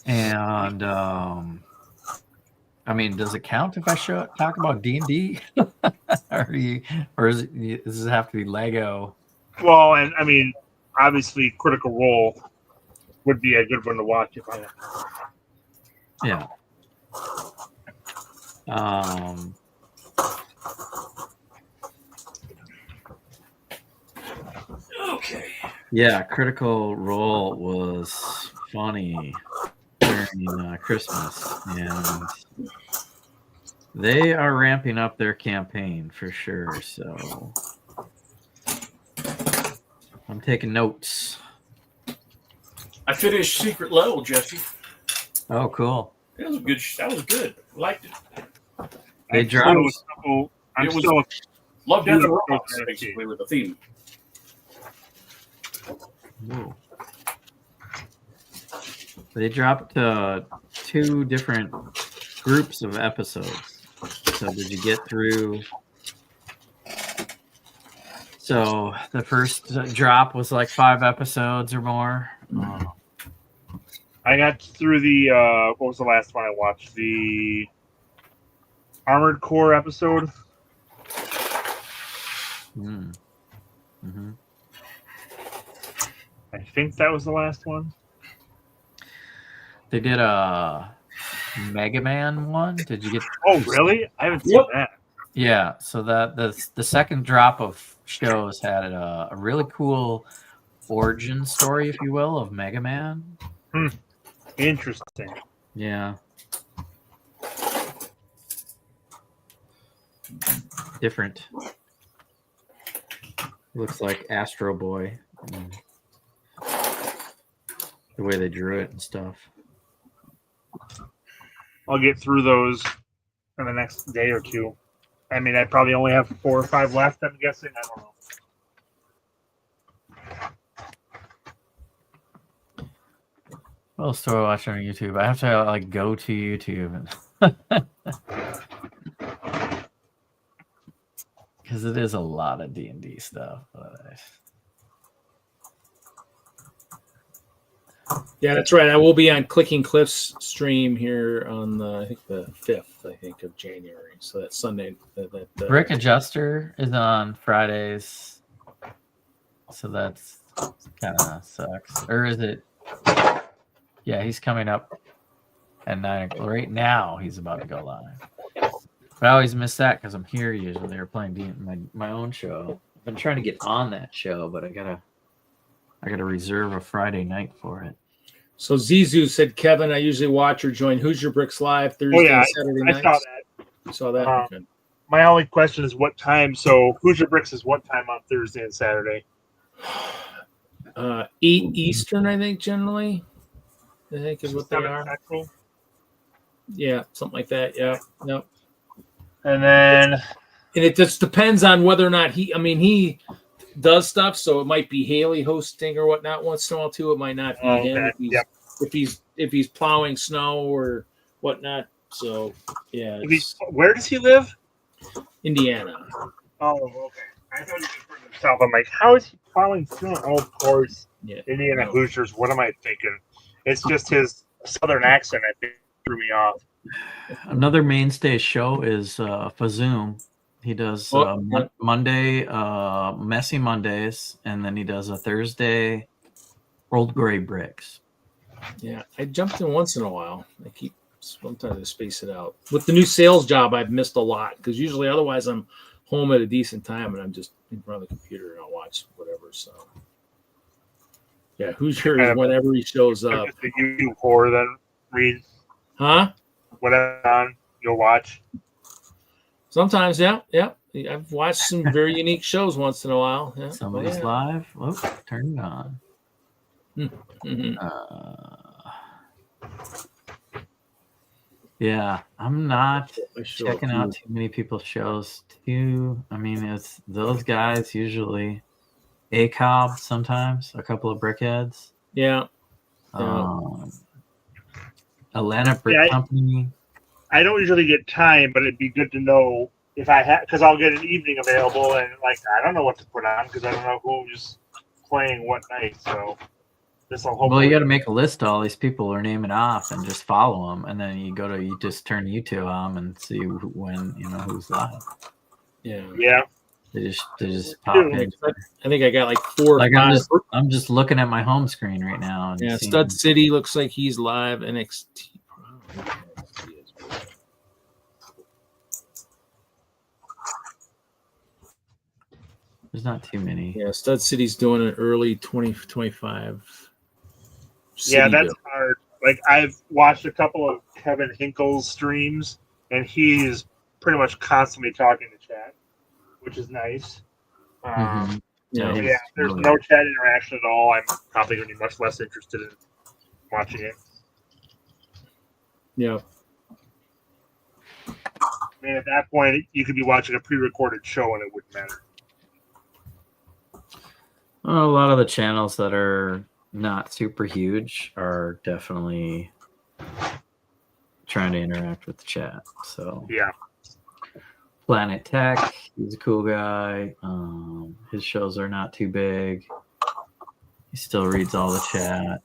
And I mean, does it count if I talk about D&D, or does it have to be Lego? Well, and I mean, obviously, Critical Role would be a good one to watch if I. Yeah. Okay. Yeah, Critical Role was funny during Christmas, and they are ramping up their campaign for sure. So I'm taking notes. I finished Secret Level, Jesse. Oh, cool. That was good. That was good. I liked it. They dropped. I'm It was- still. Love, Death, and Yeah. Robots, basically, with the theme. Ooh. They dropped 2 different groups of episodes. So did you get through? So the first drop was like 5 episodes or more. I got through the. What was the last one I watched? The Armored Core episode. Mm-hmm. I think that was the last one. They did a Mega Man one. Did you get? Oh, really? I haven't seen that. Yeah. So that the second drop of shows had a really cool origin story, if you will, of Mega Man. Interesting. Yeah. Different. Looks like Astro Boy. The way they drew it and stuff. I'll get through those in the next day or two. I mean, I probably only have 4 or 5 left, I'm guessing. I don't know. What else do I watch on YouTube? I have to go to YouTube because it is a lot of D&D stuff. But Yeah, that's right. I will be on Clicking Cliff's stream here on I think the 5th, of January. So that's Sunday. Brick Adjuster is on Fridays, so that's kind of sucks. Or is it? Yeah, he's coming up at 9 o'clock. Right now, he's about to go live. But I always miss that because I'm here usually. They're playing my own show. I've been trying to get on that show, but I gotta reserve a Friday night for it. So Zizu said, Kevin, I usually watch or join Hoosier Bricks live Thursday and Saturday nights. I saw that. You saw that? Okay. My only question is what time. So Hoosier Bricks is what time on Thursday and Saturday? 8 Eastern, I think, generally. I think is what they are. Central? Yeah, something like that. Yeah. Yep. And then it just depends on whether or not he does stuff, so it might be Haley hosting or whatnot once in a while too. It might not be him if he's plowing snow or whatnot. So yeah. Where does he live? Indiana. Oh, okay. I thought he was from the south. I'm like, how is he plowing snow? Oh, of course. Yeah. Indiana Hoosiers. What am I thinking? It's just his southern accent, I think, threw me off. Another mainstay show is Fazoom. He does Monday, Messy Mondays, and then he does a Thursday, Old Gray Bricks. Yeah, I jumped in once in a while. Sometimes I space it out. With the new sales job, I've missed a lot because usually otherwise I'm home at a decent time and I'm just in front of the computer and I'll watch whatever. So, yeah, Hoosier is whenever he shows up. Just a YouTube whore then, read. Huh? Whatever on, you'll watch. Sometimes, yeah. I've watched some very unique shows once in a while. Yeah. Somebody's live. Oh, turn it on. Yeah, I'm not checking out too many people's shows. It's those guys usually. ACOB sometimes, a couple of brickheads. Yeah. Atlanta Brick Company. I don't usually get time, but it'd be good to know if I have, because I'll get an evening available, and I don't know what to put on because I don't know who's playing what night. So this will hopefully. Well, you got to make a list of all these people are naming off and just follow them, and then you just turn YouTube on and see who's live. Yeah. Yeah. They just pop in. I think I got 4 or 5. I'm just looking at my home screen right now. And Stud City looks like he's live. NXT. There's not too many. Yeah, Stud City's doing an early 2025. Yeah, that's hard. I've watched a couple of Kevin Hinkle's streams, and he's pretty much constantly talking to chat, which is nice. There's no chat interaction at all. I'm probably going to be much less interested in watching it. Yeah. At that point, you could be watching a pre-recorded show and it wouldn't matter. A lot of the channels that are not super huge are definitely trying to interact with the chat. So yeah. Planet Tech, he's a cool guy. His shows are not too big. He still reads all the chat.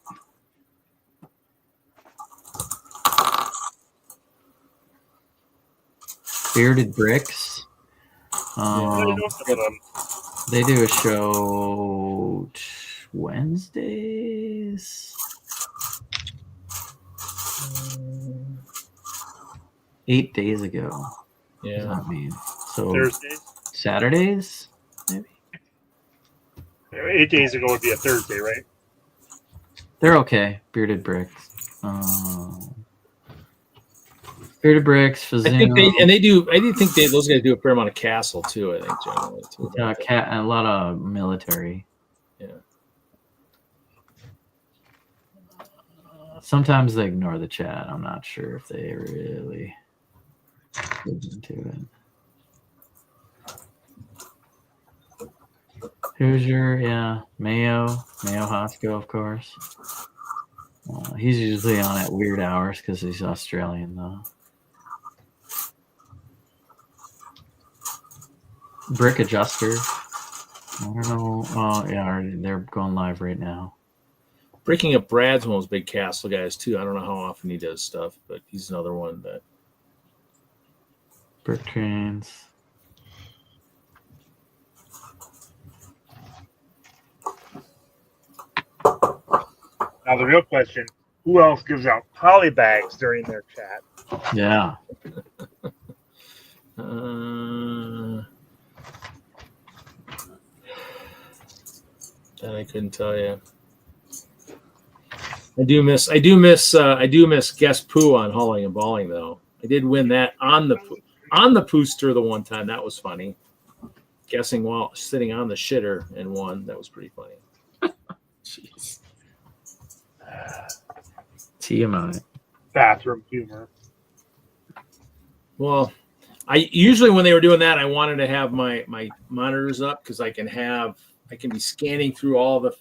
Bearded Bricks. They do a show Wednesdays. 8 days ago. Yeah. What does that mean? So Thursdays? Saturdays, maybe? 8 days ago would be a Thursday, right? They're okay. Bearded Bricks. Bearded Bricks, Fazoom. I do think those guys do a fair amount of Castle too. I think generally too. A lot of military. Yeah. Sometimes they ignore the chat. I'm not sure if they really dig into it. Hoosier, Mayo Hosco, of course. He's usually on at weird hours because he's Australian, though. Brick Adjuster. I don't know. Oh, yeah, they're going live right now. Breaking Up Brad's one of those big castle guys too. I don't know how often he does stuff, but he's another one that. Brick trains. Now the real question: who else gives out poly bags during their chat? Yeah. That I couldn't tell you. I do miss guest poo on hauling and balling though. I did win that on the pooster the one time. That was funny. Guessing while sitting on the shitter and won. That was pretty funny. Jeez. TMI. Bathroom humor. Well, I usually when they were doing that, I wanted to have my monitors up because I can be scanning through all the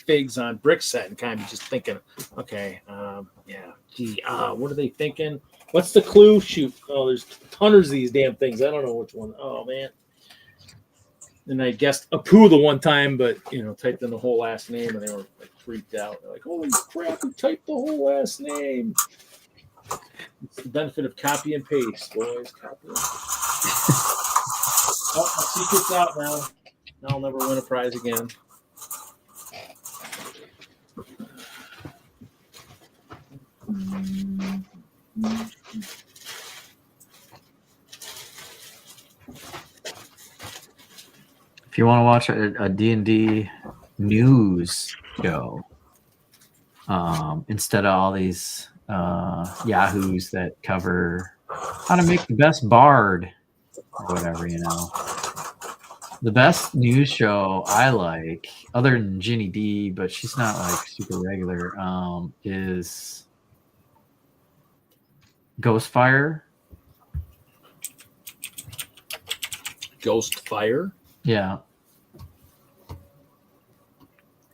figs on Brickset and kind of just thinking, okay, what are they thinking? What's the clue? Shoot. Oh, there's hundreds of these damn things. I don't know which one. Oh, man. And I guessed a poo the one time, but typed in the whole last name and they were like freaked out. They're like, holy crap, we typed the whole last name. It's the benefit of copy and paste, boys. Copy and paste. Oh, my secret's out now. Now I'll never win a prize again. If you want to watch a D&D news show, instead of all these yahoos that cover how to make the best bard or whatever, the best news show I like, other than Ginny D, but she's not like super regular, is Ghostfire. Ghostfire? Yeah.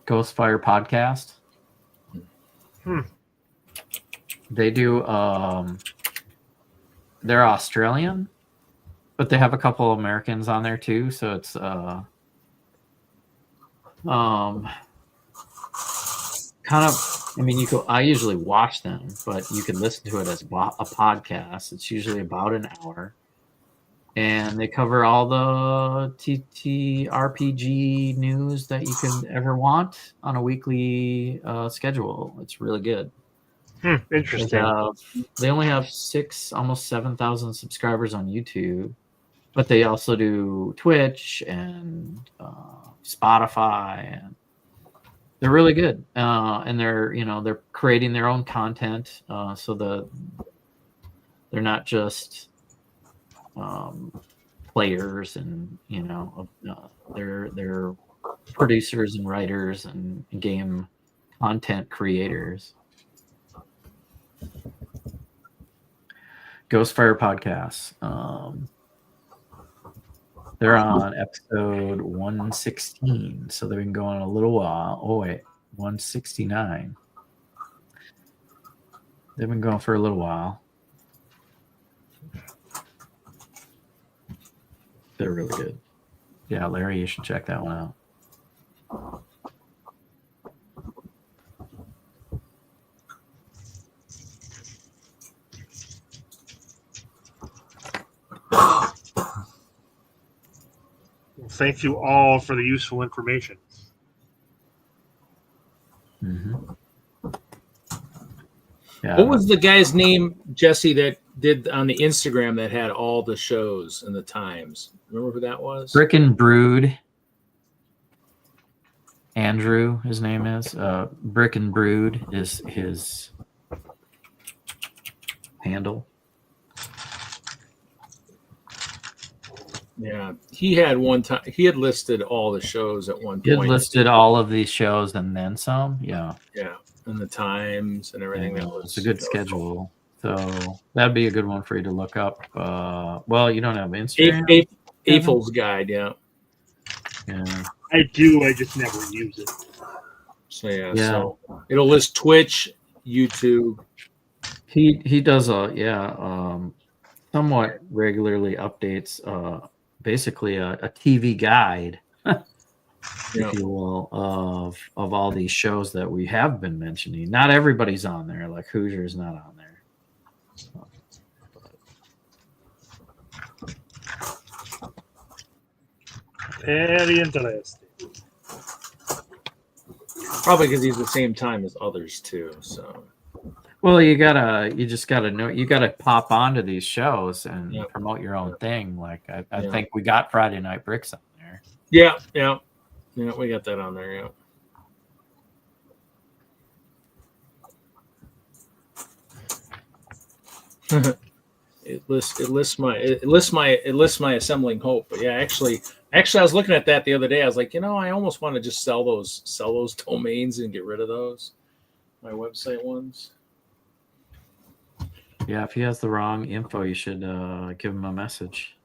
Ghostfire podcast. They do they're Australian, but they have a couple of Americans on there too, so it's kind of, I usually watch them, but you can listen to it as a podcast. It's usually about an hour. And they cover all the TTRPG news that you could ever want on a weekly schedule. It's really good. Interesting. They only have almost 7,000 subscribers on YouTube, but they also do Twitch and Spotify, and they're really good. And they're creating their own content, so they're not just players, and they're producers and writers and game content creators. Ghostfire podcasts. They're on episode 116, so they've been going a little while. 169. They've been going for a little while. They're really good. Yeah, Larry, you should check that one out. Well, thank you all for the useful information. Mm-hmm. Yeah. What was the guy's name, Jesse, that did on the Instagram that had all the shows and the times? Remember who that was? Brick and Brood. Andrew, his name is. Brick and Brood is his handle. Yeah, he had one time. He had listed all the shows at one He had point. listed all of these shows and then some. Yeah. Yeah, and the times and everything. That was It's a good schedule. So that'd be a good one for you to look up. Well, you don't have Instagram. AFOLs guide, yeah. Yeah. I do. I just never use it. So so it'll list Twitch, YouTube. He does somewhat regularly updates basically a TV guide Yeah. if you will, of all these shows that we have been mentioning. Not everybody's on there. Like Hoosier's not on there. Very interesting. Probably because he's the same time as others too. So Well, you just gotta know, you gotta pop onto these shows and Yeah. promote your own thing. Like I Yeah. think we got Friday Night Bricks on there. yeah, we got that on there. Yeah. It lists my assembling hope. But yeah, actually, I was looking at that the other day. I was like, I almost want to just sell those domains and get rid of those, my website ones. Yeah, if he has the wrong info, you should give him a message.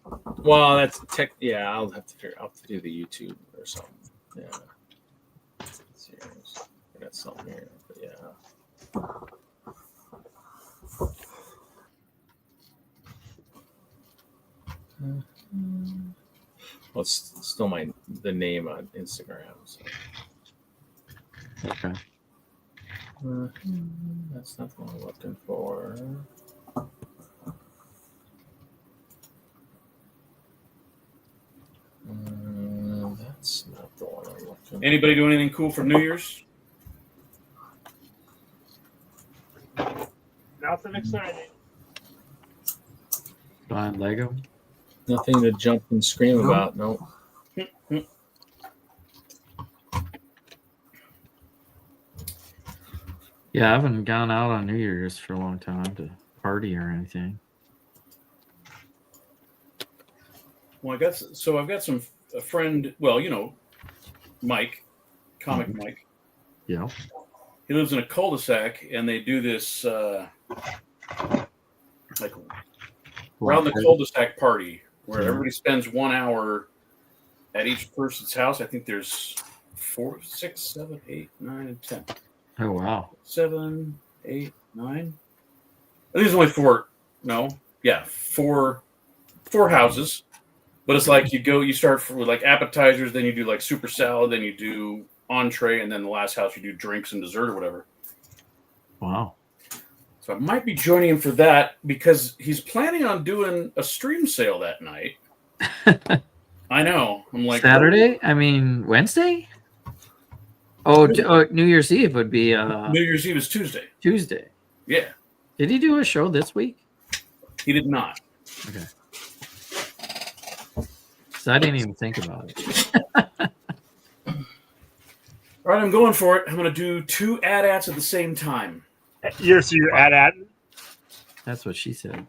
Well, that's tech. Yeah, I'll have to do the YouTube or something. Yeah. Let's see, I got something here, but yeah. Well, it's still the name on Instagram. So. Okay. That's not what I'm looking for. That's not the one I'm looking. Anybody do anything cool for New Year's? Nothing exciting. Buying Lego. Nothing to jump and scream about. No. Yeah, I haven't gone out on New Year's for a long time to party or anything. Well, I've got a friend. Well, Mike, comic Mike. Yeah. He lives in a cul-de-sac, and they do this like around the cul-de-sac party where everybody spends 1 hour at each person's house. I think there's 4, 6, 7, 8, 9, and 10. Oh wow. 7, 8, 9. I think there's only 4. No, yeah, 4 houses. But it's like you start with like appetizers, then you do like super salad, then you do entree, and then the last house you do drinks and dessert or whatever. Wow. So I might be joining him for that because he's planning on doing a stream sale that night. I know. I'm like Saturday? I mean Wednesday? Oh, New Year's Eve would be New Year's Eve is Tuesday. Tuesday. Yeah. Did he do a show this week? He did not. Okay. So I didn't even think about it. All right, I'm going for it. I'm going to do 2 AT-ATs at the same time. You're at. That's what she said.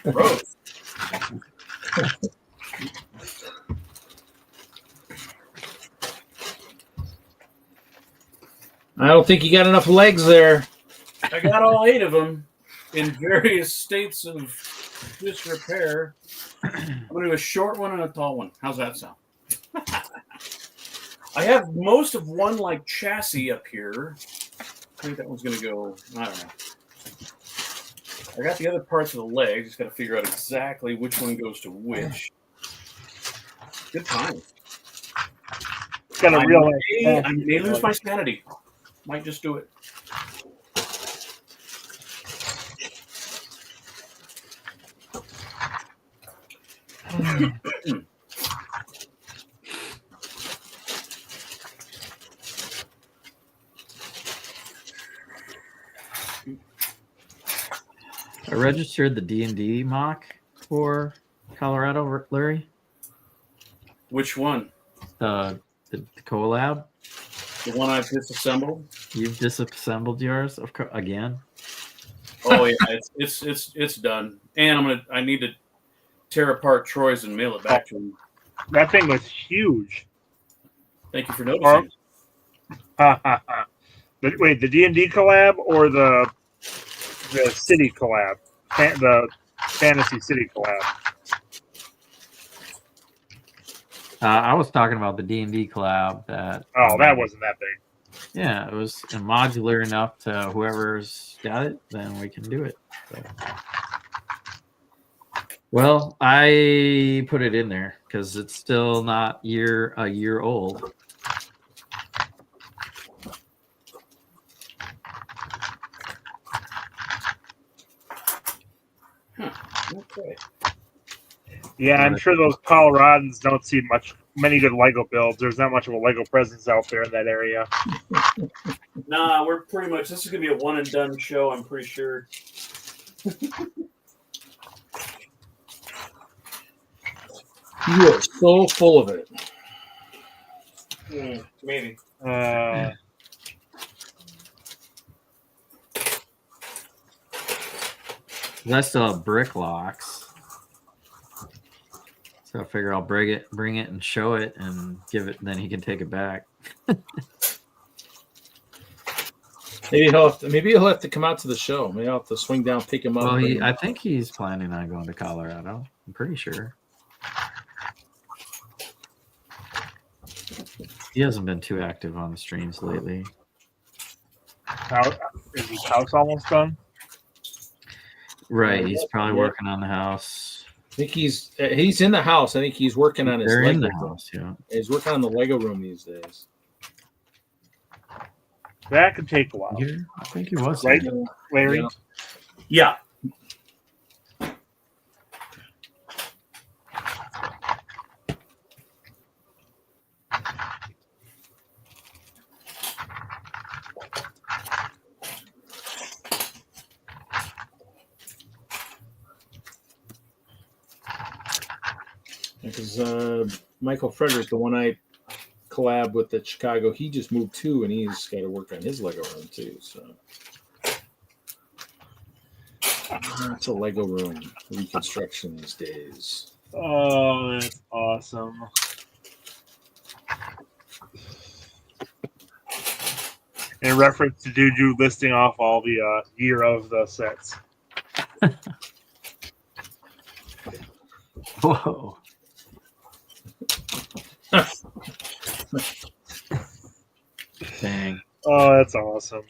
Gross. I don't think you got enough legs there. I got all 8 of them in various states of disrepair. I'm going to do a short one and a tall one. How's that sound? I have most of one like chassis up here. I think that one's going to go, I don't know. I got the other parts of the legs. Just got to figure out exactly which one goes to which. Good time. Got a real. I may lose my sanity. Might just do it. I registered the D&D mock for Colorado, Larry. Which one? The collab. The one I've disassembled? You've disassembled yours again. Oh yeah, it's done. And I need to tear apart Troy's and mail it back to him. That thing was huge. Thank you for noticing. Wait, the D&D collab or the city collab? The fantasy city collab. I was talking about the D&D collab. That wasn't that big. Yeah, it was modular enough to whoever's got it, then we can do it. So. Well, I put it in there because it's still not a year old. Okay. Yeah, I'm sure those Coloradans don't see many good Lego builds. There's not much of a Lego presence out there in that area. Nah, we're pretty much. This is gonna be a one and done show. I'm pretty sure. You are so full of it. Maybe. I still have brick locks. So I figure I'll bring it and show it and give it, and then he can take it back. Maybe he'll have to come out to the show. Maybe I'll have to swing down, pick him up. Well, I think he's planning on going to Colorado. I'm pretty sure. He hasn't been too active on the streams lately. Is his house almost done? Right, he's probably working on the house. I think he's in the house. I think he's working on his They're in Lego the room. house, yeah. He's working on the Lego room these days. That could take a while. I think he was. Right, Larry? Yeah. Because Michael Frederick, the one I collab with at Chicago, he just moved too, and he's got to work on his Lego room too. So it's a Lego room reconstruction these days. Oh, that's awesome. In reference to Juju listing off all the year of the sets. Whoa. Dang. Oh, that's awesome.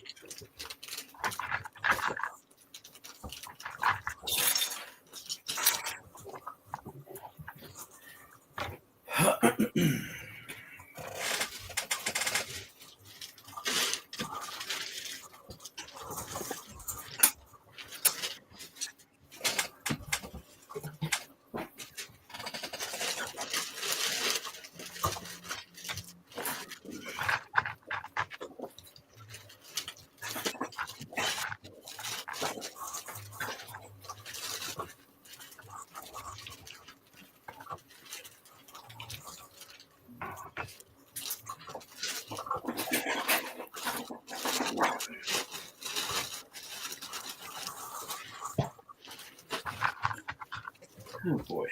Oh boy.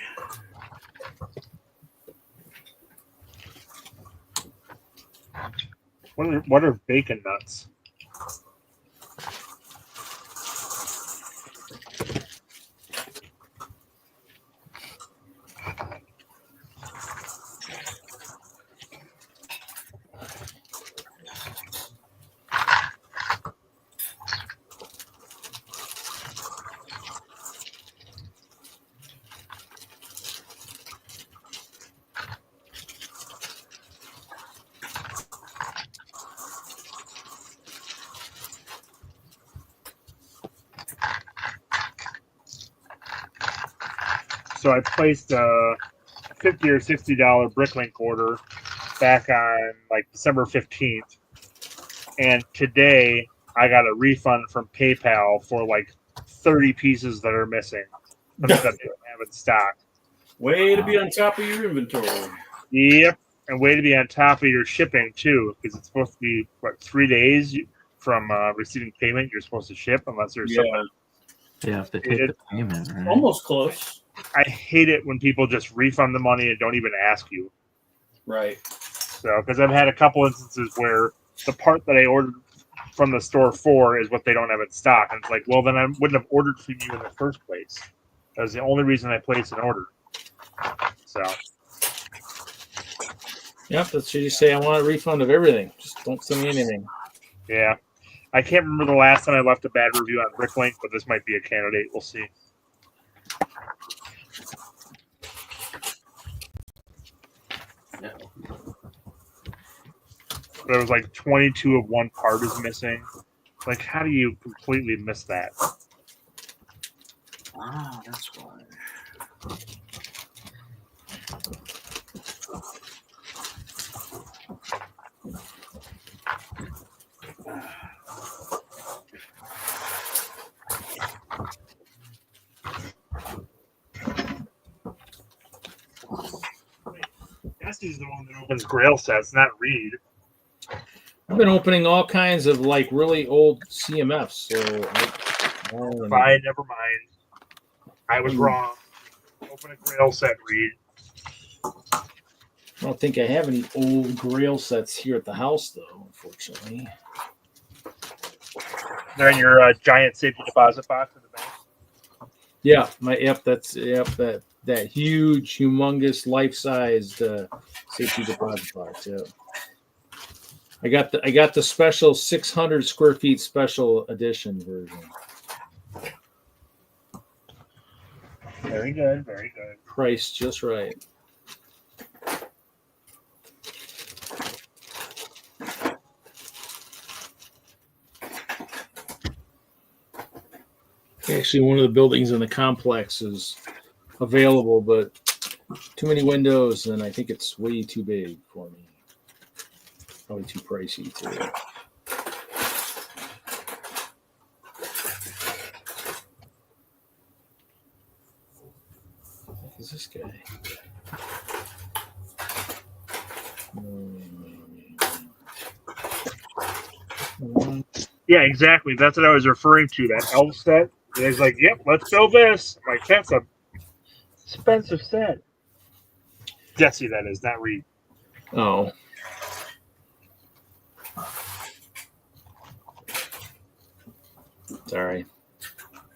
What are bacon nuts? So I placed a $50 or $60 Bricklink order back on like December 15th. And today I got a refund from PayPal for like 30 pieces that are missing that they don't have in stock. Way to be on top of your inventory. Yep. And way to be on top of your shipping too, because it's supposed to be, 3 days from receiving payment you're supposed to ship unless there's something. Yeah, if they take the payment, right? Almost close. I hate it when people just refund the money and don't even ask you. Right. So, because I've had a couple instances where the part that I ordered from the store for is what they don't have in stock. And it's like, well, then I wouldn't have ordered from you in the first place. That was the only reason I placed an order. So, Yep, that's what you say. I want a refund of everything. Just don't send me anything. yeah. I can't remember the last time I left a bad review on Bricklink, but this might be a candidate. We'll see. There was like 22 of one part is missing. Like, how do you completely miss that? Ah, that's why. Jesse's the one that opens Grail sets, not Reed. I've been opening all kinds of like really old CMFs. So Fine, never mind. I was wrong. Open a Grail set, Reed. I don't think I have any old Grail sets here at the house, though. Unfortunately. They're in your giant safety deposit box in the bank. Yeah, that huge, humongous, life-sized safety deposit box. Yeah, I got the special 600 square feet special edition version. Very good, very good. Priced just right. Actually, one of the buildings in the complex is available, but too many windows, and I think it's way too big for me. Probably too pricey too. Who's this guy? Yeah, exactly. That's what I was referring to. That elf set. And he's like, "Yep, let's build this." I'm like, that's a expensive set. Jesse, that is, not Reed. Oh. Sorry.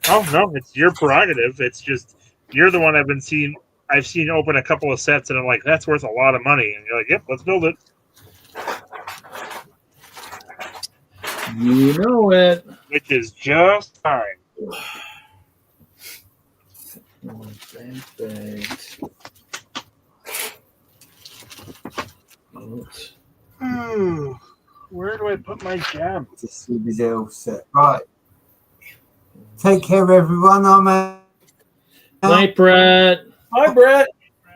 Oh no, it's your prerogative. It's just you're the one I've seen open a couple of sets, and I'm like, that's worth a lot of money. And you're like, "Yep, let's build it." You know it. Which is just fine. Where do I put my gem? To see his elf set. Right. Take care, everyone. I'm out. Night, Brett. Hi, Brett.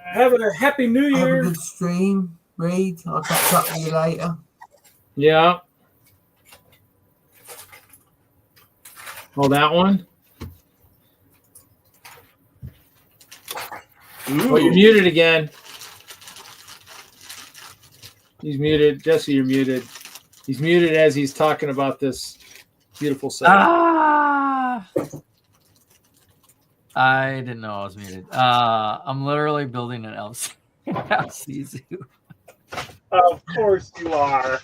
Have a happy New Have a Year. good stream. Read. I'll catch up with you later. Yeah. Oh, that one? Oh, you're muted again. He's muted. Jesse, you're muted. He's muted as he's talking about this beautiful set. Ah! I didn't know I was muted. I'm literally building an LC zoo. Of course you are.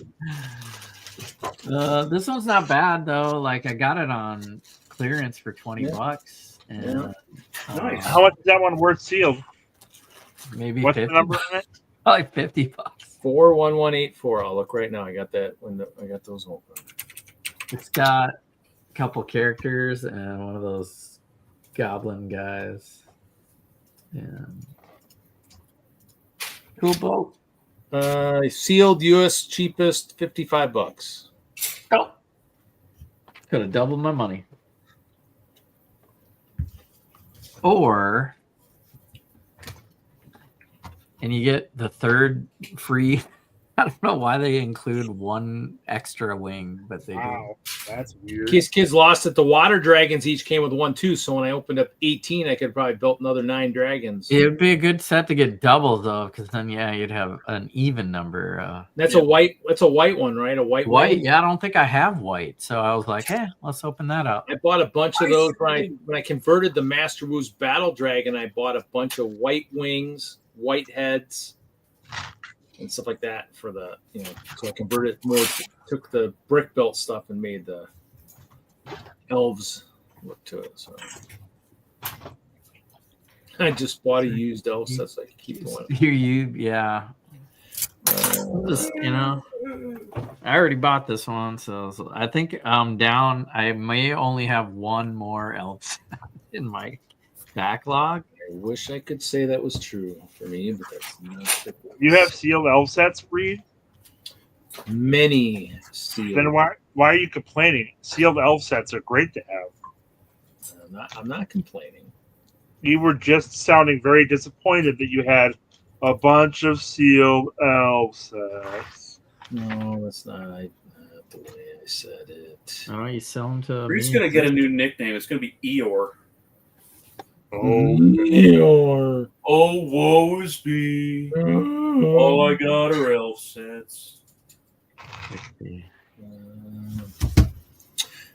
This one's not bad though. Like I got it on clearance for 20 bucks. And, Nice. How much is that one worth sealed? Maybe What's 50, the number on it? like $50. 41184. I'll look right now. I got that window. I got those open. It's got a couple characters and one of those goblin guys. And cool boat. Sealed US cheapest, $55. Oh, could have doubled my money. Or, and you get the third free. I don't know why they include one extra wing, but they do. Wow, that's weird. In case kids lost it, the water dragons each came with one too. So when I opened up 18, I could have probably built another 9 dragons. It would be a good set to get doubles though, because then you'd have an even number. That's a white. That's a white one, right? A white. White, wing? yeah. I don't think I have white, so I was like, "Hey, let's open that up." I bought a bunch of those when I converted the Master Wu's Battle Dragon. I bought a bunch of white wings, white heads, and stuff like that for the So I converted more, took the brick built stuff and made the elves look to it. So I just bought a used elf set so I could keep going. Yeah. Just, I already bought this one, so I think I'm down. I may only have one more elf in my backlog. wish I could say that was true for me, but that's not the case. You have sealed elf sets, Reed? Many sealed. Then why are you complaining? Sealed elf sets are great to have. I'm not complaining. You were just sounding very disappointed that you had a bunch of sealed elf sets. No, that's not the way I said it. Oh, you sell them to Reed's me? gonna get a new nickname. It's gonna be Eeyore. Oh, Eeyore. Oh, woe is me. All I got are elf sets.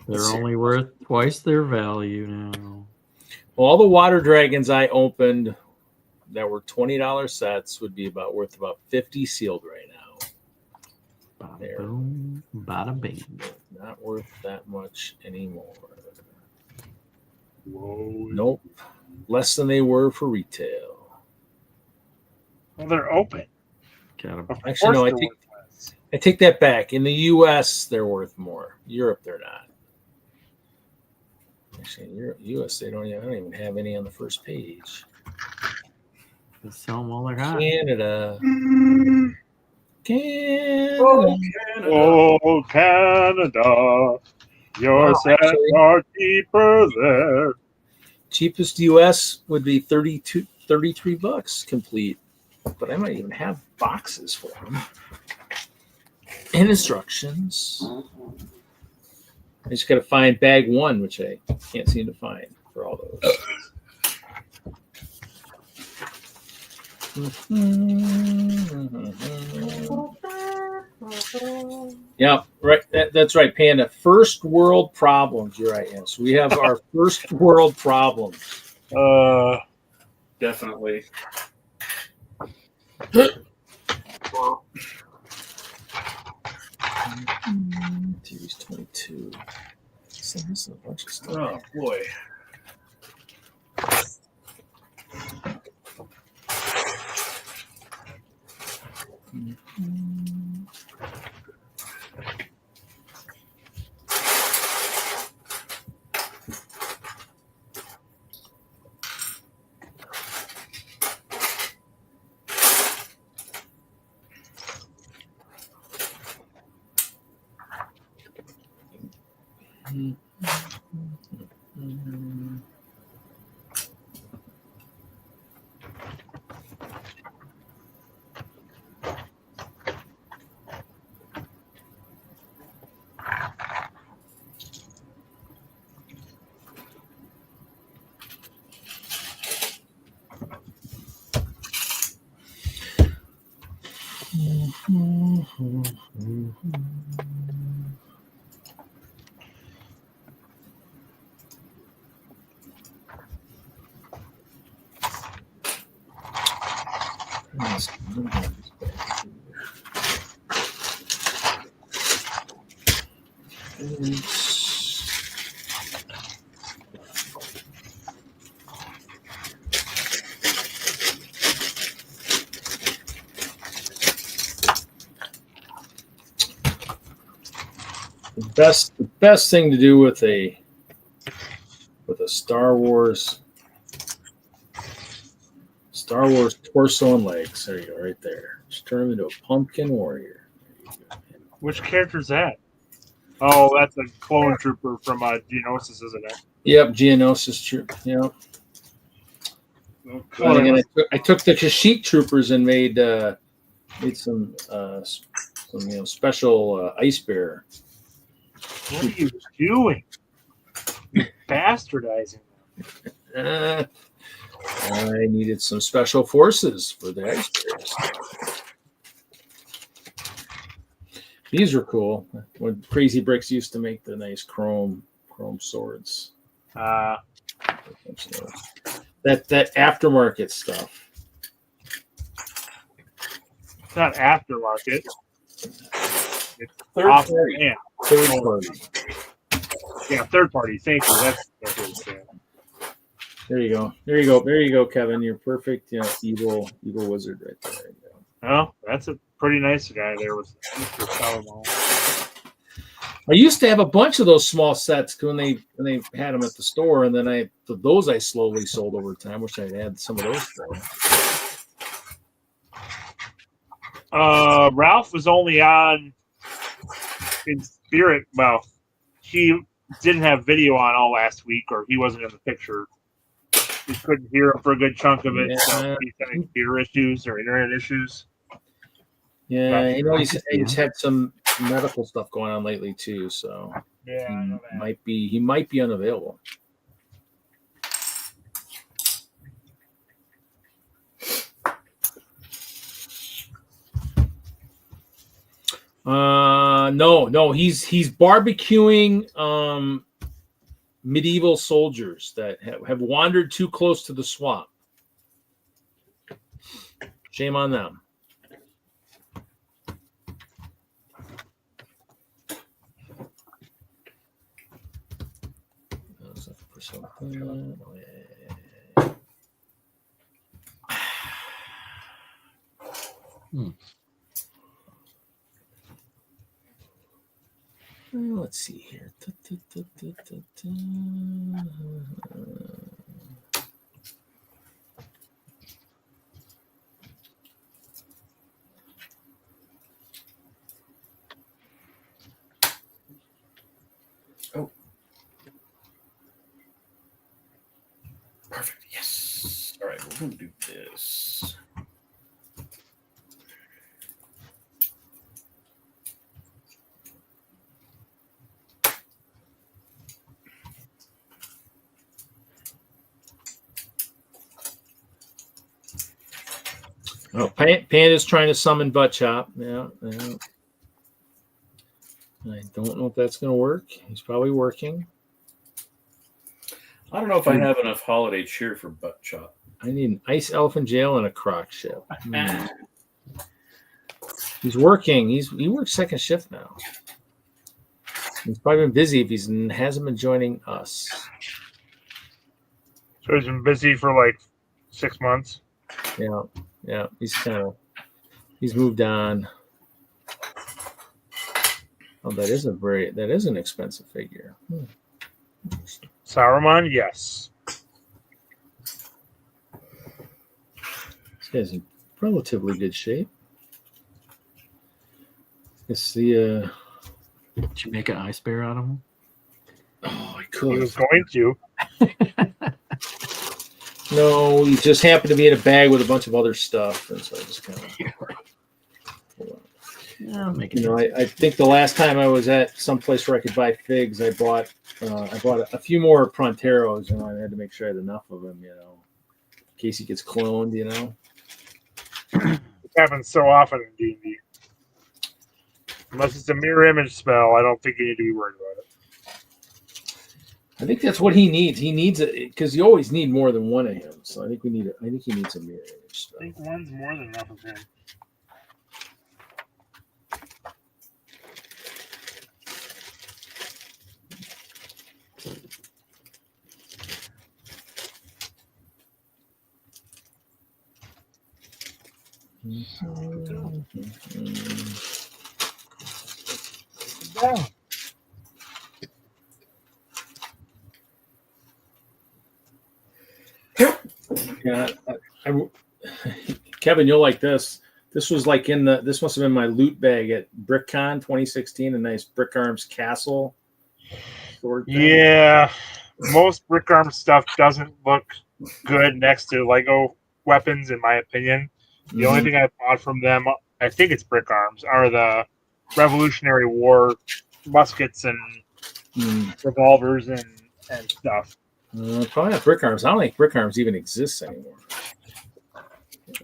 They're only worth twice their value now. All the water dragons I opened that were $20 sets would be worth about 50 sealed right now. Bada boom, bada bing. Not worth that much anymore. whoa. Nope. Less than they were for retail. Well, they're open. Got 'em. Of Actually, no, course I they're take- worth less. I take that back. In the US, they're worth more. Europe, they're not. Actually, in US, I don't even have any on the first page. They sell them while they're hot. Canada. Canada. Oh, Canada, your Wow, sets actually- are cheaper there. Cheapest US would be $33 complete. But I might even have boxes for them. And instructions. I just got to find bag one, which I can't seem to find for all those. Yeah, right. That's right, Panda. First world problems. You're right. Yes, we have our first world problems. Definitely. Series 22. So this is a bunch of stuff. Oh boy. The best thing to do with a Star Wars torso and legs. There you go, right there. Just turn him into a pumpkin warrior. Which character's that? Oh, that's a clone trooper from Geonosis, isn't it? Yep, Geonosis troop. Yep. Oh, And again, I took the Kashyyyk troopers and made some special ice bear. what are you doing? You're bastardizing them. I needed some special forces for the ice bears. These are cool. When Crazy Bricks used to make the nice chrome swords. That aftermarket stuff. It's not aftermarket. It's Third off party. hand. Third party. Yeah, third party. Thank you. That's what I'm saying. There you go. There you go, Kevin. You're perfect. Yeah, evil wizard right there. There you go. Well, that's a pretty nice guy there with Mr. Salomon. I used to have a bunch of those small sets when they had them at the store, and then those I slowly sold over time. Wish I'd had some of those for them. Ralph was only on in spirit. Well, he didn't have video on all last week, or he wasn't in the picture. We couldn't hear him for a good chunk of it. So he's having computer issues or internet issues. Yeah, you know he's had some medical stuff going on lately too, so Yeah, I know that. he might be unavailable. No, he's barbecuing medieval soldiers that have wandered too close to the swamp. Shame on them. Let's see here. Oh. Perfect. Yes. All right, we're going to do this. Oh, Panda's trying to summon Butt Chop. Yeah. I don't know if that's going to work. He's probably working. I don't know if I have enough holiday cheer for Butt Chop. I need an ice elephant jail and a croc ship. He's working. He works second shift now. He's probably been busy if he hasn't been joining us. So he's been busy for like 6 months. Yeah. He's moved on. Oh, that is an expensive figure. Saruman, yes. This guy's in relatively good shape. Let's see. Did you make an ice bear out of him? Oh, I He could. was going to. No, he just happened to be in a bag with a bunch of other stuff, and so I just kind of. Yeah, make it. I think the last time I was at some place where I could buy figs, I bought a few more Pronteros, and I had to make sure I had enough of them, in case he gets cloned, It happens so often in D&D. Unless it's a mirror image spell, I don't think you need to be worried about it. I think that's what he needs. He needs it because you always need more than one of him. So I think he needs a mirror image spell. I think one's more than enough of him. Yeah. Yeah, Kevin, you'll like this. This was like this must have been my loot bag at BrickCon 2016. A nice Brick Arms castle. Yeah, most Brick Arms stuff doesn't look good next to Lego weapons, in my opinion. The only thing I bought from them, I think it's Brick Arms, are the Revolutionary War muskets and revolvers and stuff. Probably not Brick Arms. I don't think Brick Arms even exists anymore.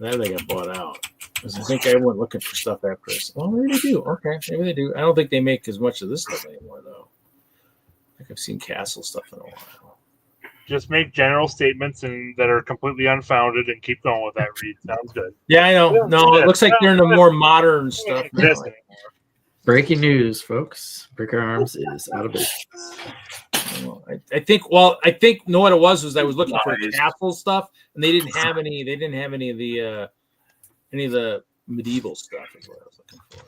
That they got bought out. Because I think everyone looking for stuff after this. Well, maybe they do. Okay, maybe they do. I don't think they make as much of this stuff anymore, though. I think I've seen castle stuff in a while. Just make general statements that are completely unfounded and keep going with that, Reed. Sounds good. Yeah, I know. No, it looks like they're in the more modern stuff now. Breaking news, folks. Brick Arms is out of business. I think you know what it was I was looking for castle stuff, and they didn't have any. They didn't have any of the medieval stuff. Is what I was looking for.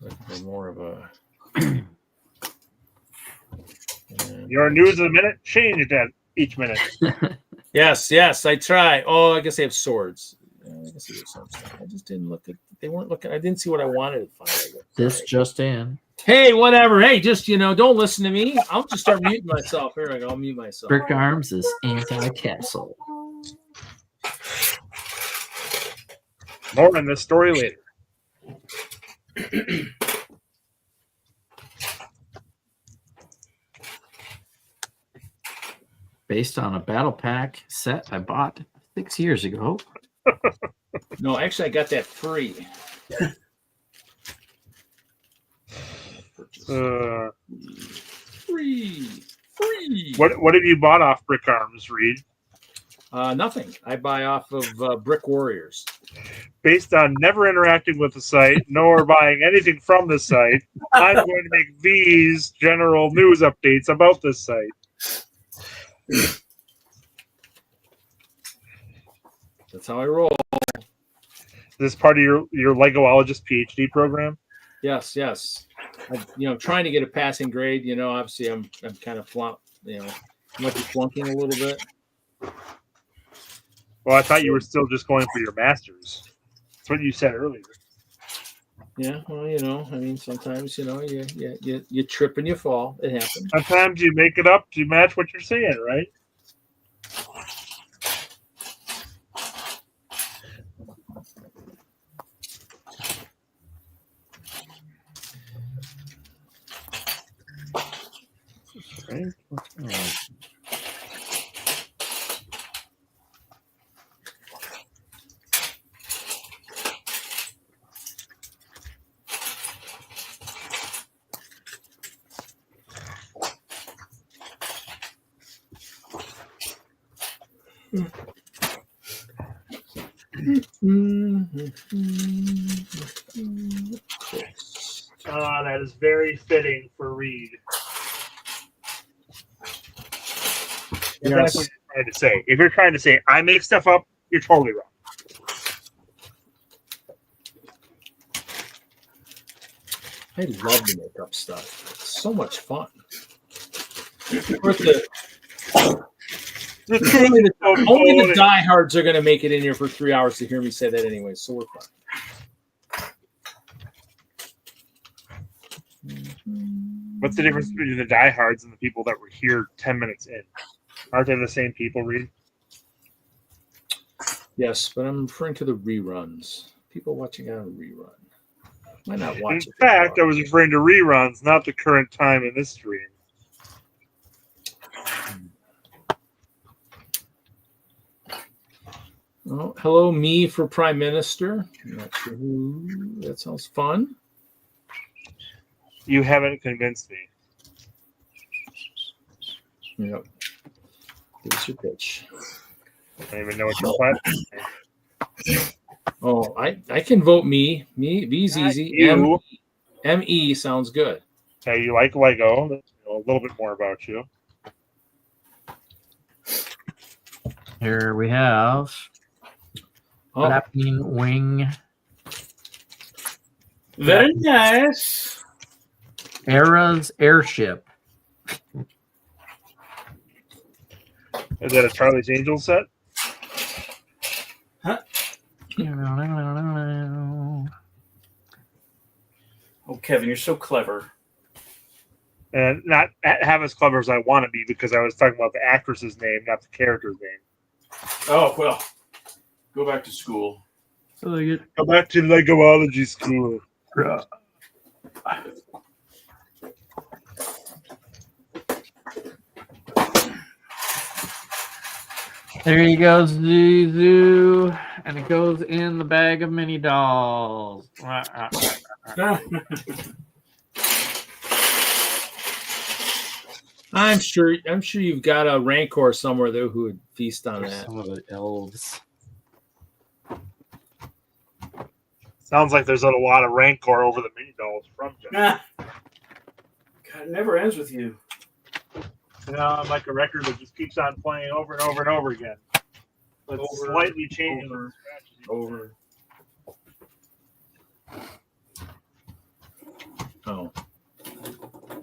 Looking for more of a. Your news of the minute changed at each minute. Yes, I try. Oh, I guess they have swords. I guess they have some stuff. I just didn't look at. They weren't looking. I didn't see what I wanted to find. This just in. Hey, whatever. Hey, just don't listen to me. I'll just start muting myself. Here I go. I'll mute myself. Brick Arms is anti-castle. More on this story later. Based on a battle pack set I bought 6 years ago. No, actually, I got that free. Free. What have you bought off Brick Arms, Reed? Nothing. I buy off of Brick Warriors. Based on never interacting with the site, nor buying anything from the site, I'm going to make these general news updates about this site. That's how I roll. Is this part of your Legoologist PhD program? Yes. I'm trying to get a passing grade. Obviously, I'm kind of I might be flunking a little bit. Well, I thought you were still just going for your master's. That's what you said earlier. Yeah, well, sometimes, you trip and you fall. It happens. Sometimes you make it up to match what you're saying, right? That is very fitting for Reed. If that's what you're trying to say. If you're trying to say, I make stuff up, you're totally wrong. I love to make up stuff. It's so much fun. Only the diehards are going to make it in here for 3 hours to hear me say that anyway, so we're fine. What's the difference between the diehards and the people that were here 10 minutes in? Aren't they the same people, Reed? Yes, but I'm referring to the reruns. People watching on a rerun. Why not watch In fact, I was referring to reruns, not the current time in this stream. Oh, hello, me for Prime Minister. I'm not sure who. That sounds fun. You haven't convinced me. Yep. Give us your pitch. I don't even know what your platform is. Oh, I can vote me. V's easy. You. M-E sounds good. Okay, you like Lego. Let's know a little bit more about you. Here we have Flapping Wing. Very nice. Era's Airship. Is that a Charlie's Angels set? Huh? Oh, Kevin, you're so clever. And not half as clever as I want to be because I was talking about the actress's name, not the character's name. Oh, well, go back to school. So they get Go back to Legoology school. There you go, Zuzu. And it goes in the bag of mini dolls. I'm sure you've got a Rancor somewhere though who would feast on that. Some of the elves. Sounds like there's a lot of rancor over the mini dolls from John. God, it never ends with you. You know, I'm like a record that just keeps on playing over and over and over again. But slightly changing. Over.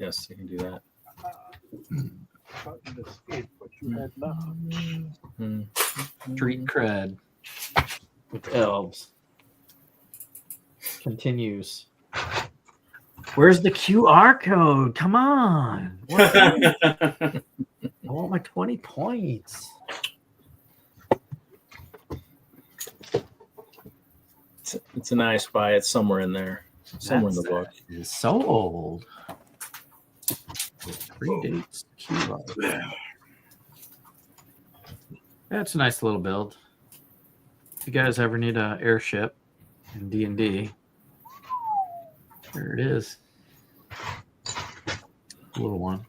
Yes, you can do that. Button escape, but you had not. Street cred with elves. Continues. Where's the QR code? Come on. I want my 20 points. It's a nice buy. It's somewhere in there. Somewhere in the book. Is so old. It predates QR. That's a nice little build. If you guys ever need an airship in D&D, there it is. Little one.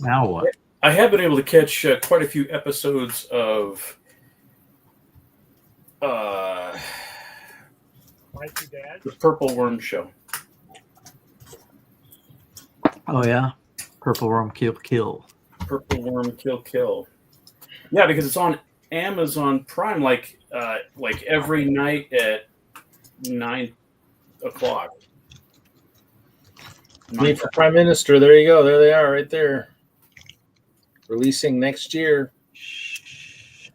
Now what? I have been able to catch quite a few episodes of Like your dad? the Purple Worm Show. Oh yeah, Purple Worm Kill. Purple Worm Kill. Yeah, because it's on Amazon Prime like every night at 9 o'clock. Meet for Prime Minister. There you go. There they are, right there. Releasing next year.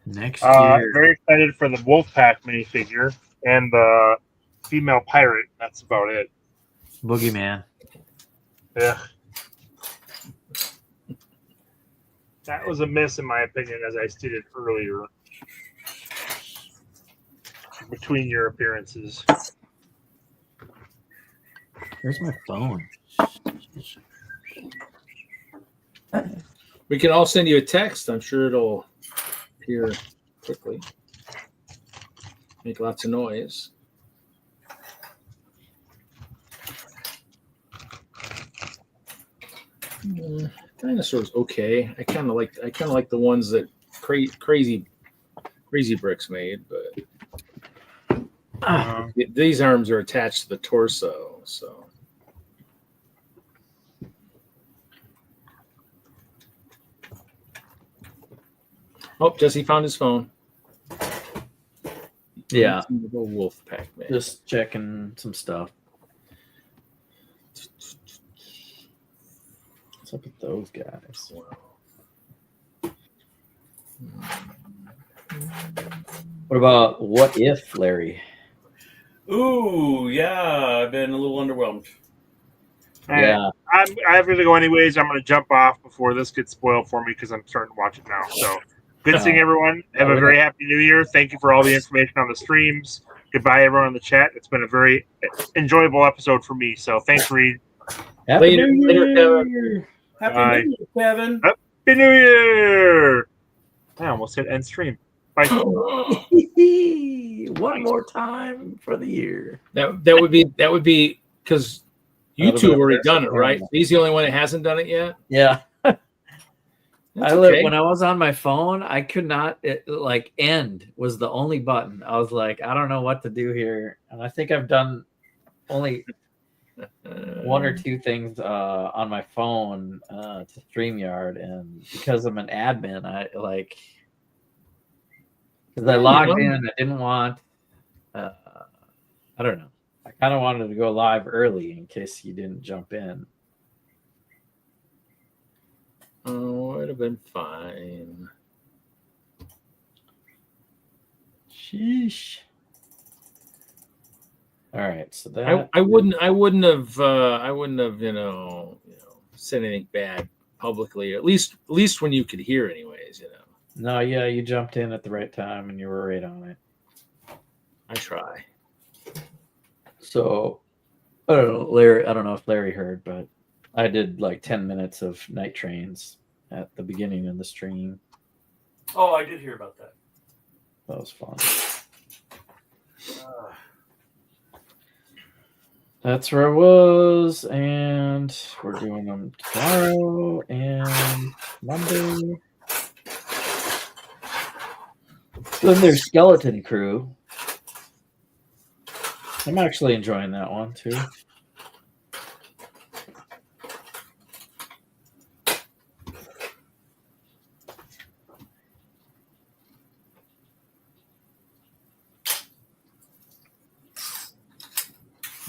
Next year. I'm very excited for the Wolfpack minifigure and the female pirate. That's about it. Boogeyman. Yeah. That was a miss, in my opinion, as I stated earlier. Between your appearances. Where's my phone? We can all send you a text. I'm sure it'll appear quickly. Make lots of noise. Dinosaurs okay. I kind of like the ones that crazy bricks made, but these arms are attached to the torso, so. Oh, Jesse found his phone. Yeah. Wolf pack, man. Just checking some stuff. What's up with those guys? What about What If, Larry? Ooh, yeah, I've been a little underwhelmed. Yeah. I have to go anyways. I'm going to jump off before this gets spoiled for me because I'm starting to watch it now. So good seeing everyone. Have a very happy new year. Thank you for all the information on the streams. Goodbye, everyone in the chat. It's been a very enjoyable episode for me. So thanks, Reed. Happy Later, New Kevin. Year. Happy New Year, Kevin. Happy New Year. I almost hit end stream. Bye. One more time for the year. That would be because you two have already done it, right? He's the only one that hasn't done it yet. Yeah. That's okay. When I was on my phone, I could not end was the only button. I was like, I don't know what to do here. And I think I've done only one or two things on my phone to StreamYard, and because I'm an admin, because I logged in, I didn't want I don't know. I kind of wanted to go live early in case you didn't jump in. Oh, it would have been fine. Sheesh. All right, so that I wouldn't have said anything bad publicly. At least when you could hear, anyways. No, yeah, you jumped in at the right time and you were right on it. I try. So I don't know, Larry. I don't know if Larry heard, but I did like 10 minutes of night trains at the beginning of the stream. Oh, I did hear about that. That was fun. That's where I was, and we're doing them tomorrow and Monday. Then there's Skeleton Crew. I'm actually enjoying that one too.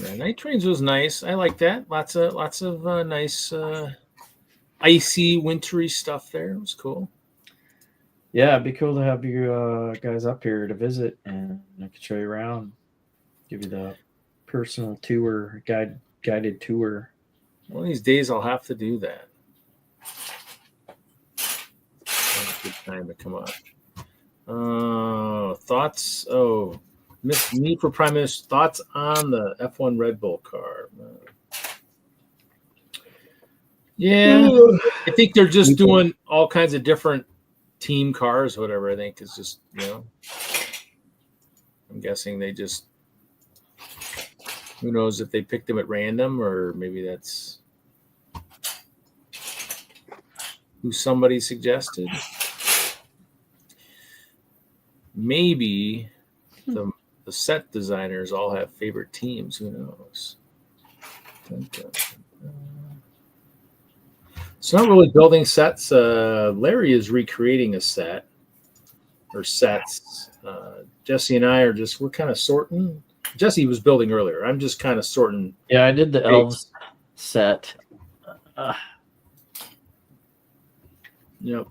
Yeah, Night Trains was nice. I like that. Lots of nice icy, wintry stuff there. It was cool. Yeah, it'd be cool to have you guys up here to visit, and I could show you around, give you the personal tour, guided tour. One of these days, I'll have to do that. Good time to come up. Thoughts? Oh, Need for Prime Minister. Thoughts on the F1 Red Bull car? Yeah, I think they're just doing all kinds of different team cars, whatever. I think is just, I'm guessing they just, who knows if they picked them at random, or maybe that's who somebody suggested. Maybe the set designers all have favorite teams. Who knows? It's not really building sets. Larry is recreating a set or sets. Jesse and I we're kind of sorting. Jesse was building earlier. I'm just kind of sorting. Yeah, I did the elves set. Yep.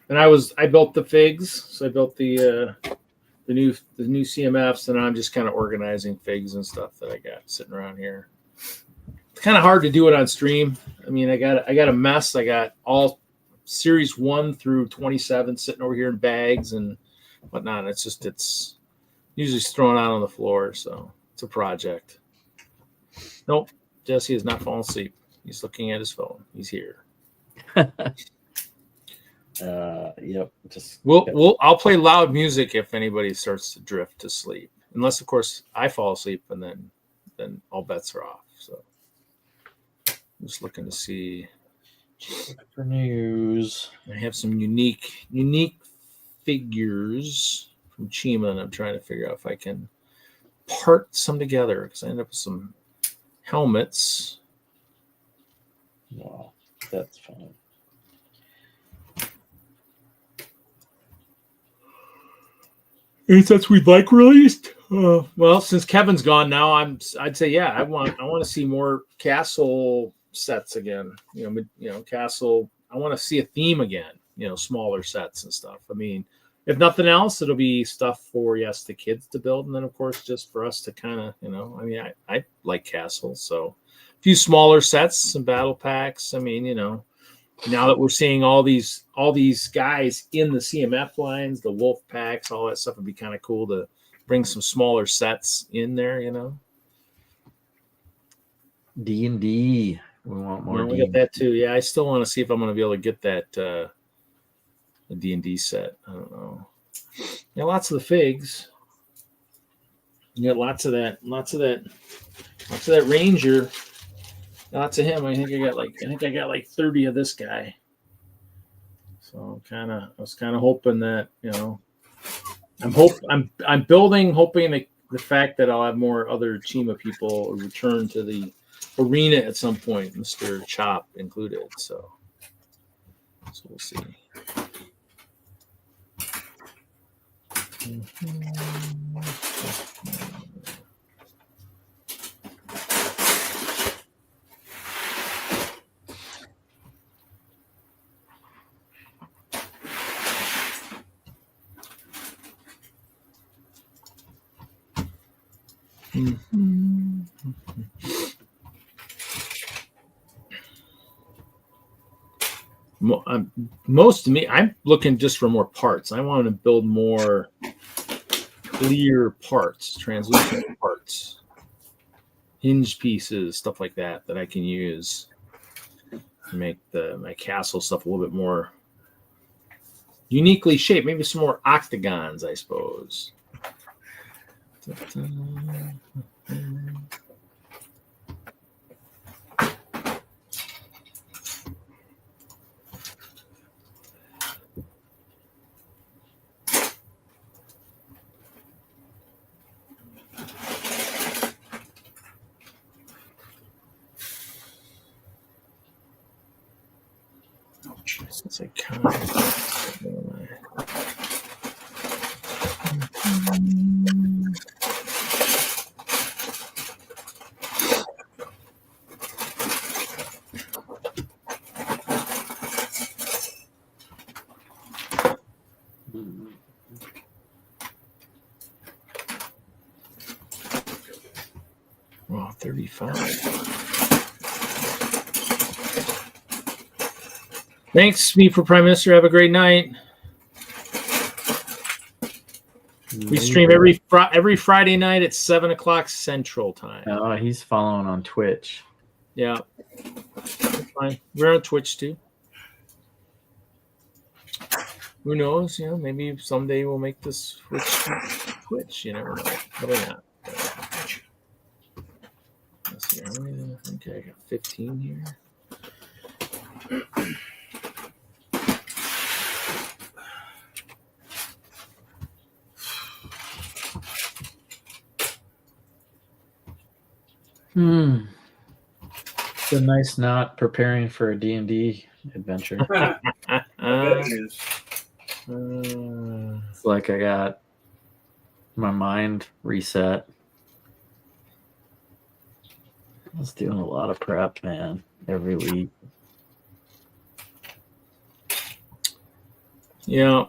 And I built the figs. So I built the new CMFs, and I'm just kind of organizing figs and stuff that I got sitting around here. It's kind of hard to do it on stream. I mean, I got a mess. I got all series 1 through 27 sitting over here in bags and whatnot. It's usually thrown out on the floor, so it's a project. Nope, Jesse has not fallen asleep. He's looking at his phone. He's here. Yep. I'll play loud music if anybody starts to drift to sleep. Unless, of course, I fall asleep, and then all bets are off. So I'm just looking to see for news. I have some unique figures from Chima, and I'm trying to figure out if I can part some together, because I end up with some helmets. Wow, that's fun. Any sets we'd like released? Well, since Kevin's gone now, I'd say I want to see more Castle sets again. Castle. I want to see a theme again. Smaller sets and stuff. I mean, if nothing else, it'll be stuff for the kids to build, and then of course just for us to kind of I mean, I like Castle, so a few smaller sets, some battle packs. I mean, now that we're seeing all these guys in the CMF lines, the wolf packs, all that stuff, would be kind of cool to bring some smaller sets in there. D&D. We want more. We got that too. Yeah, I still want to see if I'm going to be able to get that the D&D set. I don't know. Yeah, lots of the figs. You got lots of that Ranger. Lots of him. I think I got like 30 of this guy. So I was kind of hoping that, I'm building, hoping that the fact that I'll have more other Chima people return to the arena at some point, Mr. Chop included. So we'll see. Most of me, I'm looking just for more parts. I want to build more clear parts, translucent parts, hinge pieces, stuff like that I can use to make my castle stuff a little bit more uniquely shaped. Maybe some more octagons, I suppose. Since I can't. 35. Thanks, me for Prime Minister. Have a great night. We stream every Friday night at 7:00 Central Time. Oh, he's following on Twitch. Yeah, that's fine. We're on Twitch too. Who knows? You know, maybe someday we'll make this switch to Twitch. You never know. Probably not. Let's see. Okay, I got 15 here. It's a nice not preparing for a D&D adventure. It It's like I got my mind reset. I was doing a lot of prep, man, every week. Yeah.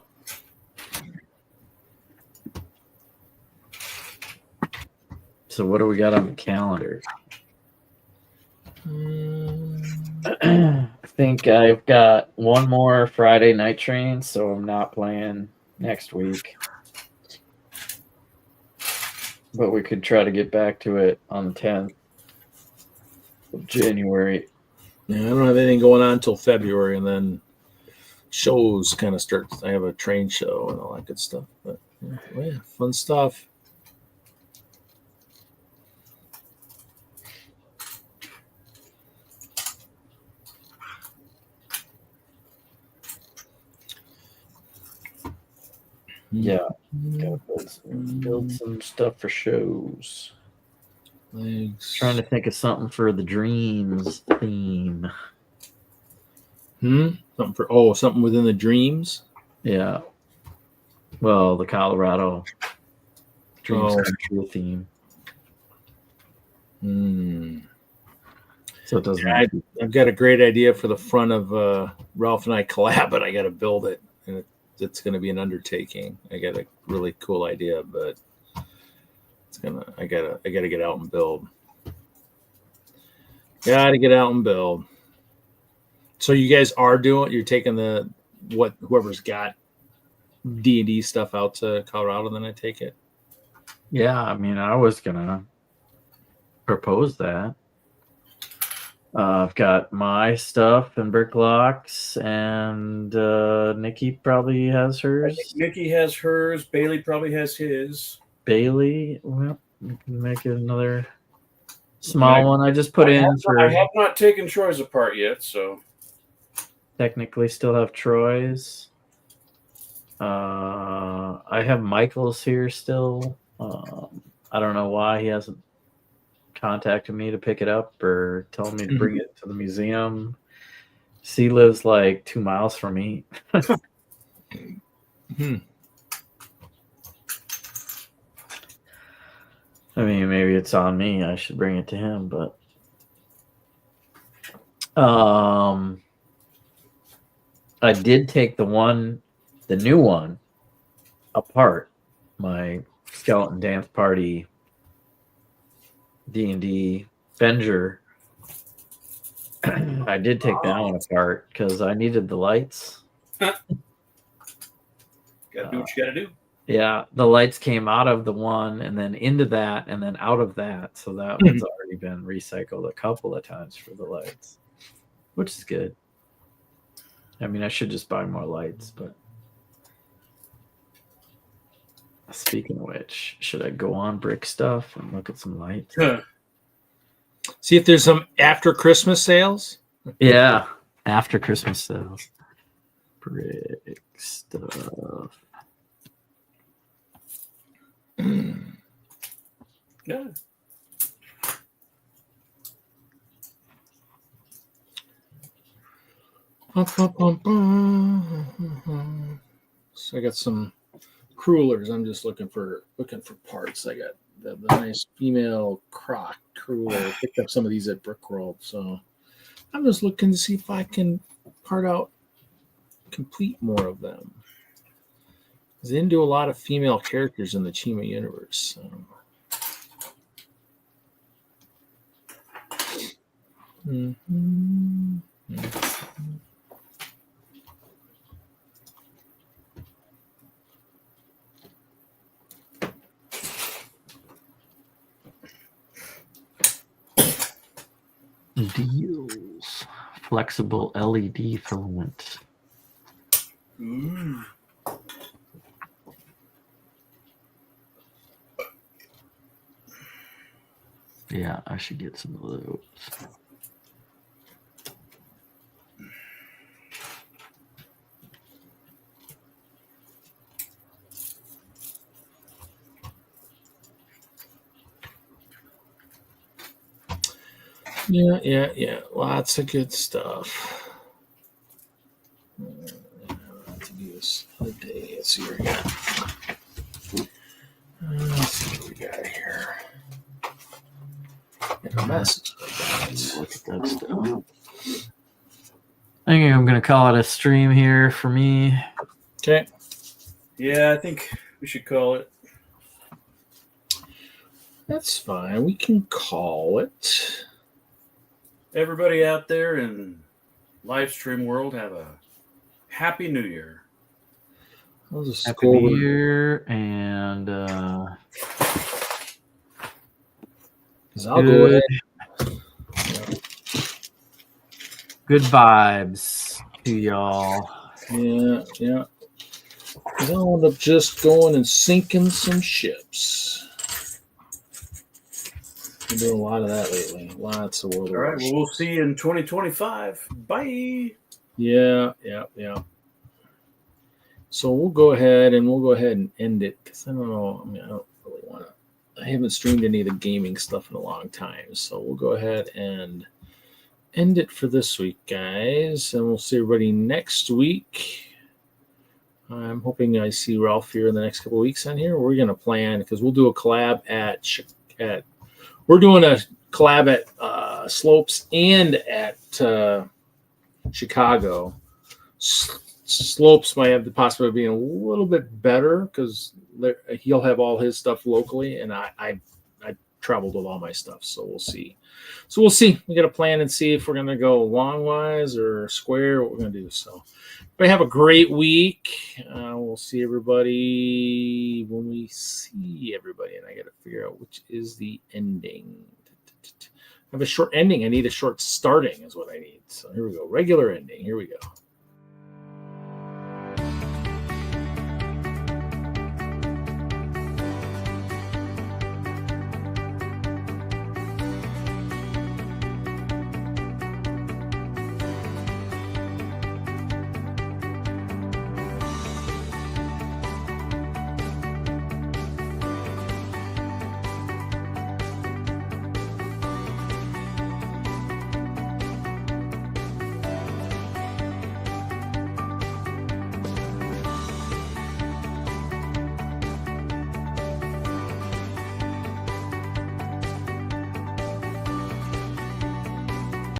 So what do we got on the calendar? I think I've got one more Friday night train, so I'm not playing next week. But we could try to get back to it on the 10th of January. Yeah, I don't have anything going on until February, and then shows kind of start. I have a train show and all that good stuff. But yeah, fun stuff. Yeah, gotta build some stuff for shows. Thanks. Trying to think of something for the dreams theme. Something within the dreams. Yeah. Well, the Colorado Dreams Come True theme. So it doesn't. I've got a great idea for the front of Ralph and I collab, but I got to build it, and it's going to be an undertaking. I got a really cool idea, but I gotta get out and build. Gotta get out and build. So you guys are you're taking whoever's got D&D stuff out to Colorado, then I take it. Yeah, I mean, I was gonna propose that. I've got my stuff and brick locks, and Nikki probably has hers. Nikki has hers. Bailey probably has his. Bailey, well, we can make it another small one. I just put in for. I have not taken Troy's apart yet, so technically still have Troy's. I have Michael's here still. I don't know why he hasn't contacted me to pick it up or telling me to bring it to the museum. He lives like 2 miles from me. I mean, maybe it's on me. I should bring it to him, but I did take the new one apart. My Skeleton Dance Party D&D Venger. I did take that one apart because I needed the lights. Gotta do what you gotta do. Yeah, the lights came out of the one and then into that and then out of that. So that one's already been recycled a couple of times for the lights, which is good. I mean, I should just buy more lights, but speaking of which, should I go on Brick Stuff and look at some lights? See if there's some after Christmas sales. Yeah, after Christmas sales. Brick Stuff. Yeah. So I got some crullers. I'm just looking for parts. I got the nice female croc cruller. Picked up some of these at Brickworld. So I'm just looking to see if I can complete more of them. Because they didn't do a lot of female characters in the Chima universe. So. Mhm. Deals. Flexible LED filament. Yeah, I should get some of those. Yeah. Lots of good stuff. To do this other day. Let's see what we got. Let's see what we got here. Got a message. Look at that stuff. I think I'm gonna call it a stream here for me. Okay. Yeah, I think we should call it. That's fine. We can call it. Everybody out there in live stream world, have a happy new year. I'll just Happy go New over. Year and 'Cause I'll go ahead. good vibes to y'all. Yeah. 'Cause I'll end up just going and sinking some ships. Been doing a lot of that lately. Lots of World All War right, well, we'll ships. see you in 2025. Bye. Yeah. So we'll go ahead and end it because I don't know. I mean, I don't really want to. I haven't streamed any of the gaming stuff in a long time, so we'll go ahead and end it for this week, guys, and we'll see everybody next week. I'm hoping I see Ralph here in the next couple of weeks on here. We're gonna plan because we'll do a collab at we're doing a collab at Slopes and at Chicago. Slopes might have the possibility of being a little bit better because he'll have all his stuff locally, and I traveled with all my stuff, so we'll see. We got to plan and see if we're gonna go longwise or square. What we're gonna do. So, but have a great week. We'll see everybody when we see everybody, and I got to figure out which is the ending. I have a short ending. I need a short starting. Is what I need. So here we go. Regular ending. Here we go.